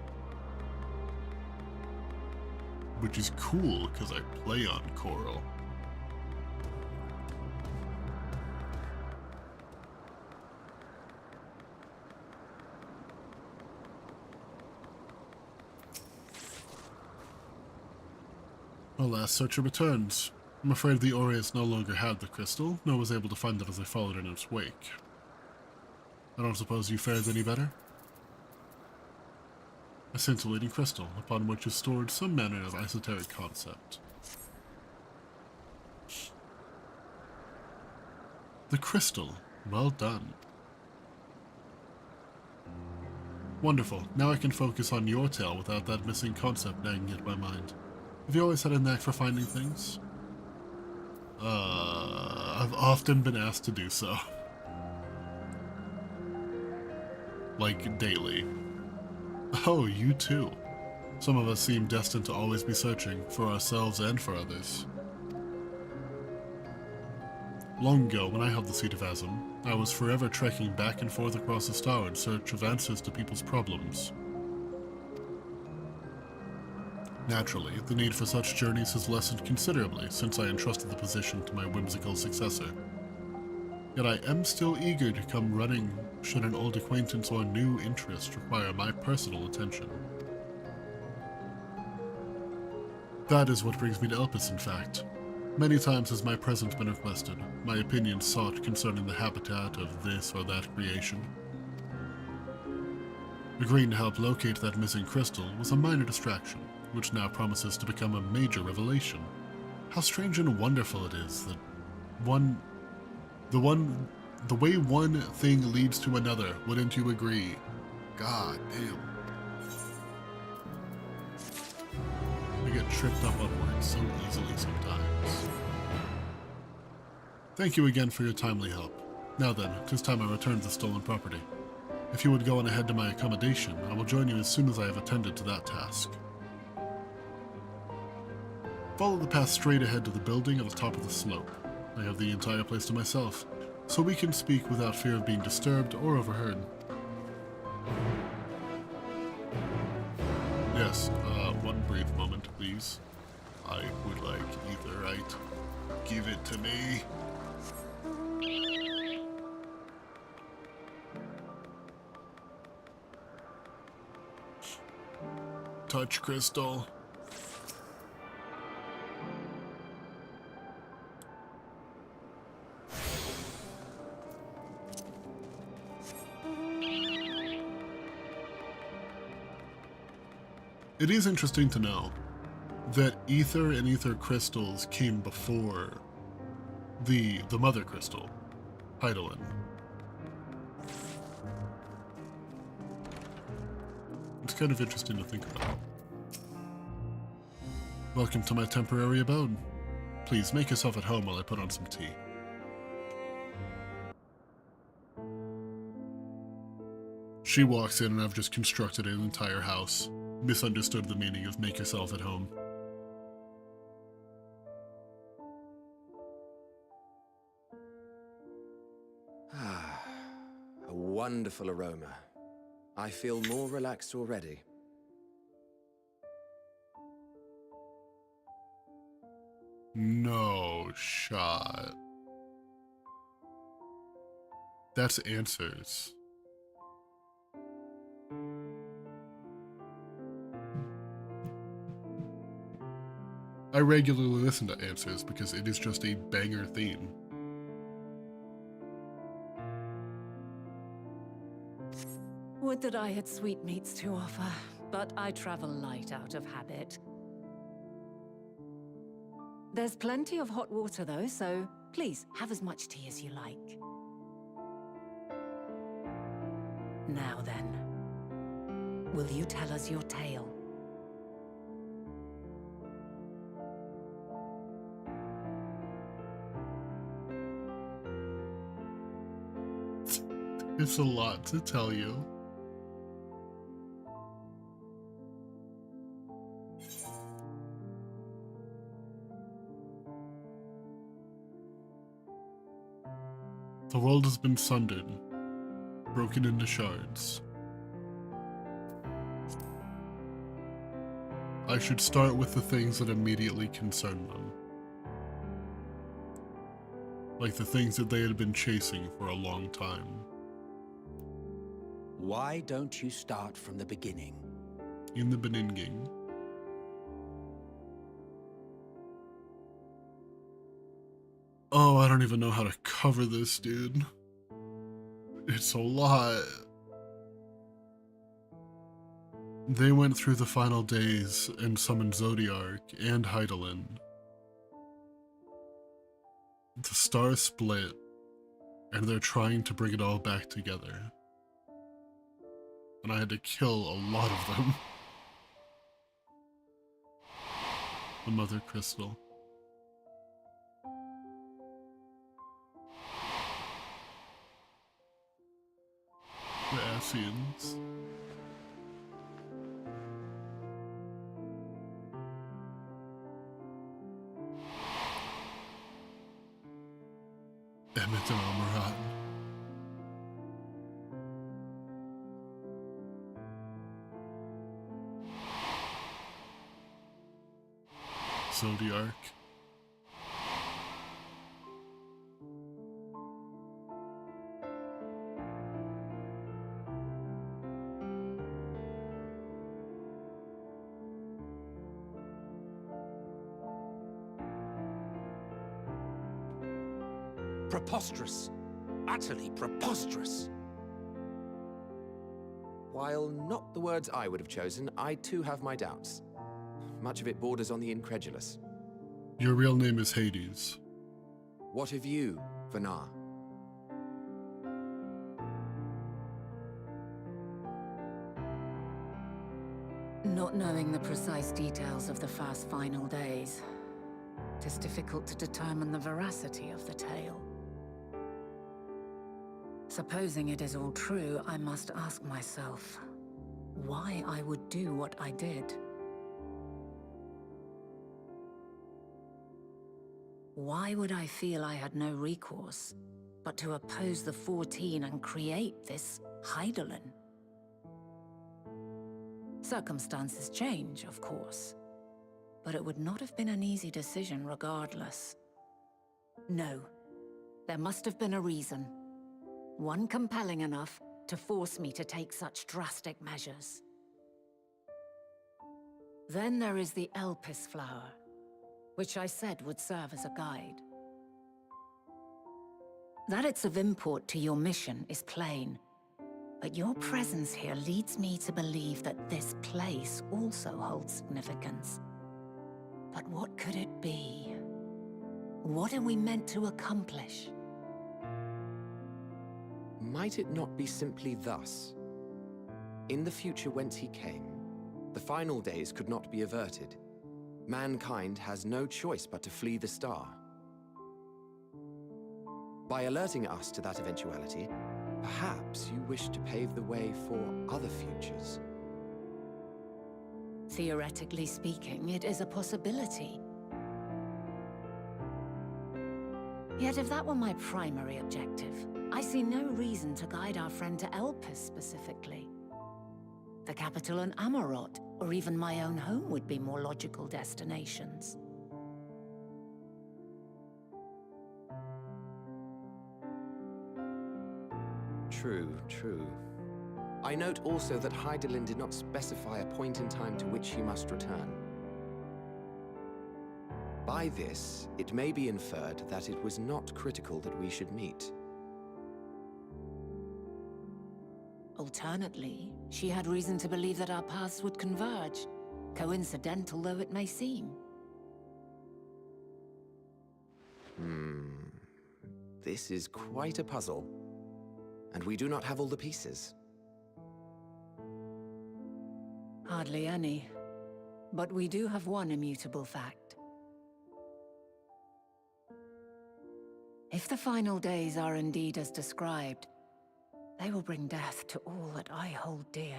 Which is cool, because I play on coral. Alas, searcher returns. I'm afraid the Aureus no longer had the crystal, nor was able to find it as I followed in its wake. I don't suppose you fared any better? A scintillating crystal, upon which is stored some manner of esoteric concept. The crystal. Well done. Wonderful. Now I can focus on your tale without that missing concept nagging at my mind. Have you always had a knack for finding things? I've often been asked to do so. Like, daily. Oh, you too. Some of us seem destined to always be searching, for ourselves and for others. Long ago, when I held the seat of Azim, I was forever trekking back and forth across the star in search of answers to people's problems. Naturally, the need for such journeys has lessened considerably since I entrusted the position to my whimsical successor. Yet I am still eager to come running should an old acquaintance or new interest require my personal attention. That is what brings me to Elpis, in fact. Many times has my presence been requested, my opinion sought concerning the habitat of this or that creation. Agreeing to help locate that missing crystal was a minor distraction, which now promises to become a major revelation. How strange and wonderful it is that the way one thing leads to another, wouldn't you agree? God damn. I get tripped up on words so easily sometimes. Thank you again for your timely help. Now then, 'tis time I return the stolen property. If you would go on ahead to my accommodation, I will join you as soon as I have attended to that task. Follow the path straight ahead to the building at the top of the slope. I have the entire place to myself, so we can speak without fear of being disturbed or overheard. Yes, one brief moment, please. I would like etherite. Give it to me. . touch crystal. It is interesting to know that ether and ether crystals came before the mother crystal, Hydaelyn. It's kind of interesting to think about. Welcome to my temporary abode. Please make yourself at home while I put on some tea. She walks in and I've just constructed an entire house. Misunderstood the meaning of make yourself at home. Ah, a wonderful aroma. I feel more relaxed already. No shot. That's Answers. I regularly listen to Answers because it is just a banger theme. Would that I had sweetmeats to offer, but I travel light out of habit. There's plenty of hot water though, so please have as much tea as you like. Now then, will you tell us your tale? It's a lot to tell you. The world has been sundered, broken into shards. I should start with the things that immediately concern them. Like the things that they had been chasing for a long time. Why don't you start from the beginning? In the beginning. Oh, I don't even know how to cover this, dude. It's a lot. They went through the final days and summoned Zodiark and Hydaelyn. The stars split, and they're trying to bring it all back together. And I had to kill a lot of them. The Mother Crystal. The Ascians. Emmett and Amarat. Zodiark. Preposterous. Utterly preposterous. While not the words I would have chosen, I too have my doubts. Much of it borders on the incredulous. Your real name is Hades. What of you, Vanar? Not knowing the precise details of the first final days, it is difficult to determine the veracity of the tale. Supposing it is all true, I must ask myself why I would do what I did. Why would I feel I had no recourse but to oppose the 14 and create this Hydaelyn? Circumstances change, of course, but it would not have been an easy decision regardless. No, there must have been a reason. One compelling enough to force me to take such drastic measures. Then there is the Elpis flower, which I said would serve as a guide. That it's of import to your mission is plain, but your presence here leads me to believe that this place also holds significance. But what could it be? What are we meant to accomplish? Might it not be simply thus? In the future whence he came, the final days could not be averted. Mankind has no choice but to flee the star. By alerting us to that eventuality, perhaps you wish to pave the way for other futures. Theoretically speaking, it is a possibility. Yet if that were my primary objective, I see no reason to guide our friend to Elpis specifically. The capital and Amarot, or even my own home would be more logical destinations. True, true. I note also that Hydaelyn did not specify a point in time to which he must return. By this, it may be inferred that it was not critical that we should meet. Alternately, she had reason to believe that our paths would converge, coincidental though it may seem. This is quite a puzzle, and we do not have all the pieces. Hardly any. But we do have one immutable fact. If the final days are indeed as described, they will bring death to all that I hold dear.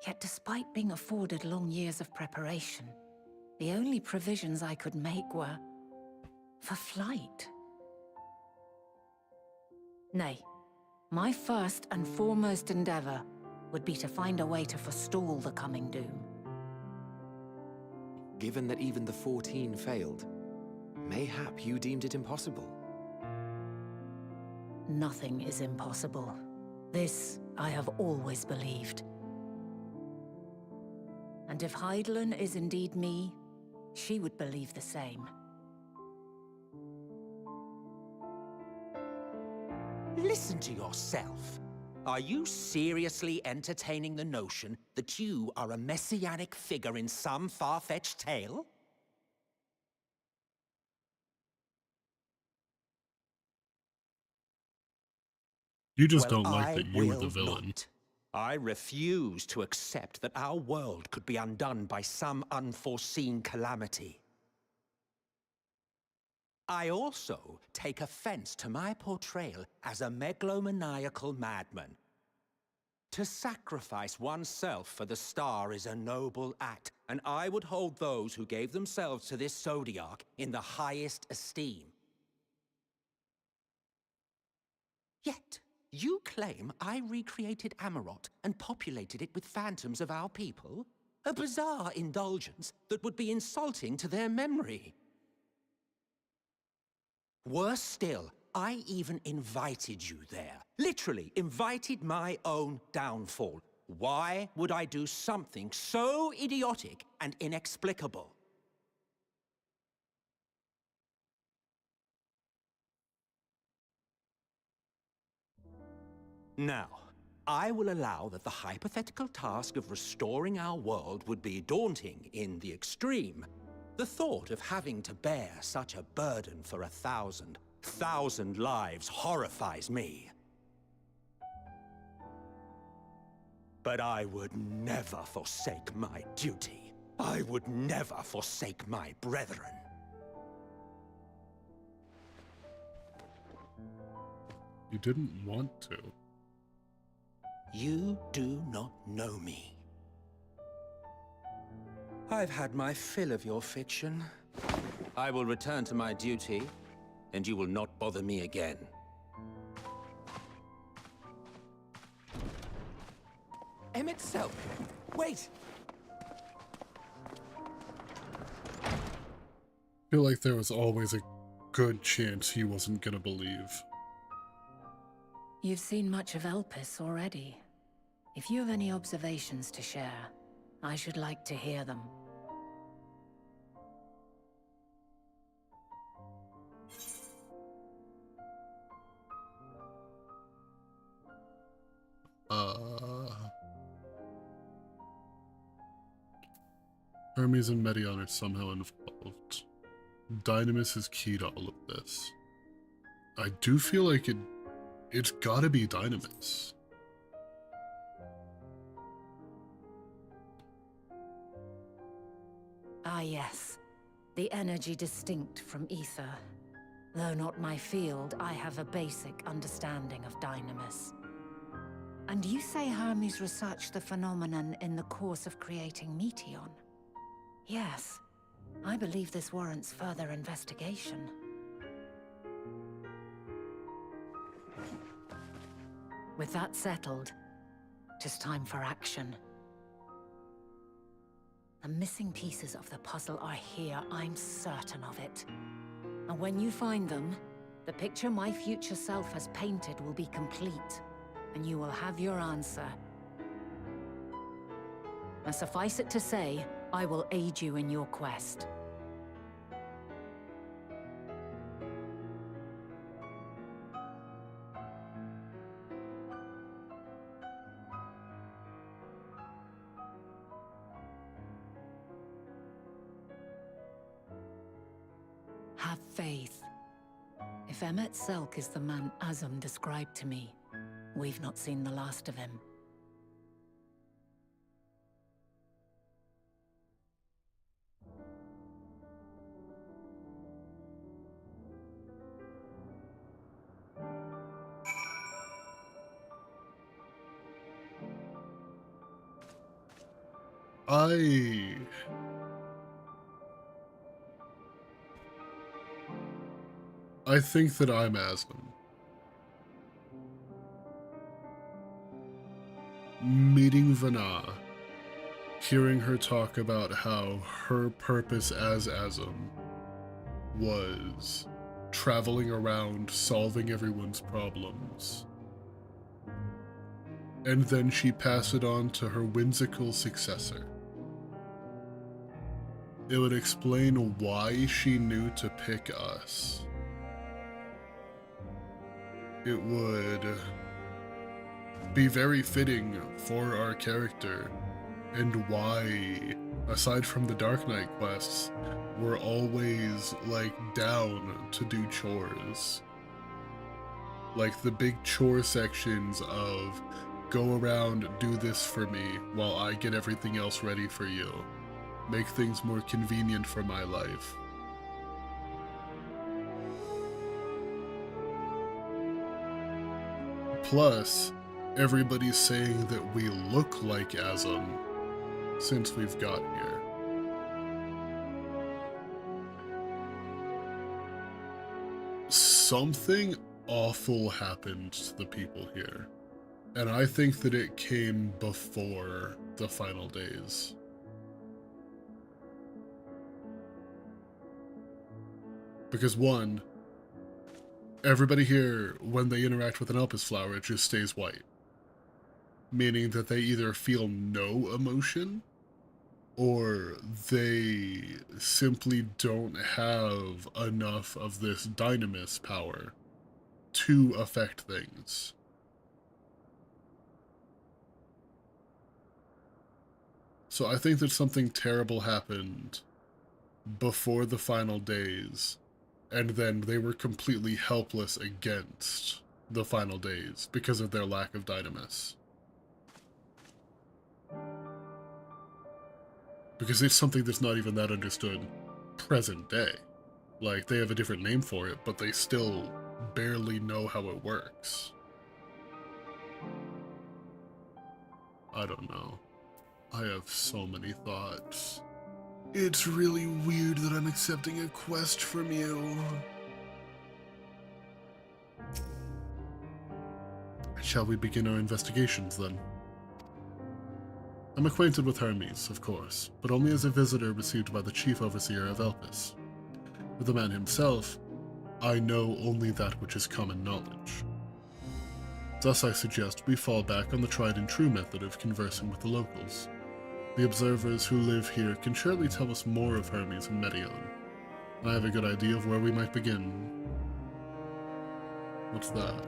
Yet despite being afforded long years of preparation, the only provisions I could make were for flight. Nay, my first and foremost endeavor would be to find a way to forestall the coming doom. Given that even the 14 failed, mayhap you deemed it impossible. Nothing is impossible. This I have always believed. And if Hydaelyn is indeed me, she would believe the same. Listen to yourself. Are you seriously entertaining the notion that you are a messianic figure in some far-fetched tale? You just Well, don't like I that you were the will villain. not. I refuse to accept that our world could be undone by some unforeseen calamity. I also take offense to my portrayal as a megalomaniacal madman. To sacrifice oneself for the star is a noble act, and I would hold those who gave themselves to this Zodiac in the highest esteem. Yet, you claim I recreated Amarot and populated it with phantoms of our people? A bizarre indulgence that would be insulting to their memory. Worse still, I even invited you there. Literally invited my own downfall. Why would I do something so idiotic and inexplicable? Now, I will allow that the hypothetical task of restoring our world would be daunting in the extreme. The thought of having to bear such a burden for 1,000 lives horrifies me. But I would never forsake my duty. I would never forsake my brethren. You didn't want to. You do not know me. I've had my fill of your fiction. I will return to my duty, and you will not bother me again. Emmett Selk, wait! I feel like there was always a good chance he wasn't gonna believe. You've seen much of Elpis already. If you have any observations to share, I should like to hear them. Hermes and Medion are somehow involved. Dynamis is key to all of this. I do feel like it's gotta be Dynamis. Ah yes, the energy distinct from ether. Though not my field, I have a basic understanding of Dynamis. And you say Hermes researched the phenomenon in the course of creating Meteion? Yes, I believe this warrants further investigation. With that settled, it is time for action. The missing pieces of the puzzle are here, I'm certain of it. And when you find them, the picture my future self has painted will be complete, and you will have your answer. Now suffice it to say, I will aid you in your quest. Have faith. If Emmet Selk is the man Azum described to me, we've not seen the last of him. I think that I'm Azum. Meeting Vana, hearing her talk about how her purpose as Azum was traveling around solving everyone's problems. And then she passed it on to her whimsical successor. It would explain why she knew to pick us. It would be very fitting for our character and why, aside from the Dark Knight quests, we're always, like, down to do chores. Like, the big chore sections of, go around, do this for me, while I get everything else ready for you. Make things more convenient for my life. Plus, everybody's saying that we look like Azum since we've got here. Something awful happened to the people here, and I think that it came before the final days. Because one, everybody here, when they interact with an Elpis flower, it just stays white. Meaning that they either feel no emotion, or they simply don't have enough of this Dynamis power to affect things. So I think that something terrible happened before the final days, and then they were completely helpless against the final days because of their lack of Dynamis. Because it's something that's not even that understood present day. Like, they have a different name for it, but they still barely know how it works. I don't know. I have so many thoughts. It's really weird that I'm accepting a quest from you. Shall we begin our investigations, then? I'm acquainted with Hermes, of course, but only as a visitor received by the Chief Overseer of Elpis. With the man himself, I know only that which is common knowledge. Thus I suggest we fall back on the tried and true method of conversing with the locals. The observers who live here can surely tell us more of Hermes and Medion. I have a good idea of where we might begin. What's that?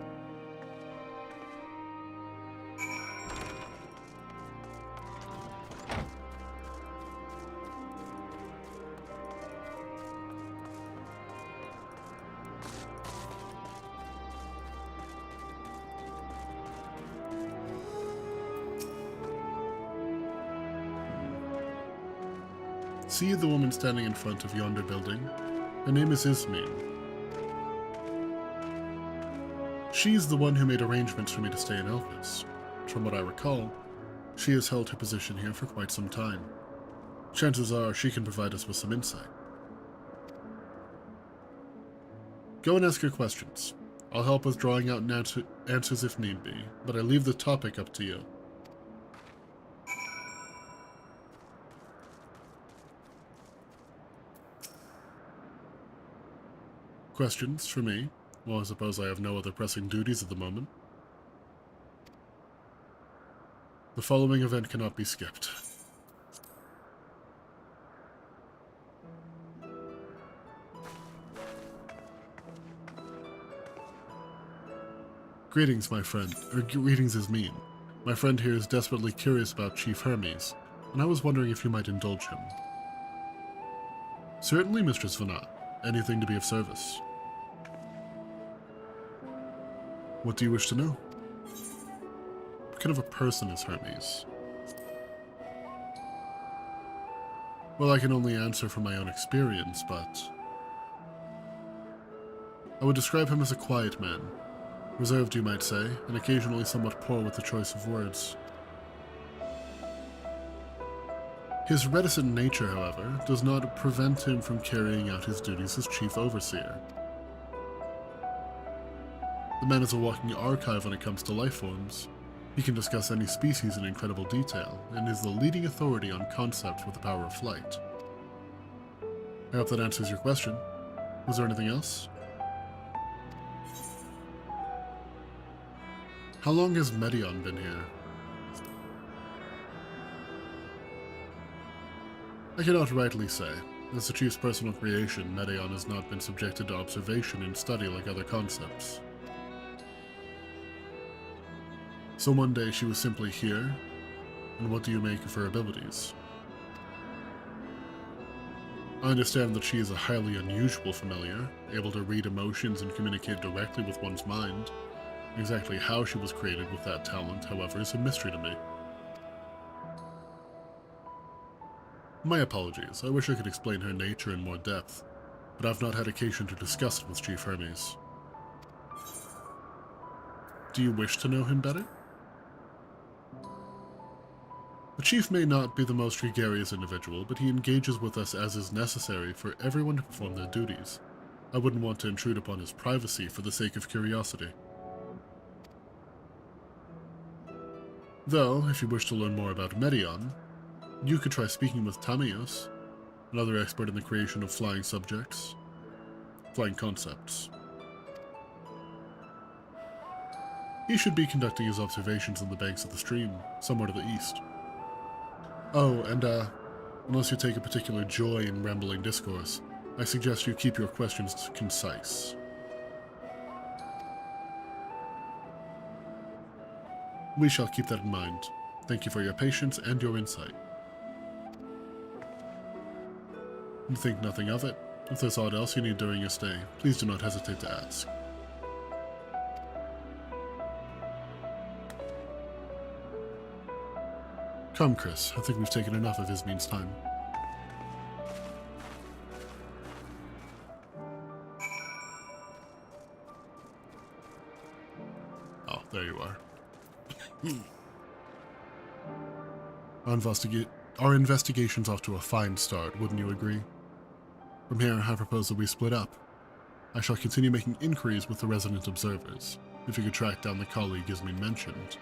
See the woman standing in front of yonder building? Her name is Ismene. She's the one who made arrangements for me to stay in Elpis. From what I recall, she has held her position here for quite some time. Chances are she can provide us with some insight. Go and ask her questions. I'll help with drawing out answers if need be, but I leave the topic up to you. Questions for me? Well, I suppose I have no other pressing duties at the moment. The following event cannot be skipped. Greetings, my friend. Greetings is mean. My friend here is desperately curious about Chief Hermes, and I was wondering if you might indulge him. Certainly, Mistress Vanat. Anything to be of service. What do you wish to know? What kind of a person is Hermes? Well, I can only answer from my own experience, but I would describe him as a quiet man. Reserved, you might say, and occasionally somewhat poor with the choice of words. His reticent nature, however, does not prevent him from carrying out his duties as Chief Overseer. The man is a walking archive when it comes to life forms. He can discuss any species in incredible detail, and is the leading authority on concepts with the power of flight. I hope that answers your question. Was there anything else? How long has Medion been here? I cannot rightly say. As the Chief's personal creation, Medion has not been subjected to observation and study like other concepts. So one day she was simply here, and what do you make of her abilities? I understand that she is a highly unusual familiar, able to read emotions and communicate directly with one's mind. Exactly how she was created with that talent, however, is a mystery to me. My apologies, I wish I could explain her nature in more depth, but I've not had occasion to discuss it with Chief Hermes. Do you wish to know him better? The Chief may not be the most gregarious individual, but he engages with us as is necessary for everyone to perform their duties. I wouldn't want to intrude upon his privacy for the sake of curiosity. Though, if you wish to learn more about Medion, you could try speaking with Tamios, another expert in the creation of flying concepts. He should be conducting his observations on the banks of the stream, somewhere to the east. Oh, and unless you take a particular joy in rambling discourse, I suggest you keep your questions concise. We shall keep that in mind. Thank you for your patience and your insight. You think nothing of it. If there's aught else you need during your stay, please do not hesitate to ask. Come, Chris. I think we've taken enough of Ismene's time. Oh, there you are. Our investigation's off to a fine start, wouldn't you agree? From here, I propose that we split up. I shall continue making inquiries with the resident observers, if you could track down the colleague Ismene mentioned.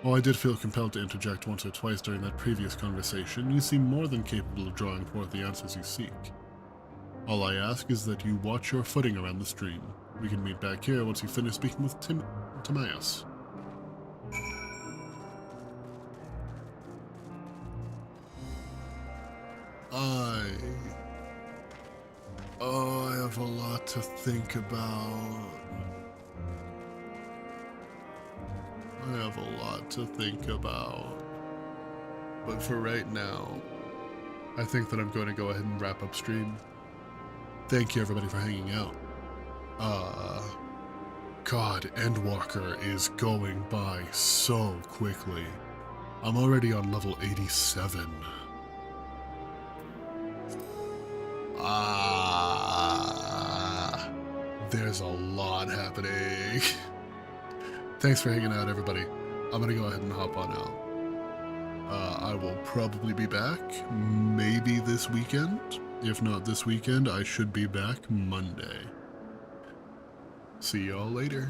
While I did feel compelled to interject once or twice during that previous conversation, you seem more than capable of drawing forth the answers you seek. All I ask is that you watch your footing around the stream. We can meet back here once you finish speaking with Tamios. I have a lot to think about. I have a lot to think about. But for right now, I think that I'm going to go ahead and wrap up stream. Thank you everybody for hanging out. God, Endwalker is going by so quickly. I'm already on level 87. There's a lot happening. Thanks for hanging out, everybody. I'm gonna go ahead and hop on out. I will probably be back maybe this weekend. If not this weekend, I should be back Monday. See y'all later.